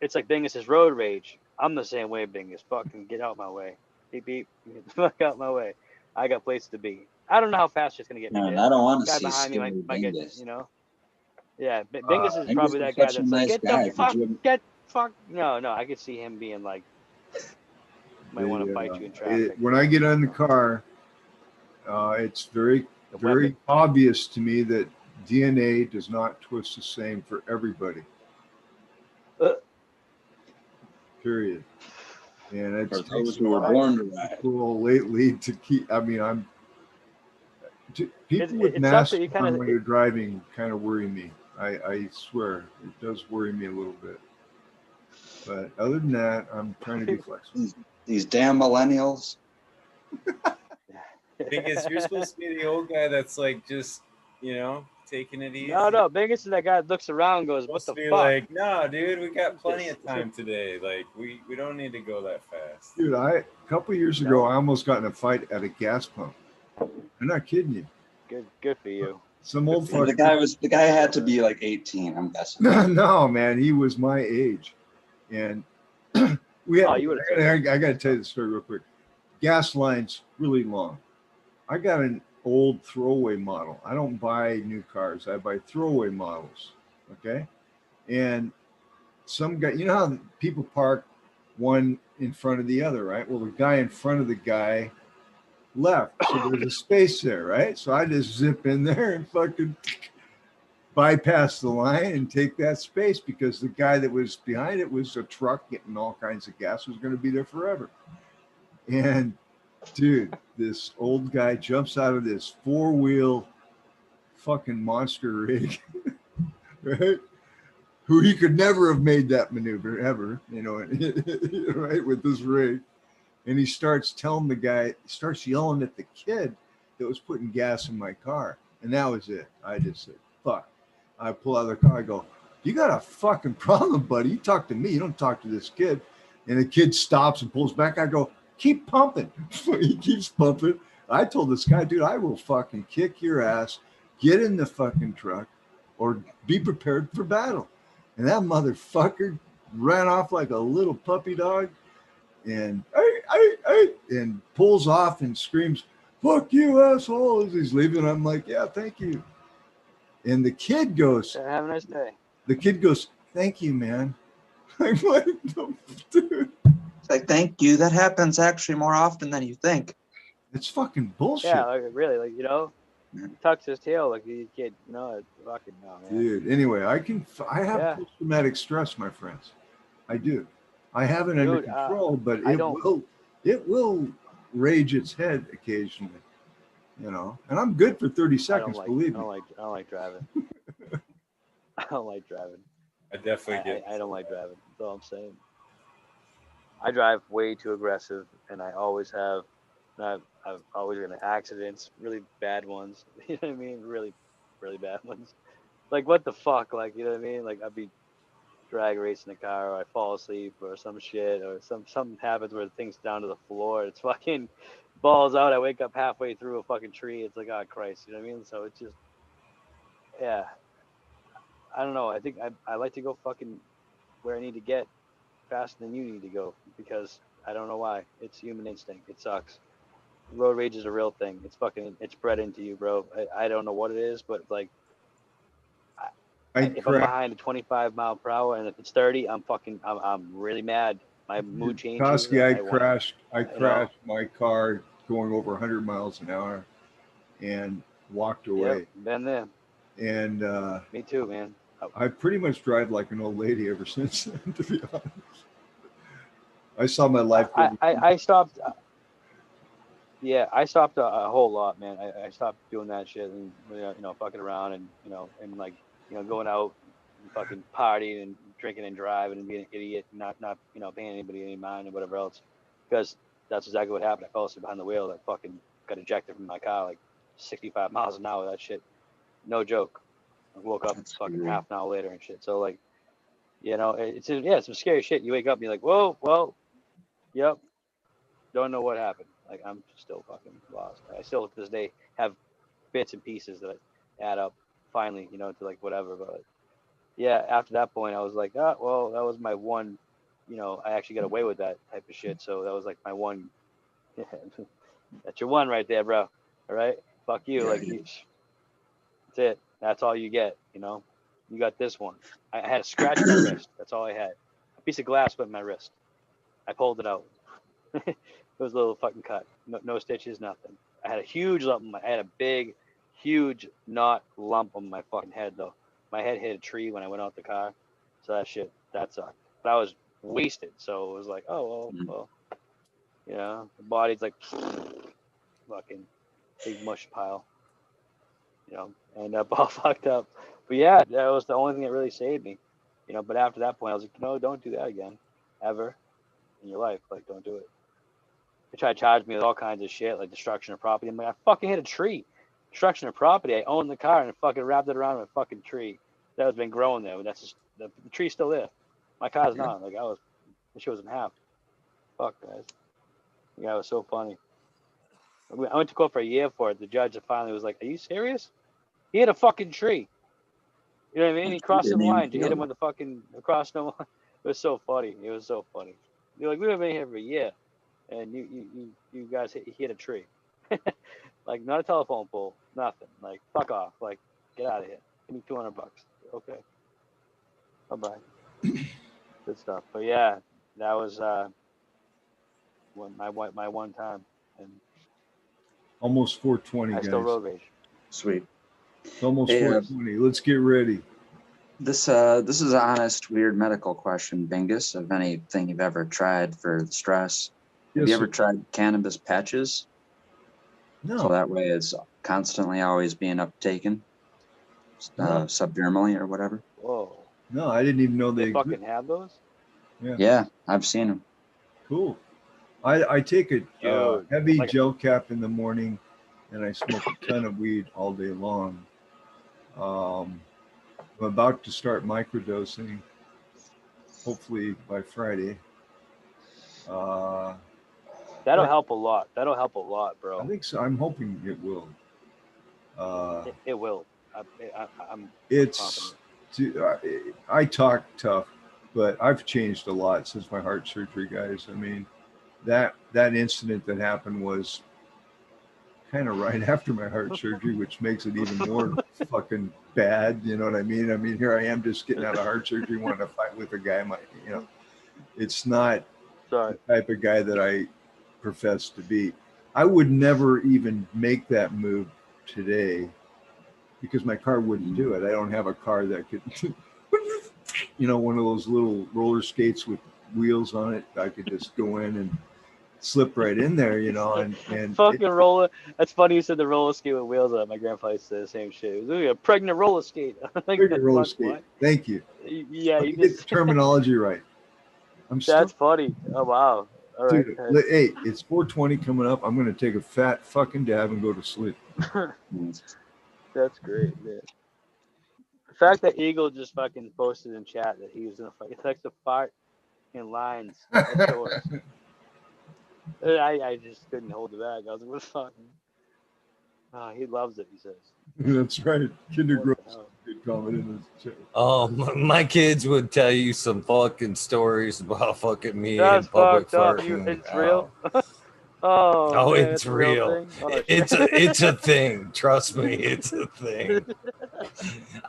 it's like Bingus's road rage. I'm the same way, Bingus. Fucking get out my way. Beep beep. Get the fuck out my way. I got places to be. I don't know how fast it's gonna get me Man, there. I don't want The to guy see behind me scary might get, Bingus. you know. Yeah, Bingus is Bingus probably is that guy such a that's like, nice get guy. the fuck, Could you? get fuck. No, I could see him being like, might want to fight you in traffic. When I get on the car, it's very obvious to me that DNA does not twist the same for everybody. Period. And it's For those who were born to ride. cool lately to keep. I mean, people with masks on when you're driving kind of worry me. I swear it does worry me a little bit. But other than that, I'm trying to be flexible. These damn millennials. Bingus, you're supposed to be the old guy that's like just, you know, taking it easy. No, Bingus is that guy that looks around and goes, what the fuck? Like, no, dude, we got plenty of time today. Like, we don't need to go that fast. Dude, a couple of years ago, I almost got in a fight at a gas pump. I'm not kidding you. Good for you. Some old fuck. The guy had to be like 18, I'm guessing. No, man, he was my age. And we had, I got to tell you the story real quick. Gas lines really long. I got an old throwaway model. I don't buy new cars. I buy throwaway models. Okay. And some guy, you know how people park one in front of the other, right? Well, the guy in front of the guy left. So there's a space there, right? So I just zip in there and fucking bypass the line and take that space because the guy that was behind it was a truck getting all kinds of gas, was going to be there forever. And dude, this old guy jumps out of this 4-wheel fucking monster rig, right? Who he could never have made that maneuver ever, you know, right, with this rig. And he starts telling the guy, starts yelling at the kid that was putting gas in my car. And that was it. I just said, fuck. I pull out of the car. I go, you got a fucking problem, buddy. You talk to me. You don't talk to this kid. And the kid stops and pulls back. I go, keep pumping. He keeps pumping. I told this guy, dude, I will fucking kick your ass. Get in the fucking truck or be prepared for battle. And that motherfucker ran off like a little puppy dog and and pulls off and screams, fuck you, asshole, as he's leaving. I'm like, yeah, thank you. And the kid goes, have a nice day. The kid goes, thank you, man. I'm like, no, dude. It's like, thank you. That happens actually more often than you think. It's fucking bullshit. Yeah, like, really, like, you know, he tucks his tail like a kid. No, it's fucking no, man. Dude, anyway, I have post-traumatic stress, my friends. I do. I have it under control, but it will rage its head occasionally, you know. And I'm good for 30 seconds, believe me. I don't like driving. I don't like driving. I definitely get. I don't like driving. That's all I'm saying. I drive way too aggressive, and I always have. I've always been in accidents, really bad ones. You know what I mean? Really, really bad ones. Like, what the fuck? Like, you know what I mean? Like, I'd be drag racing a car, or I fall asleep, or some shit, or something happens where the thing's down to the floor. It's fucking balls out. I wake up halfway through a fucking tree. It's like, oh Christ, you know what I mean? So it's just, yeah. I don't know. I think I like to go fucking where I need to get faster than you need to go because I don't know why. It's human instinct. It sucks. Road rage is a real thing. It's bred into you, bro. I don't know what it is, but like, if I'm behind a 25 mile per hour and if it's 30, I'm really mad. My mood changes. Koski, I crashed my car going over 100 miles an hour and walked away. Yep, been there. And me too, man. I pretty much drive like an old lady ever since then, to be honest. I saw my life. I stopped. Yeah, I stopped a whole lot, man. I stopped doing that shit and fucking around and and like going out and fucking partying and drinking and driving and being an idiot and not paying anybody any mind and whatever else, because that's exactly what happened. I fell asleep behind the wheel. I fucking got ejected from my car like 65 miles an hour. That shit, no joke. I woke up fucking half an hour later and shit. So like, it's some scary shit. You wake up and you're like, whoa, well, yep, don't know what happened. Like I'm still fucking lost. I still to this day have bits and pieces that add up finally, to like whatever. But yeah, after that point, I was like, well, that was my one. I actually got away with that type of shit. So that was like my one. That's your one right there, bro. All right, fuck you. Like that's it. That's all you get. You got this one. I had a scratch on my wrist. That's all I had. A piece of glass went in my wrist. I pulled it out. It was a little fucking cut. No stitches, nothing. I had a huge lump. I had a big, huge knot lump on my fucking head though. My head hit a tree when I went out the car, so that sucked. But I was wasted, so it was like, oh well, the body's like fucking big mush pile, and up all fucked up. But yeah, that was the only thing that really saved me, But after that point, I was like, no, don't do that again, ever in your life. Like, don't do it. They try to charge me with all kinds of shit, like destruction of property. I'm like, I fucking hit a tree. Destruction of property. I own the car and fucking wrapped it around a fucking tree that has been growing there. That's just, the tree's still there. My car's not. Like the shit was in half. Fuck, guys. The guy was so funny. I went to court for a year for it. The judge finally was like, "Are you serious? He hit a fucking tree. You know what I mean? He crossed the line. You hit him with the fucking across the line." It was so funny. It was so funny. You're like, we've been here for a year. And you guys hit a tree. Like, not a telephone pole, nothing. Like, fuck off. Like, get out of here. Give me $200. Okay. Bye-bye. Good stuff. But yeah, that was my one time. And almost 420, guys. I still road rage. Sweet. It's almost 420. Let's get ready. This is an honest, weird medical question, Bingus, of anything you've ever tried for stress. Have you ever tried cannabis patches? No. So that way it's constantly always being uptaken subdermally or whatever. Whoa. No, I didn't even know they fucking have those. Yeah, I've seen them. Cool. I take a heavy gel cap in the morning, and I smoke a ton of weed all day long. I'm about to start microdosing, hopefully by Friday. That'll help a lot. That'll help a lot, bro. I think so. I'm hoping it will. It will. I'm it's. I talk tough, but I've changed a lot since my heart surgery, guys. I mean, that incident that happened was kind of right after my heart surgery, which makes it even more fucking bad. You know what I mean? I mean, here I am just getting out of heart surgery, wanting to fight with a guy. It's not the type of guy that I profess to be. I would never even make that move today because my car wouldn't do it. I don't have a car that could, one of those little roller skates with wheels on it. I could just go in and slip right in there, and fucking roller. That's funny you said the roller skate with wheels on it. My grandpa used to say the same shit. It was really a pregnant roller skate. Pregnant roller skate. What? Thank you. Yeah, you get the terminology right. That's funny. Oh wow. All right. Dude, hey, it's 420 coming up. I'm gonna take a fat fucking dab and go to sleep. That's great, man. The fact that Eagle just fucking posted in chat that he was gonna fucking text a fart in lines. I just couldn't hold it back. I was like, what the fuck? He loves it, he says. That's right. Kinder What the Gross. hell? Good comment in this chat. Oh, my kids would tell you some fucking stories about fucking me That's in public fucked up. farting. It's real. Oh, Oh, man, it's it's a real real. thing. Oh, It's a thing. Trust me, it's a thing.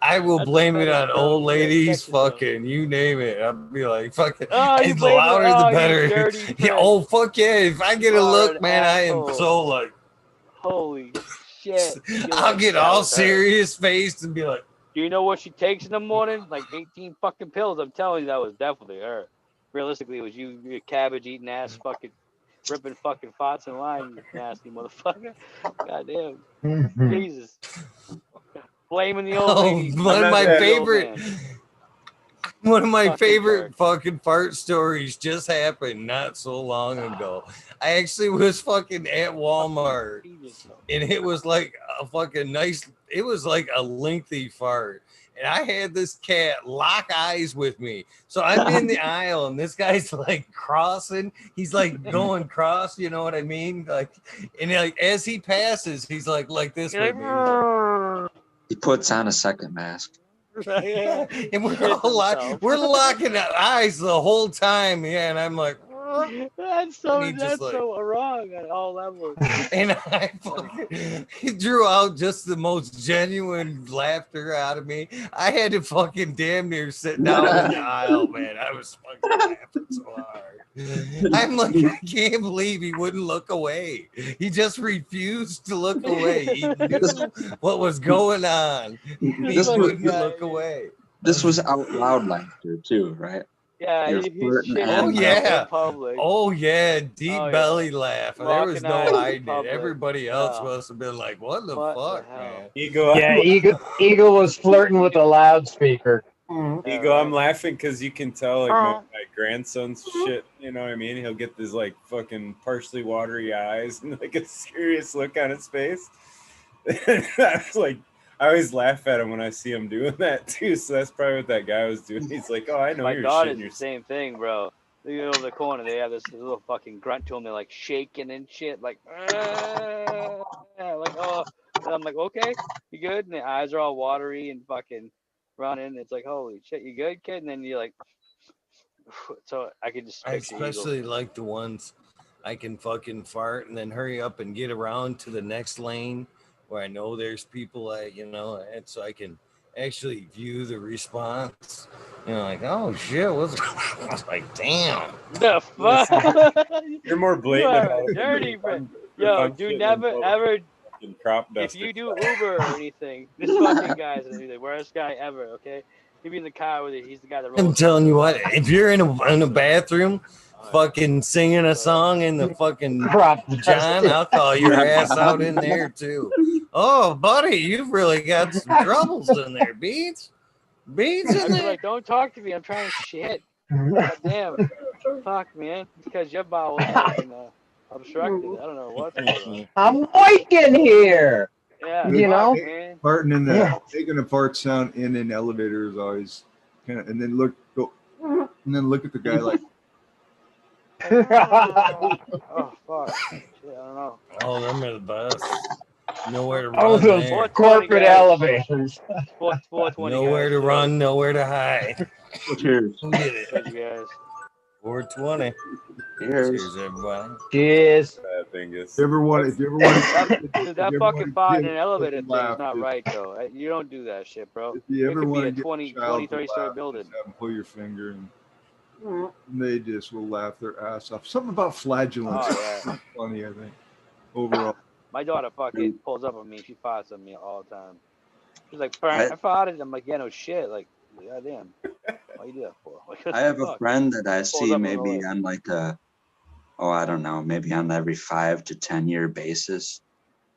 I will That's blame it pathetic, on bro. old You gotta ladies, check yourself. fucking you name it. I'll be like, fucking, Oh, you the blame it. louder the Oh, you better. dirty Yeah, prick. oh fuck yeah! If I get You a are look, an man, I am asshole. so like, Holy shit. You're I'll like, get that all was her. serious faced and be like, Do you know what she takes in the morning? Like 18 fucking pills. I'm telling you, that was definitely her. Realistically, it was you cabbage eating ass, fucking ripping fucking farts in line, you nasty motherfucker. Goddamn. Jesus. Blaming the old oh, lady. one of not my that favorite. One of my Fucking favorite jerk. fucking fart stories just happened not so long ago. I actually was fucking at Walmart, and it was like a fucking nice, it was like a lengthy fart. And I had this cat lock eyes with me. So I'm in the aisle, and this guy's like crossing. He's like going cross, you know what I mean? Like, and like as he passes, he's like this You're with like, me. He puts on a second mask. yeah. And we're Shits all himself. we're locking eyes the whole time, yeah. And I'm like, That's and he just so wrong on all levels. and I fucking he drew out just the most genuine laughter out of me. I had to fucking damn near sit down in the aisle, man. I was fucking laughing so hard. I'm like, I can't believe he wouldn't look away. He just refused to look away. He knew what was going on. He This was wouldn't look away. this was out loud laughter too, right? Yeah, You're he's flirting shitting Oh and himself yeah. in public. Oh yeah, deep Oh, yeah. belly laugh. There was Locking no eyes in hiding it. public. Everybody else Oh. must have been like, "What the What the fuck, hell? man?" Eagle, Yeah, Eagle was flirting with a loudspeaker. Eagle, I'm laughing because you can tell like my grandson's Mm-hmm. shit. You know what I mean? He'll get this like fucking partially watery eyes and like a serious look on his face. I was like, I always laugh at him when I see him doing that too. So that's probably what that guy was doing. He's like, "Oh, I know My you're daughter's shitting the yourself." same thing, bro. They go over the corner, they have this little fucking grunt to them. They're like shaking and shit, like, like, oh. And I'm like, okay, you good? And the eyes are all watery and fucking running. It's like, holy shit, you good, kid? And then you're like, so I can just I picture especially Eagle. like the ones I can fucking fart and then hurry up and get around to the next lane where I know there's people and so I can actually view the response. Like, oh shit, what's I was like, damn. The fuck? You're more You blatant are about a it. dirty friend. Yo, dude, never ever. Crop If duster. you do Uber or anything, this fucking guy's the worst guy ever. Okay, he'd be in the car with it. He's the guy that rolls. I'm telling you what, if you're in a bathroom fucking singing a song in the fucking John, I'll call your ass out in there too. Oh, buddy, you've really got some troubles in there, Beats. Beats in I'd be there. like, don't talk to me. I'm trying to shit. God damn. Fuck, man. Because your bowels fucking obstructed. I don't know what's going on. I'm waking here. Yeah, You know? man. Farting in the making a fart sound in an elevator is always kind of, and then look at the guy like, Oh, fuck. Shit, I don't know. Oh, them are the best. Nowhere to Oh, run those there. corporate guys. elevators. 420 Nowhere guys. to run, nowhere to hide. Cheers. Who did it? Cheers, you guys. 420. Cheers. Cheers, everybody. Cheers. That thing is. if you ever want That fucking fart in an elevator thing is not right, though. You don't do that shit, bro. If you It ever could want be to a get 20, 30-story building. just have them pull your finger and they just will laugh their ass off. Something about flatulence. Oh, yeah. Funny, I think. Overall. My daughter fucking pulls up on me. She farts on me all the time. She's like, I farted. I'm like, yeah, no shit. Like, goddamn. What you do that for? Like, I have a friend that I see up maybe on on like I don't know, maybe on every 5 to 10 year basis.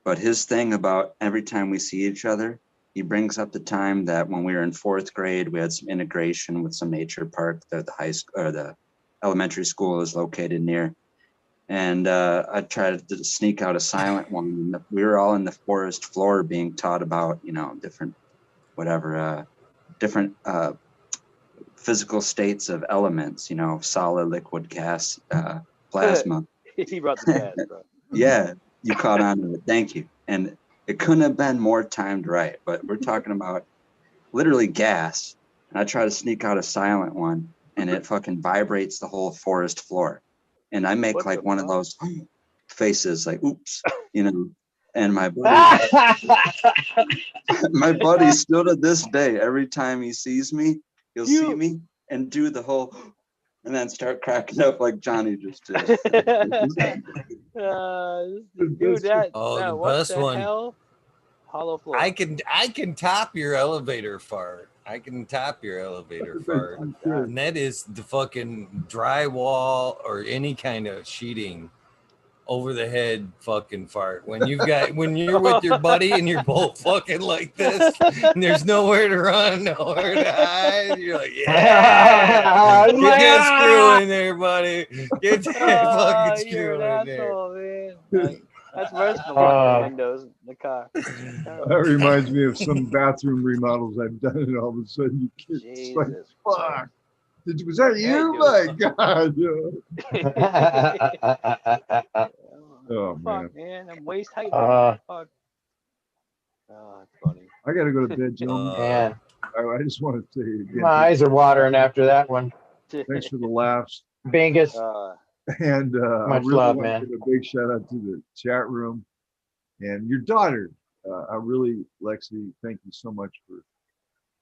But his thing about every time we see each other, he brings up the time that when we were in 4th grade, we had some integration with some nature park that the high school or the elementary school is located near. And I tried to sneak out a silent one. We were all in the forest floor being taught about, different physical states of elements, solid, liquid, gas, plasma. He brought the gas, bro. Yeah, you caught on to it. Thank you. And it couldn't have been more timed right, but we're talking about literally gas. And I try to sneak out a silent one, and it fucking vibrates the whole forest floor. And I make What like the one of fuck? those faces, like oops, you know. And my buddy still to this day, every time he sees me, he'll see me and do the whole and then start cracking up like Johnny just did. Dude, that Oh, the what best the one. hell? Hollow floor. I can top your elevator fart. I can top your elevator fart. And that is the fucking drywall or any kind of sheeting over the head fucking fart. When you're with your buddy and you're both fucking like this and there's nowhere to run, nowhere to hide, you're like, yeah, get that screw in there, buddy. Get that fucking screw You're an in there. asshole, man. That's worse than locking the windows in the car. That reminds me of some bathroom remodels I've done, and all of a sudden you get it's like, Jesus fuck. Was that Yeah, you? you My God. Oh, man. fuck, man. I'm waist height. Uh, Fuck. Oh, that's funny. I got to go to bed, gentlemen. Man, I just want to say again, my eyes are watering after that one. thanks for the laughs. Bingus, And I much really love, want man. to give a big shout out to the chat room and your daughter. I really, Lexi, thank you so much for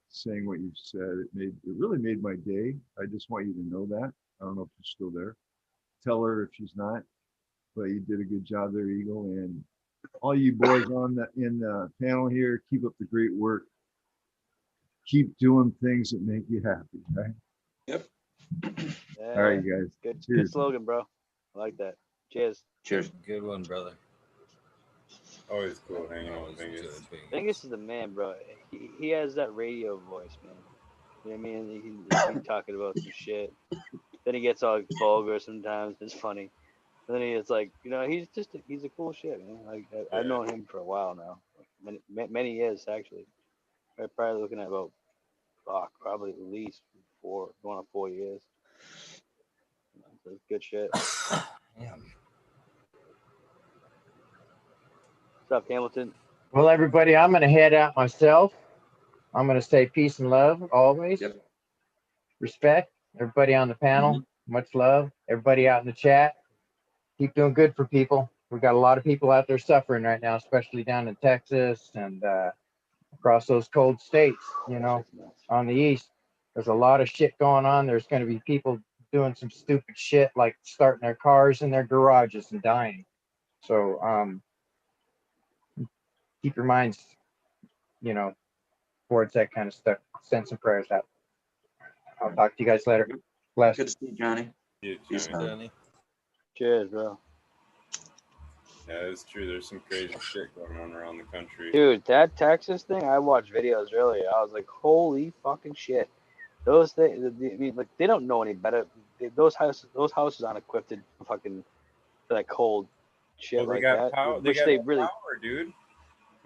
saying what you said. It really made my day. I just want you to know that. I don't know if you're still there. Tell her if she's not. But you did a good job there, Eagle. And all you boys in the panel here, keep up the great work. Keep doing things that make you happy, right? Yep. Yeah, all right, you guys. good slogan, bro. I like that. Cheers. Cheers. Good one, brother. Always cool hanging out with Bingus. Bingus is the man, bro. He has that radio voice, man. You know what I mean? He talking about some shit. Then he gets all vulgar sometimes. It's funny. And then he's like, he's a cool shit, man. Like I've known him for a while now, many years actually. I'm probably looking at about, probably at least going on 4 years. So it's good shit. Yeah. What's up, Hamilton? Well, everybody, I'm going to head out myself. I'm going to say peace and love always. Yep. Respect. Everybody on the panel, much love. Everybody out in the chat, keep doing good for people. We've got a lot of people out there suffering right now, especially down in Texas and across those cold states, on the east. There's a lot of shit going on. There's going to be people doing some stupid shit like starting their cars in their garages and dying. So keep your minds, towards that kind of stuff. Send some prayers out. I'll talk to you guys later. Bless. Good to see you, Johnny. Peace, Johnny. Cheers, bro. Yeah, it's true. There's some crazy shit going on around the country. Dude, that Texas thing, I watched videos earlier. I was like, holy fucking shit. Those things, I mean, like, they don't know any better. Those houses aren't equipped to fucking for that cold shit Well, they like got that. power. They got power, dude.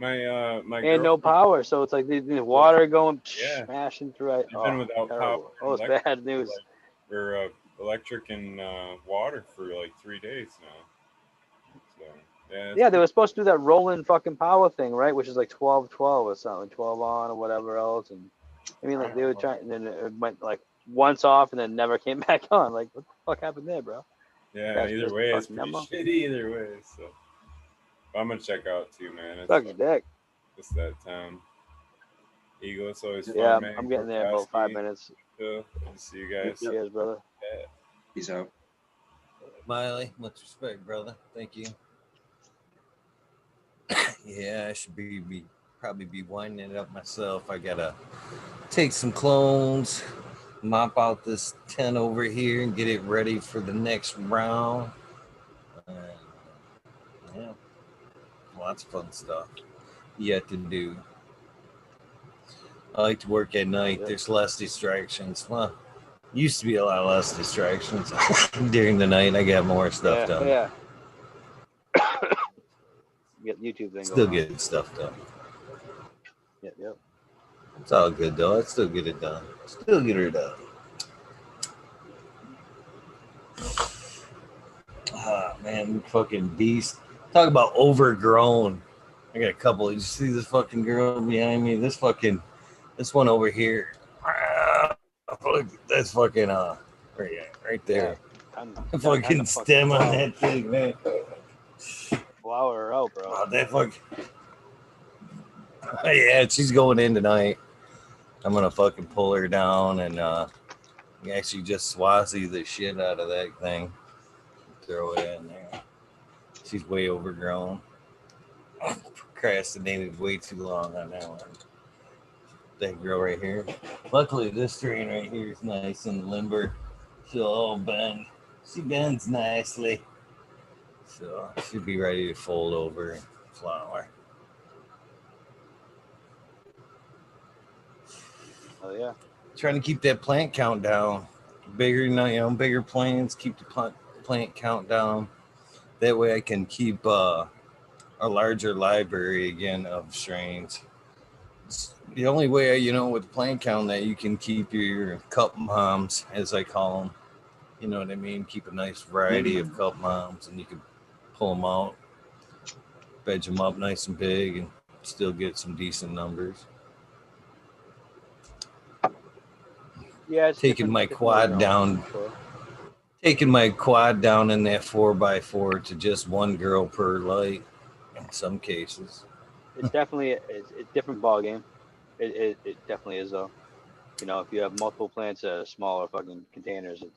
My and no power, so it's like the water going smashing through it. They've been without power. Oh, it's bad news. For electric and water for like 3 days now. So yeah, they were supposed to do that rolling fucking power thing, right? Which is like 12-12 or something, 12 on or whatever else. And I mean, like they were trying, and then it went like once off and then never came back on. Like, what the fuck happened there, bro? Yeah, either way, it's pretty shitty either way. So I'm gonna check out too, man. Suck your dick. It's that time. Eagle, it's always fun, yeah, man. I'm getting there in about 5 minutes. Good to see you guys. Cheers, brother. Yeah. Peace out. Miley, much respect, brother. Thank you. Yeah, I should probably be winding it up myself. I gotta take some clones, mop out this tent over here, and get it ready for the next round. Yeah, lots of fun stuff yet to do. I like to work at night. There's less distractions. Well, used to be a lot less distractions. During the night, I got more stuff done. Yeah. Get YouTube thing. Still getting stuff done. Yep. It's all good though. I still get it done. Still get her done. Ah, man. man, fucking beast. Talk about overgrown. I got a couple. You see this fucking girl behind me? This one over here. Look, that's fucking right there. Yeah, fucking stem on that thing, man. Flower her out, bro. Oh, that fucking. Yeah, she's going in tonight. I'm gonna fucking pull her down and actually just swazi the shit out of that thing. Throw it in there. She's way overgrown. Procrastinated way too long on that one. That girl right here. Luckily, this strain right here is nice and limber. She'll all bend. She bends nicely. So she'll be ready to fold over and flower. Oh yeah. Trying to keep that plant count down. Bigger plants, keep the plant count down. That way I can keep a larger library again of strains. It's the only way, with plant count that you can keep your cup moms, as I call them. You know what I mean? Keep a nice variety of cup moms, and you can pull them out, veg them up nice and big, and still get some decent numbers. Yeah, it's taking my quad down. Sure. Taking my quad down in that 4x4 to just one girl per light in some cases. It's definitely it's a different ball game. It definitely is though. If you have multiple plants, smaller fucking containers, it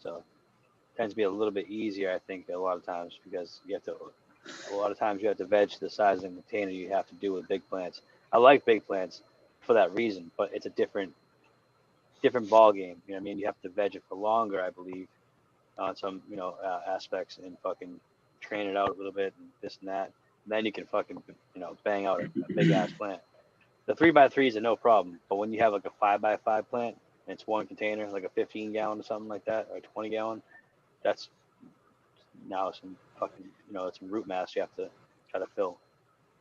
tends to be a little bit easier, I think, a lot of times because you have to veg the size of the container you have to do with big plants. I like big plants for that reason, but it's a different ball game. You know what I mean? You have to veg it for longer, I believe, on some aspects and fucking train it out a little bit and this and that. And then you can fucking bang out a big ass plant. The 3x3s are no problem, but when you have like a 5x5 plant and it's one container, like a 15 gallon or something like that, or a 20 gallon, that's now some fucking some root mass you have to try to fill.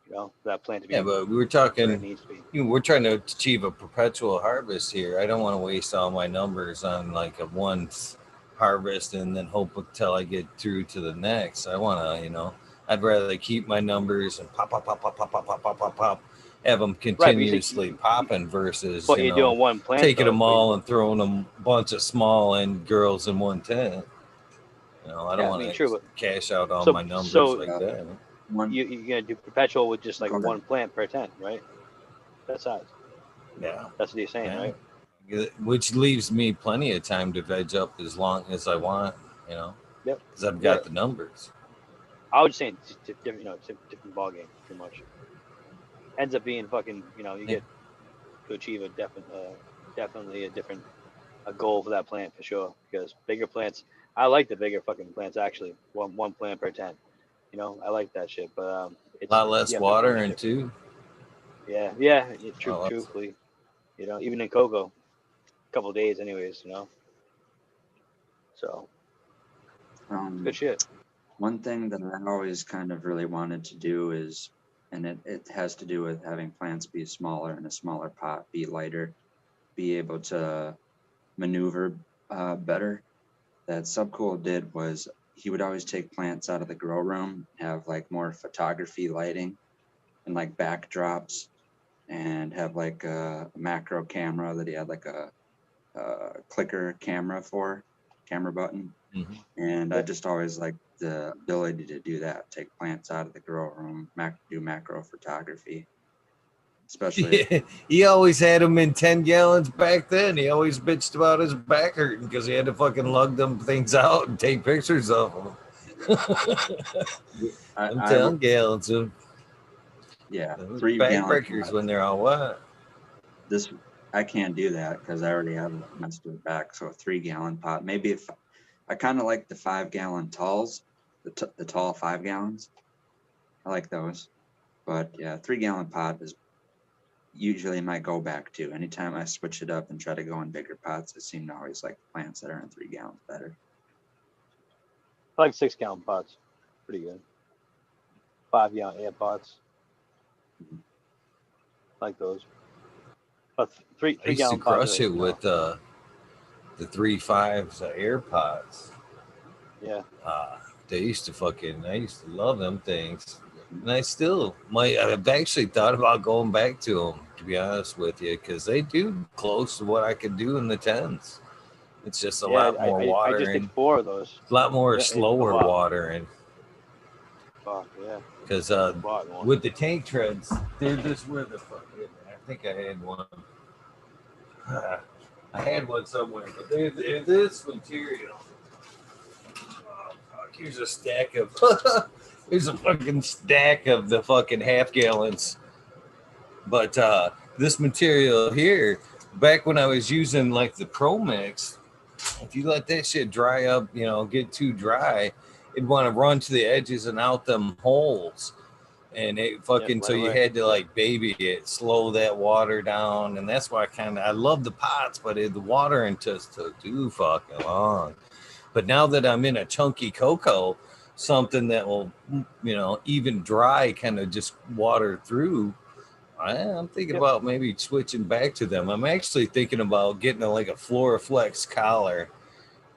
For that plant to be. Yeah, but we were talking. We're trying to achieve a perpetual harvest here. I don't want to waste all my numbers on like a once harvest and then hope until I get through to the next. I want to, I'd rather keep my numbers and pop, have them continuously popping versus but you're doing one plant, taking them all and throwing them a bunch of small and girls in one tent. I don't want to cash out all my numbers like that. You're gonna do perpetual with just like one plant per tent, right? That size. Yeah, that's what you're saying, right? Which leaves me plenty of time to veg up as long as I want, Yep. Because I've got the numbers. I would say it's different, it's a different ball game, pretty much. Ends up being fucking, you get to achieve a definitely a different goal for that plant for sure. Because bigger plants, I like the bigger fucking plants actually. One plant per tent. I like that shit, but it's a lot less water and too. Yeah. Truthfully, even in cocoa, a couple of days, anyways. So good shit. One thing that I always kind of really wanted to do is, and it has to do with having plants be smaller in a smaller pot, be lighter, be able to maneuver better. That Subcool did was he would always take plants out of the grow room, have like more photography lighting and like backdrops, and have like a macro camera that he had like a clicker camera button. Mm-hmm. And I just always liked the ability to do that, take plants out of the grow room, do macro photography. Especially, he always had them in 10 gallons back then. He always bitched about his back hurting because he had to fucking lug them things out and take pictures of them. I'm 10 gallons of. Yeah, 3 backbreakers when they're all wet. I can't do that because I already have messed with back. So a 3 gallon pot. Maybe if I kind of like the 5 gallon talls, the tall 5 gallons. I like those, but yeah, 3 gallon pot is usually my go back to. Anytime I switch it up and try to go in bigger pots, I seem to always like plants that are in 3 gallons better. I like 6 gallon pots, pretty good. 5 gallon air pots, like those. But 3 I used gallon to crush pots, it with the 3.5s air pots. Yeah. I used to love them things. And I've actually thought about going back to them, to be honest with you, because they do close to what I could do in the 10s. It's just a lot more water. I just did 4 of those. A lot more Yeah, slower watering. Fuck, yeah. Because with the tank treads, they're just where the fuck. I think I had one. I had one somewhere, but they're this material. Oh, fuck, here's a stack of. Here's a fucking stack of the fucking half gallons. But this material here, back when I was using like the Pro Mix, if you let that shit dry up, get too dry, it'd want to run to the edges and out them holes. And it fucking, so you had to like baby it, slow that water down. And that's why I love the pots, but the watering just took too fucking long. But now that I'm in a chunky cocoa, something that will, even dry kind of just water through, I'm thinking about maybe switching back to them. I'm actually thinking about getting like a Floraflex collar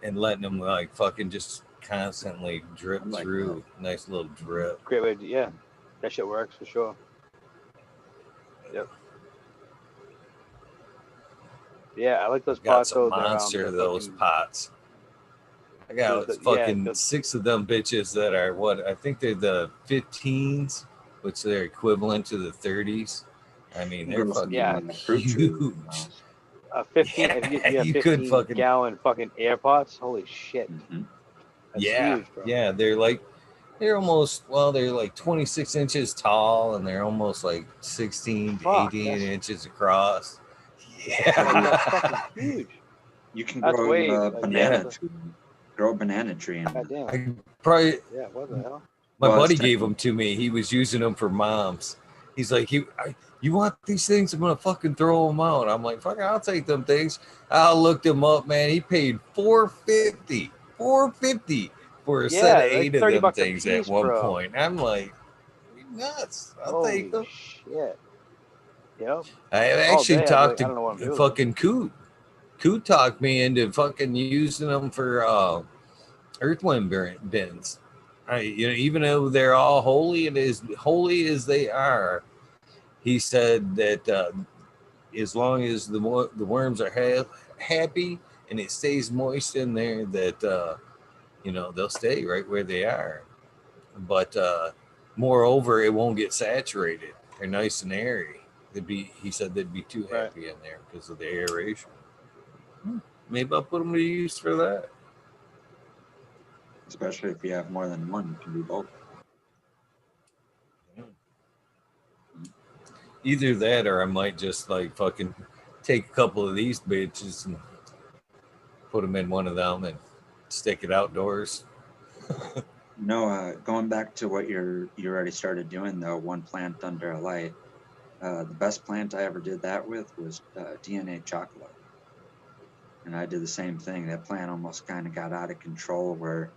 and letting them like fucking just constantly drip through. That. Nice little drip. Great way to, yeah. That shit works for sure. Yep. Yeah, I like those pots. Got some monster those pots. I got fucking 6 of them bitches that are what I think they're the 15s, which they're equivalent to the 30s. I mean, they're fucking huge. 15. If you have 15 gallon fucking air pots, holy shit. Mm-hmm. That's huge, bro. Yeah, they're like 26 inches tall, and they're almost like 16 to 18 inches across. Yeah, that's fucking huge. You can grow a banana tree. Grow a banana tree. I probably. Yeah, what the hell? My buddy gave them to me. He was using them for moms. He's like, you want these things? I'm gonna fucking throw them out. I'm like, fuck, I'll take them things. I looked him up, man. He paid $450 for a set of 8 of them things at one point. I'm like, you nuts? I'll take them. Shit. Yep. I actually talked to fucking Coot. Coot talked me into fucking using them for earthworm bins. Even though they're all holy and as holy as they are, he said that as long as the worms are happy and it stays moist in there, that they'll stay right where they are. But moreover, it won't get saturated. They're nice and airy. He said they'd be too happy in there because of the aeration. Maybe I'll put them to use for that. Especially if you have more than one, you can do both. Either that, or I might just like fucking take a couple of these bitches and put them in one of them and stick it outdoors. Going back to what you already started doing though, one plant under a light. The best plant I ever did that with was DNA chocolate. And I did the same thing. That plant almost kind of got out of control where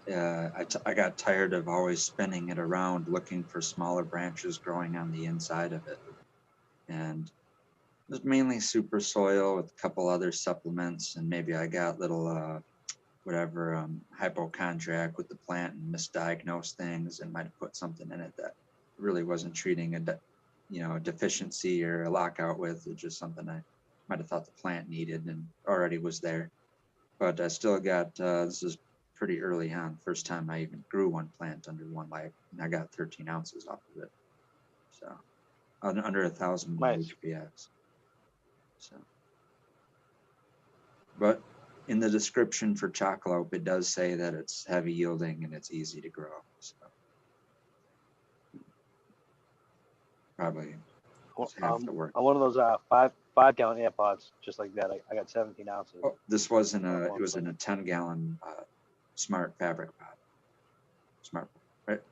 I got tired of always spinning it around looking for smaller branches growing on the inside of it. And it was mainly super soil with a couple other supplements, and maybe I got little hypochondriac with the plant and misdiagnosed things and might have put something in it that really wasn't treating a deficiency or a lockout with. It's just something I might have thought the plant needed and already was there. But I still got, this is pretty early on, first time I even grew one plant under one light, and I got 13 ounces off of it. So under 1,000 HPX. So, but in the description for Chocolate, it does say that it's heavy yielding and it's easy to grow. So probably half the work. On one of those 5-gallon air pots, just like that, I got 17 ounces. Oh, this was in a 10-gallon smart fabric pot. Smart, right?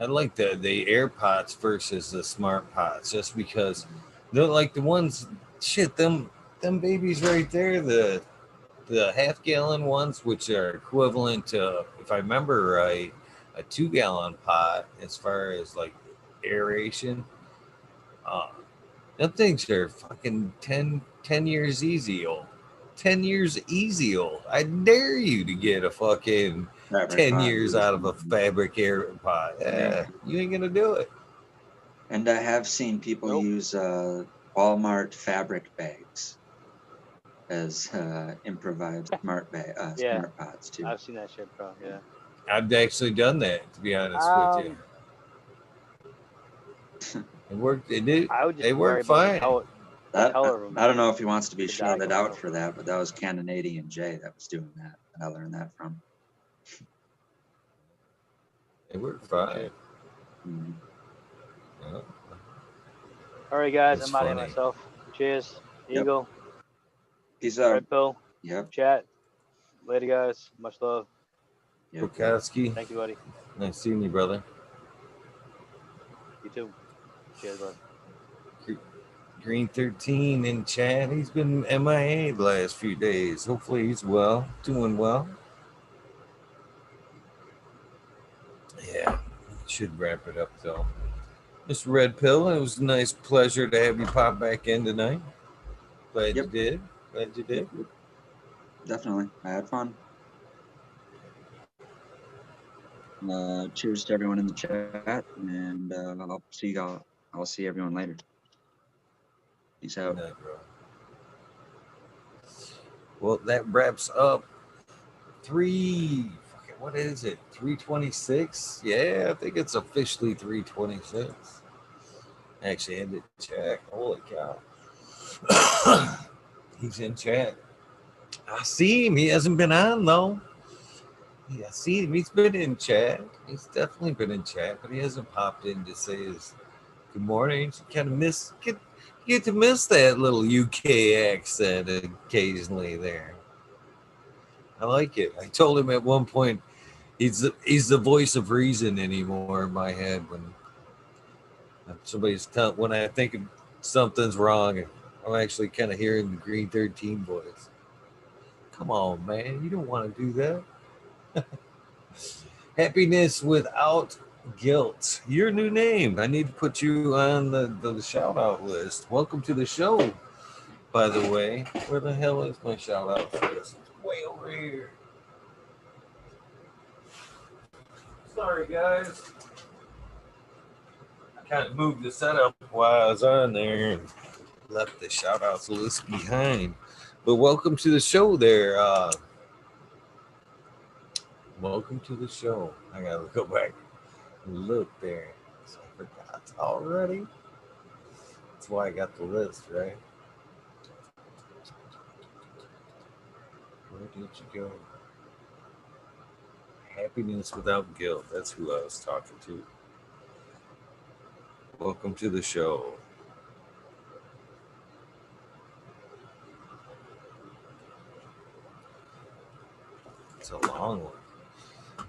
I like the air pots versus the smart pots, just because they're like the ones. Shit, them babies right there. The 1/2-gallon ones, which are equivalent to, if I remember right, a 2-gallon pot as far as like aeration. Them things are fucking 10 years easy old. 10 years easy old. I dare you to get a fucking Fabric 10 pot. years out of a fabric air pot. Yeah, you ain't gonna do it. And I have seen people use Walmart fabric bags as improvised smart pots too. I've seen that shit, bro. Yeah. I've actually done that, to be honest with you. It worked. It did. I would just It worry worked about fine. I color don't know if he wants to be The dye shouted coming out out. for that, but that was Canadian Jay that was doing that, and I learned that from. It worked fine. Mm-hmm. Yeah. All right, guys, It's I'm out of here funny. myself. Cheers, Yep. Eagle. Peace out. Red Pill. Yep. Chat. Later, guys. Much love. Yep. Bukowski. Thank you, buddy. Nice seeing you, brother. You too. Cheers, bud. Green 13 in chat. He's been MIA the last few days. Hopefully he's well, doing well. Yeah, should wrap it up though. Mr. Red Pill, it was a nice pleasure to have you pop back in tonight. Glad you did. Glad you did. Yep. Definitely. I had fun. Cheers to everyone in the chat, and I'll see everyone later. Peace out. Good night, bro. Well, that wraps up what is it? 326? Yeah, I think it's officially 326. Actually, I had to check. Holy cow. He's in chat. I see him. He hasn't been on though. Yeah, I see him. He's been in chat. He's definitely been in chat, but he hasn't popped in to say his good morning. You kind of get to miss that little UK accent occasionally there. I like it. I told him at one point he's the voice of reason anymore in my head when when I think something's wrong, I'm actually kind of hearing the Green 13 voice. Come on, man. You don't want to do that. Happiness without guilt. Your new name. I need to put you on the shout out list. Welcome to the show, by the way. Where the hell is my shout out list? It's way over here. Sorry, guys. I kind of moved the setup while I was on there and left the shout outs list behind. But welcome to the show there. Welcome to the show. I gotta go back and look there. So I forgot already. That's why I got the list, right? Where did you go? Happiness without guilt. That's who I was talking to. Welcome to the show. It's a long one.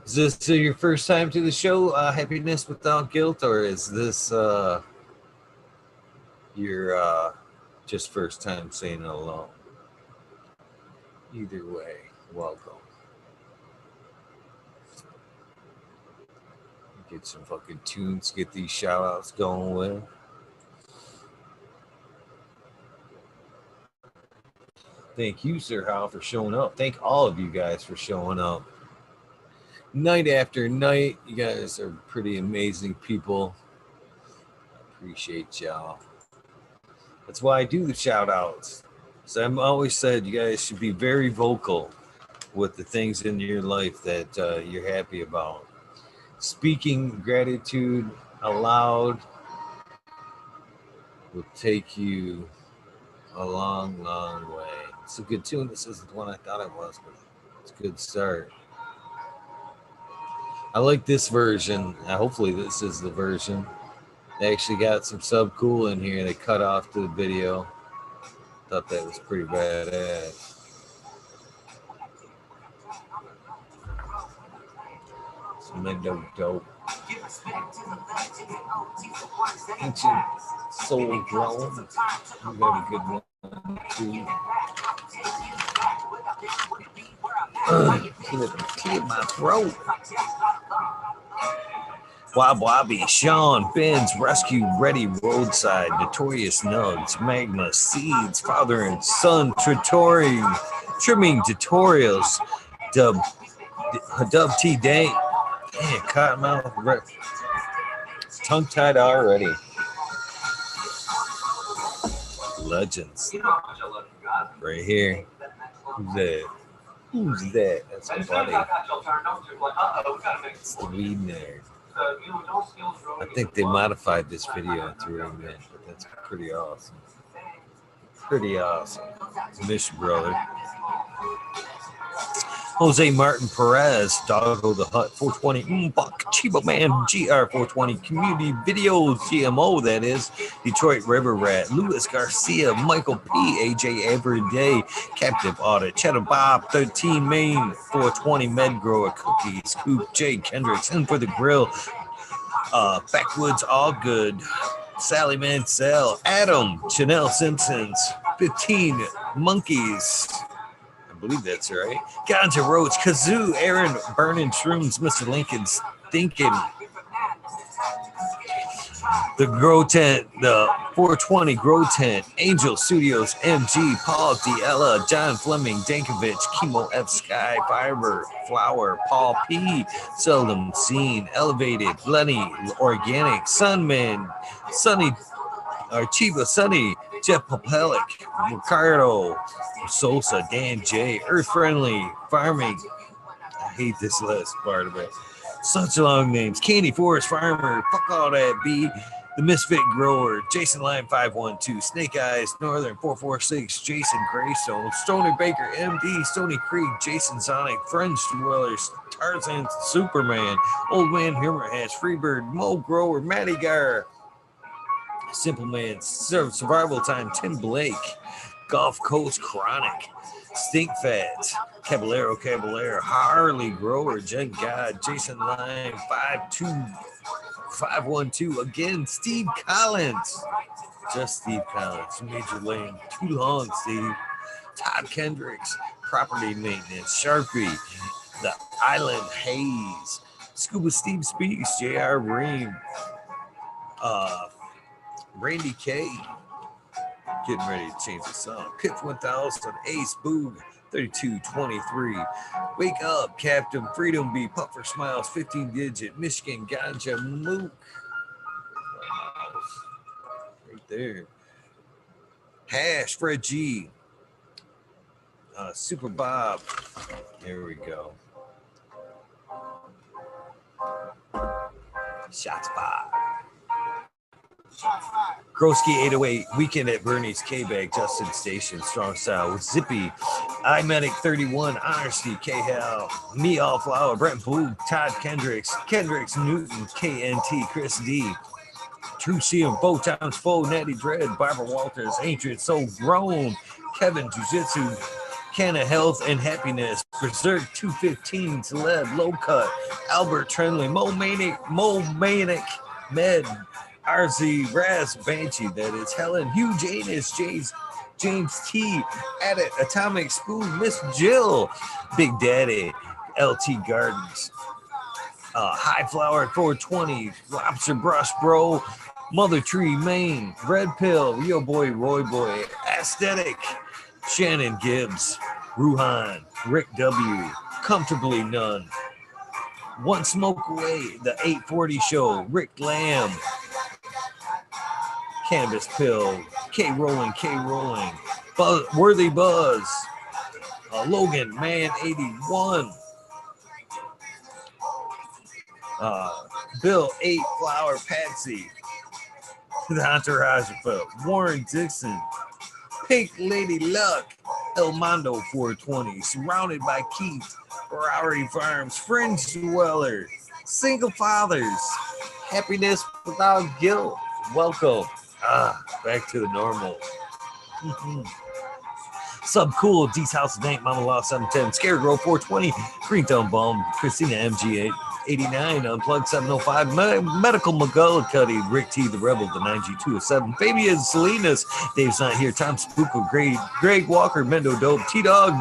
Is this your first time to the show, Happiness Without Guilt, or is this your just first time saying it alone? Either way, welcome. Get some fucking tunes, get these shout outs going with. Thank you, Sir Hal, for showing up. Thank all of you guys for showing up. Night after night, you guys are pretty amazing people. I appreciate y'all. That's why I do the shout outs. So I've always said you guys should be very vocal with the things in your life that you're happy about. Speaking gratitude aloud will take you a long, long way. It's a good tune. This isn't the one I thought it was, but it's a good start. I like this version. Hopefully this is the version. They actually got some sub cool in here. They cut off to the video. Thought that was pretty badass. Some dope. Ancient soul grown. You got a good one too. Clear my throat. Wobby, Sean, Ben's, Rescue Ready, Roadside, Notorious Nugs, Magma, Seeds, Father and Son, trimming tutorials, Dub T Day, Cottonmouth, tongue tied already. Legends, right here. Who's that? Who's that? That's a buddy. It's the weed nerd. I think they modified this video and threw him in, but that's pretty awesome. Pretty awesome. Miss brother. Jose Martin Perez, Doggo the Hut 420, Buck, Chiba Man, GR 420, Community Videos, GMO, that is, Detroit River Rat, Louis Garcia, Michael P, AJ Everyday, Captive Audit, Cheddar Bob 13, Maine 420, Med Grower, Cookies, Coop, J Kendricks, In for the Grill, Backwoods All Good, Sally Mansell, Adam, Chanel Simpsons, 15 Monkeys. I believe that's right. Ganja Roach, Kazoo, Aaron, Burning Shrooms, Mr. Lincoln's Thinking. The Grow Tent, the 420 Grow Tent, Angel Studios, MG, Paul Diella, John Fleming, Dankovich, Chemo F Sky, Fiber, Flower, Paul P, Seldom Seen, Elevated, Lenny, Organic, Sunman, Sunny, Chiba Sunny, Jeff Popelic, Ricardo, Sosa, Dan J, Earth Friendly, Farming. I hate this last part of it. Such long names. Candy Forest Farmer, fuck all that B. The Misfit Grower, Jason Lime 512, Snake Eyes, Northern 446, Jason Greystone, Stony Baker MD, Stony Creek, Jason Sonic, French Dwellers, Tarzan Superman, Old Man Hammerhash, Freebird, Mo Grower, Matty Gar, Simple Man, Survival Time, Tim Blake, Gulf Coast Chronic, Stink Fat, Caballero, Harley Grower, Jen God, Jason Lime, 512, again, Steve Collins, just Steve Collins, Major Lane, too long, Steve, Todd Kendricks, Property Maintenance, Sharpie, The Island Haze, Scuba Steve Speaks, J.R. Ream, Randy K, getting ready to change the song. Pitch 1000, Ace Boog, 3223. Wake Up, Captain Freedom B, Puffer Smiles, 15 Digit, Michigan Ganja Mook. Right there. Hash, Fred G, Super Bob. There we go. Shots fired. Groski 808, Weekend at Bernie's, K-Bag, Justin Station, Strong Style with Zippy, iMedic 31, Honesty, K-Hal, Me All Flower, Brent Boog, Todd Kendricks, Newton, KNT, Chris D, True CM, Photons, Fo, Natty Dread, Barbara Walters, Ancient So Grown, Kevin Jiu-Jitsu, Canna Health and Happiness, Berserk 215, Celeb, Low Cut, Albert Trenley, Mo Manic, Med, RZ, Raz, Banshee, that is Helen, Huge Anus, James T, Adit, Atomic Spoon, Miss Jill, Big Daddy, LT Gardens, High Flower 420, Lobster Brush Bro, Mother Tree Maine, Red Pill, Real Boy, Roy Boy, Aesthetic, Shannon Gibbs, Ruhan, Rick W, Comfortably None, One Smoke Away, The 840 Show, Rick Lamb, Canvas Pill, K Rolling, Worthy Buzz, Logan, Man 81, Bill 8 Flower Patsy, The Entourage Effect, Warren Dixon, Pink Lady Luck, El Mondo 420, Surrounded by Keith, Ferrari Farms, Fringe Dweller, Single Fathers, Happiness Without Guilt, Welcome. Back to the normal. Sub Cool, D's House of Dank, Mama Law 710, Scarecrow 420, Green Thumb Bomb, Christina MG8, 89, Unplugged 705, Medical McGullicuddy, Rick T, the Rebel, the 9G207, Fabian Salinas, Dave's not here, Tom Spooko, Greg Walker, Mendo Dope, T-Dog,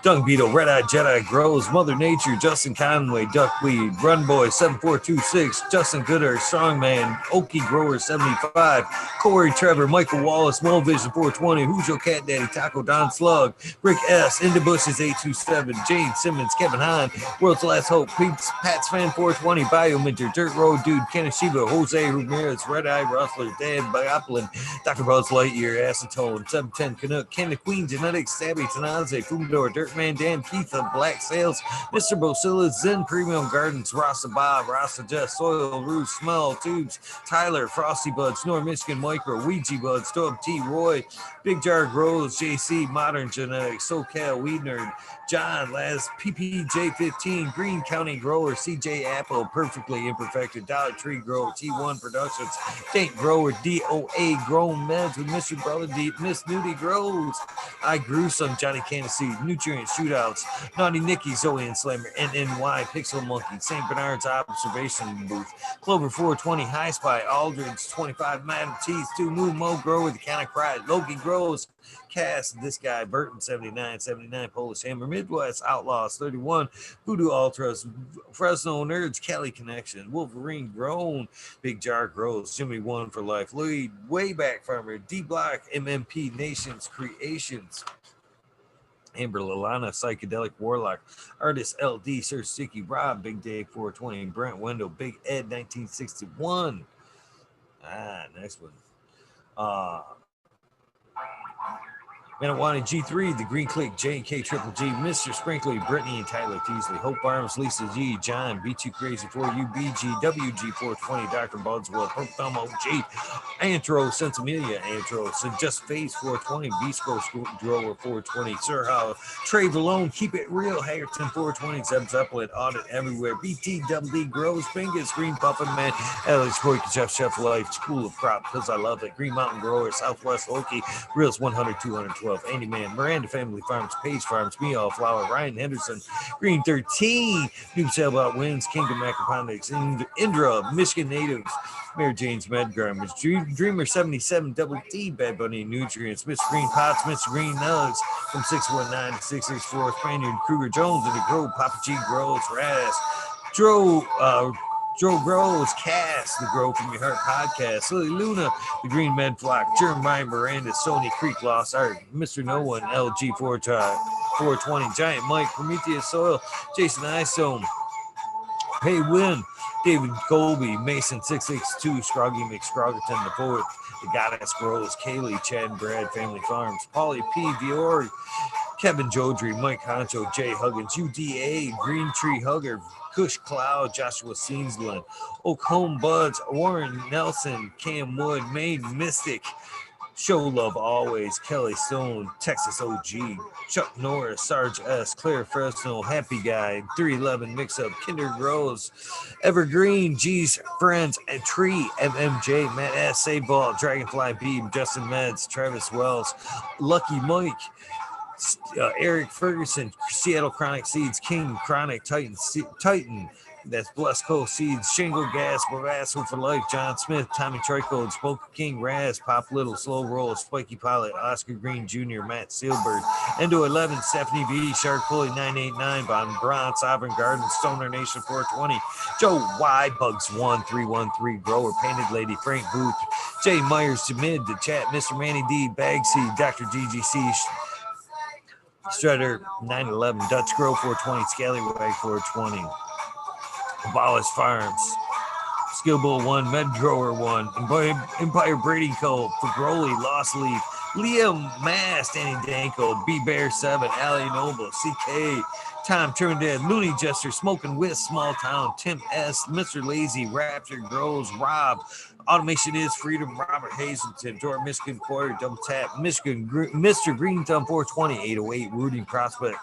Dung Beetle, Red Eye Jedi, Grows, Mother Nature, Justin Conway, Duckweed, Run Boy, 7426, Justin Gooder, Strongman, Okie Grower, 75, Corey Trevor, Michael Wallace, Small Vision 420, Who's Your Cat Daddy, Taco Don Slug, Rick S, Into Bushes 827, Jane Simmons, Kevin Hahn, World's Last Hope, Pat's Fan 420, Biominter, Dirt Road Dude, Kanashiba, Jose Ramirez, Red Eye Rustler, Dan Bioplin, Dr. Buzz Lightyear, Acetone, 710 Canuck, Ken the Queen, Genetics, Sabby, Tanaze, Fumidor, Dirtman, Dan Keitha, Black Sales, Mr. Bosilla, Zen Premium Gardens, Rasta Bob, Rasta Jess, Soil, Roost, Smell, Tubes, Tyler, Frosty Buds, North Michigan Micro, Ouija Buds, Storm T, Roy, Big Jar Grows, JC, Modern Genetics, SoCal, Weed Nerd, John, Laz, PPJ15, Green County Grower, CJ Apple, Perfectly Imperfected, Dollar Tree Grower, T1 Productions, Tank Grower, DOA, Grown Meds with Mr. Brother Deep, Miss Nudie Grows, I Grew Some, Johnny Candice, Nutrient Shootouts, Naughty Nicky, Zoe and Slammer, NNY, Pixel Monkey, St. Bernard's Observation Booth, Clover 420, High Spy, Aldridge 25, Madam Cheese, 2 Moon, Mo Grower, The Kind of Cry, Loki Grows, Cass, This Guy, Burton 79, Polish Hammer, Midwest Outlaws 31, Voodoo Ultras, Fresno Nerds, Cali Connection, Wolverine Grown, Big Jar Grows, Jimmy One for Life, Louis Wayback Farmer, D Block, MMP Nations Creations, Amber Lalana, Psychedelic Warlock, Artist LD, Sir Sticky Rob, Big Dave 420, Brent Wendell, Big Ed 1961. Next one. Manawani G3, The Green Click, J&K Triple G, Mr. Sprinkly, Brittany and Tyler Teasley, Hope Farms, Lisa G, John, B2 Crazy for You, BG, WG420, Dr. Budswell, Purple Thumb OG, Antro, Sensimilia, Antro, Just Face 420, Besco Grower 420, Sir Howe, Trey Valone, Keep It Real, Hayerton 420, Zeb Zeppelin, Audit Everywhere, BT Double D Grows, Fingers, Green Puffin Man, Alex Boyke, Chef Life, School of Crop, Because I Love It, Green Mountain Grower, Southwest Okie, Reels 100, 212, Andy Man, Miranda Family Farms, Page Farms, Me All Flower, Ryan Henderson, Green 13, New Sailboat Winds, Kingdom Macroponics, Indra, Michigan Natives, Mary Jane's Medgarmers, Dreamer 77, Double D, Bad Bunny Nutrients, Mr. Green Pots, Mr. Green Nugs, from 619 to 664, Spaniard, Kruger Jones, and the Grove, Papa G Grows, Raz, Joe Grows, Cass, The Grow From Your Heart Podcast, Lily Luna, The Green Med Flock, Jeremiah Miranda, Sony Creek Lost Art, Mr. No One, LG 420, Giant Mike, Prometheus Soil, Jason Isome, Hey Win, David Colby, Mason 662, Scroggy McScroggerton the Poet, The Goddess Grows, Kaylee, Chad Brad, Family Farms, Paulie P. Viore, Kevin Jodry, Mike Honcho, Jay Huggins, UDA, Green Tree Hugger, Kush Cloud, Joshua Seensland, Oak Home Buds, Warren Nelson, Cam Wood, Maine Mystic, Show Love Always, Kelly Stone, Texas OG, Chuck Norris, Sarge S, Claire Fresno, Happy Guy, 311 Mix Up, Kinder Grows, Evergreen, G's Friends, and Tree, MMJ, Matt S, Ball, Dragonfly Beam, Justin Meds, Travis Wells, Lucky Mike, Eric Ferguson, Seattle Chronic Seeds, King Chronic, Titan, that's Blessed Coast Seeds, Shingle Gas, Bavasso for Life, John Smith, Tommy Tricode, Spoke King, Raz, Pop Little, Slow Roll, Spiky Pilot, Oscar Green Jr., Matt Sealberg, Endo 11, Stephanie B, Shark Pulley 989, Von Braun, Sovereign Garden, Stoner Nation 420, Joe Y, Bugs 1313, Grower, Painted Lady, Frank Booth, Jay Myers to Mid, the Chat, Mr. Manny D, Bagsy, Dr. GGC, Strutter 911, Dutch Grow 420, Scallywag 420, Abolish Farms, Skill Bull 1, Med Grower 1, Empire Breeding Co., Fagroli, Lost Leaf, Liam Mast, Danny Danko, B Bear 7, Ali Noble, CK, Tom Trinidad, Looney Jester, Smoking Whisk, Small Town, Tim S, Mr. Lazy, Raptor Grows, Rob, Automation is Freedom, Robert Hazelton, Door Michigan Quarter, Double Tap, Michigan, Mr. Green Thumb 420, 808, Rooting Prospect,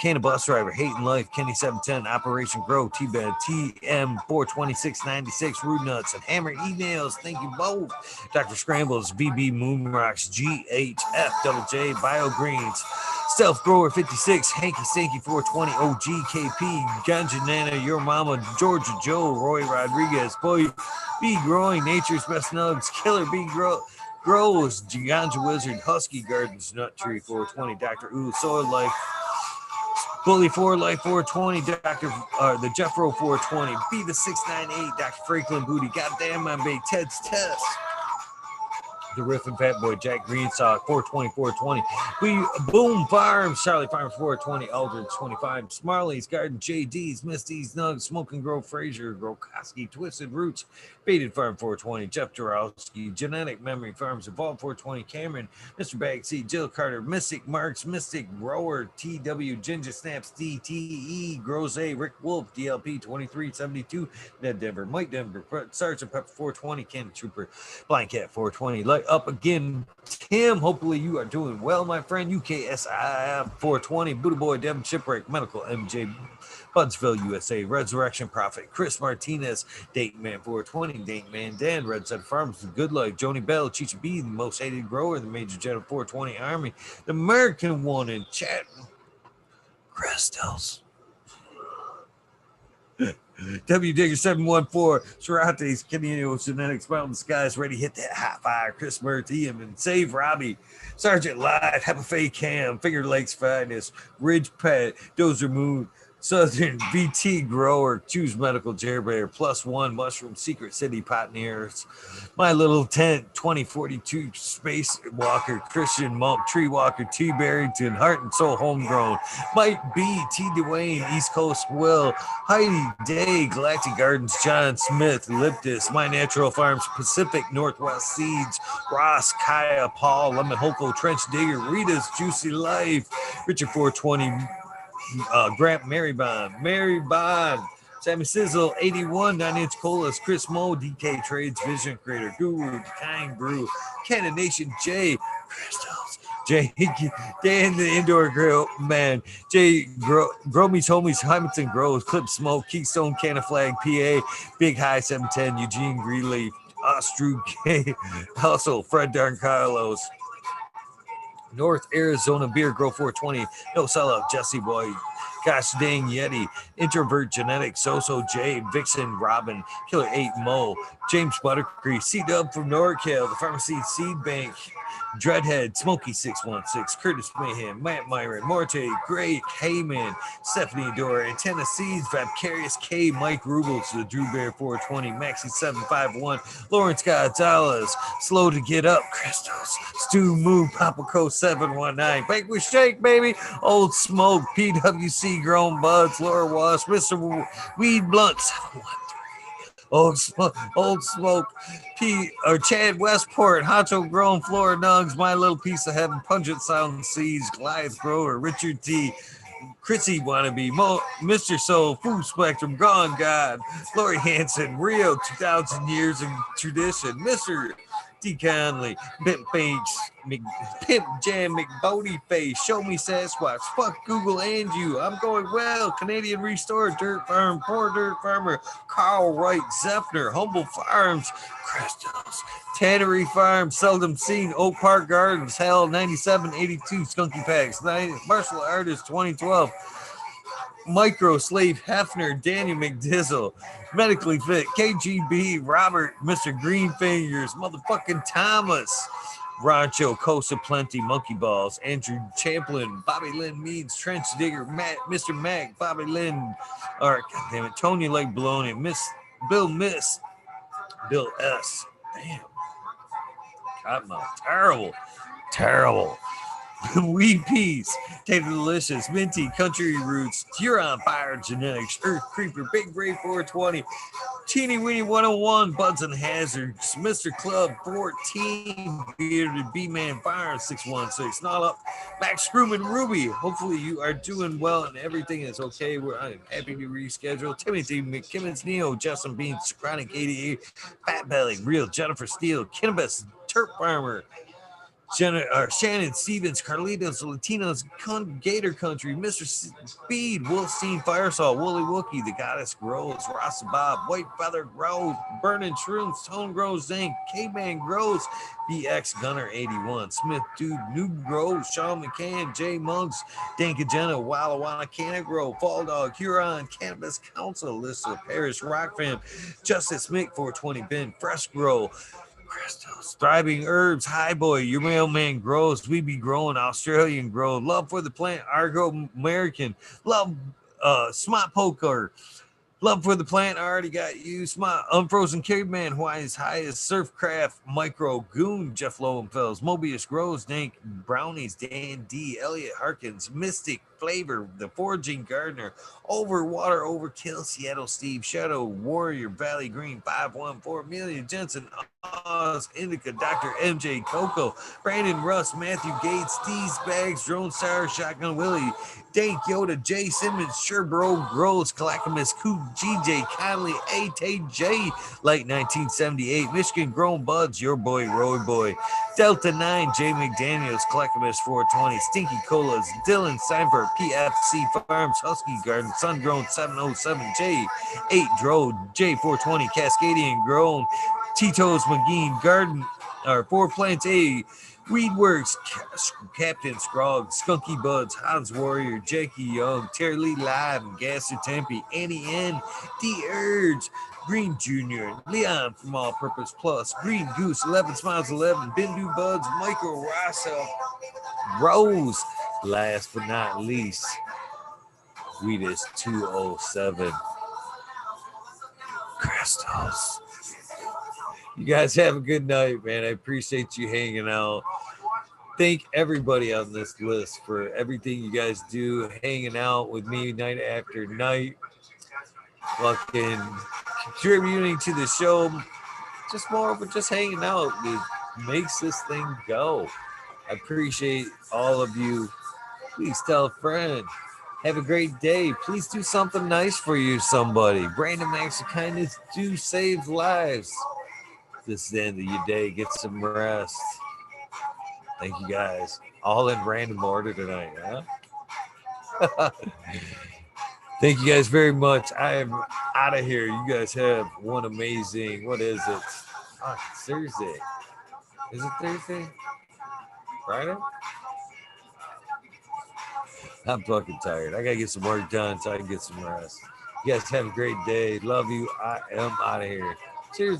Can Bus Driver, Hating Life, Kenny 710, Operation Grow, T-Bed, TM 42696, Rude Nuts, and Hammer Emails. Thank you both. Dr. Scrambles, BB Moonrocks, GHF, Double J, Bio Greens, Stealth Grower 56, Hanky Stanky 420, OGKP, Ganja Nana, Your Mama, Georgia Joe, Roy Rodriguez, Boy, B Growing, Nature's Best Nugs, Killer B Grows, Ganja Wizard, Husky Gardens, Nut Tree 420, Dr. Ooh, Soil Life, Bully 4 Life 420, the Jeffro 420, B the 698, Dr. Franklin Booty, Goddamn My Bay, Ted's Test, the Riffin' Fat Boy, Jack Greensock, 420, 420. Boom Farms, Charlie Farms, 420, Aldridge, 25. Smarley's Garden, JD's, Misty's, Nugs, Smoke and Grow, Fraser, Grokoski, Twisted Roots, Baited Farm, 420, Jeff Jarowski, Genetic Memory Farms, Evolve, 420, Cameron, Mr. Bagseed, Jill Carter, Mystic Marks, Mystic Grower, TW, Ginger Snaps, DTE, Groze, Rick Wolf, DLP, 2372, Ned Denver, Mike Denver, Sergeant Pepper, 420, Candy Trooper, Blind Cat, 420, Light Up Again, Tim, hopefully you are doing well, my friend, UKSIF, 420, Buddha Boy, Devin Shipwreck, Medical, MJ, Budsville, USA, Resurrection Prophet, Chris Martinez, Date Man 420, Date Man Dan, Red Side Farms, The Good Life, Joni Bell, Chicha B, the Most Hated Grower, the Major General 420 Army, the American One in chat, Crystals. W Digger 714, Serates, Canino, Genetics, Mountain Skies, ready hit that hot fire, Chris Murtium, and Save Robbie, Sergeant Live, Happy Cam, Finger Lakes Finest, Ridge Pet, Dozer Moon, Southern VT Grower, Choose Medical, Bear, +1, Mushroom, Secret City, Pioneers, My Little Tent, 2042, Space Walker, Christian Monk, Tree Walker, T. Barrington, Heart and Soul Homegrown, Mike B, T. Dwayne, East Coast Will, Heidi Day, Galactic Gardens, John Smith, Liptus, My Natural Farms, Pacific Northwest Seeds, Ross, Kaya, Paul, Lemon Hoko, Trench Digger, Rita's Juicy Life, Richard 420, Grant Mary Bond, Sammy Sizzle, 81, 9-inch Colas, Chris Moe, DK Trades, Vision Creator, Guru, Kind Brew, Cannon Nation, Jay, Crystals, Jay, Dan the Indoor Grill, man, Jay, Gromies Homies, Hamilton Grows, Clip Smoke, Keystone, Canna Flag, PA, Big High 710, Eugene Greenleaf, Ostru K, Hustle, Fred Darn Carlos, North Arizona Beer Grow 420, No Sellout, Jesse Boy, Gosh Dang Yeti, Introvert Genetics, Soso J, Vixen Robin, Killer 8 Mo, James Buttercreek, C-Dub from NorCal, the Pharmacy Seed Bank, Dreadhead, Smokey 616, Curtis Mayhem, Matt Myron, Morte, Great, Heyman, Stephanie Dora, Antenna Seeds, Vapcarious K, Mike Rubles, the Drew Bear 420, Maxi 751, Lawrence Gonzalez, Slow to Get Up, Crystals, Stu Moo, Papaco 719, Banquet Shake, baby, Old Smoke, PWC Grown Buds, Laura Wash, Mr. Weed Blunt 713. Old Smoke, Chad Westport, Hacho Grown, Flora Nugs, My Little Piece of Heaven, Pungent Sound Seeds, Goliath Grower, Richard T, Chrissy Wannabe, Mr. Soul, Food Spectrum, Gone God, Lori Hanson, Rio, 2,000 Years of Tradition, Mr. D. Conley, Pimp Jam, McBody Face, Show Me Sasquatch, Fuck Google and You, I'm Going Well, Canadian Restore, Dirt Farm, Poor Dirt Farmer, Carl Wright, Zephyr, Humble Farms, Crystals, Tannery Farm, Seldom Seen, Oak Park Gardens, Hell, 9782, Skunky Packs, Martial Artist, 2012, Micro Slave Hefner, Daniel McDizzle, Medically Fit, KGB, Robert, Mr. Green Fingers, motherfucking Thomas, Rancho, Costa Plenty, Monkey Balls, Andrew Champlin, Bobby Lynn Meads, Trench Digger, Matt, Mr. Mac, Bobby Lynn, goddammit, Tony Lake Baloney, Bill S. Damn. Cottonmouth. Terrible. Weed Peas, Tater Delicious, Minty, Country Roots, Huron Fire Genetics, Earth Creeper, Big Brave 420, Teeny Weeny 101, Buds and Hazards, Mr. Club 14, Bearded B-Man Fire 616, Not Up, Max Screwman Ruby. Hopefully you are doing well and everything is okay. I'm happy to reschedule. Timothy McKimmons, Neo, Justin Beans, Chronic 88, Fat Belly, Real, Jennifer Steele, Cannabis, Turp Farmer, Shannon Stevens, Carlitos, Latinos, Gator Country, Mr. Speed, Wolfstein, Firesaw, Wooly Wookie, The Goddess Grows, Rasta Bob, White Feather Grows, Burning Shrooms, Tone Grows, Zinc, K-Man Grows, BX Gunner 81, Smith Dude, Noob Grows, Sean McCann, J Monks, Dankajena, Walla Walla, Canna Grow, Fall Dog, Huron, Cannabis Council, Lister, Parish, Rock Fam, Justice Mick 420, Ben, Fresh Grow, Crystals, Thriving Herbs, Hi Boy, Your Mailman Grows, We Be Growing, Australian Grow, Love for the Plant, Argo American, Love Smart Poker, Love for the Plant, I already got you. Smart Unfrozen Caveman, Hawaii's Highest, Surfcraft, Micro, Goon, Jeff Lowenfels, Mobius Grows, Dank, Brownies, Dan D, Elliot Harkins, Mystic, Flavor, The Foraging Gardener, Overwater, Overkill, Seattle Steve, Shadow, Warrior, Valley Green, 514, Million Jensen, Oz, Indica, Dr. MJ, Coco, Brandon Russ, Matthew Gates, D's Bags, Drone Sour, Shotgun Willie, Dank Yoda, Jay Simmons, Sherbro Grows, Clackamas, Coop, GJ, Conley, ATJ, Late 1978, Michigan Grown Buds, Your Boy, Roy Boy, Delta 9, Jay McDaniels, Clackamas 420, Stinky Colas, Dylan Seinfeld, PFC Farms, Husky Garden, Sun Grown 707J, 8 Dro, J420, Cascadian Grown, Tito's McGee Garden, or 4 Plants A, Weedworks, Captain Scrog, Skunky Buds, Hans Warrior, Jakey Young, Terry Lee Live, Gasser Tempe, Annie N, D Urge, Green Jr., Leon from All Purpose Plus, Green Goose, 11 Smiles 11, Bindu Buds, Michael Rosso, Rose, last but not least, Weedus 207, Crystals. You guys have a good night, man. I appreciate you hanging out. Thank everybody on this list for everything you guys do, hanging out with me night after night, fucking contributing to the show. Just more of just hanging out. It makes this thing go. I appreciate all of you. Please tell a friend. Have a great day. Please do something nice for you, somebody. Random acts of kindness do save lives. This is the end of your day. Get some rest. Thank you guys. All in random order tonight, huh? Thank you guys very much. I am out of here. You guys have one amazing, what is it? Oh, it's Thursday. Is it Thursday? Friday? I'm fucking tired. I gotta get some work done so I can get some rest. You guys have a great day. Love you. I am out of here. Cheers.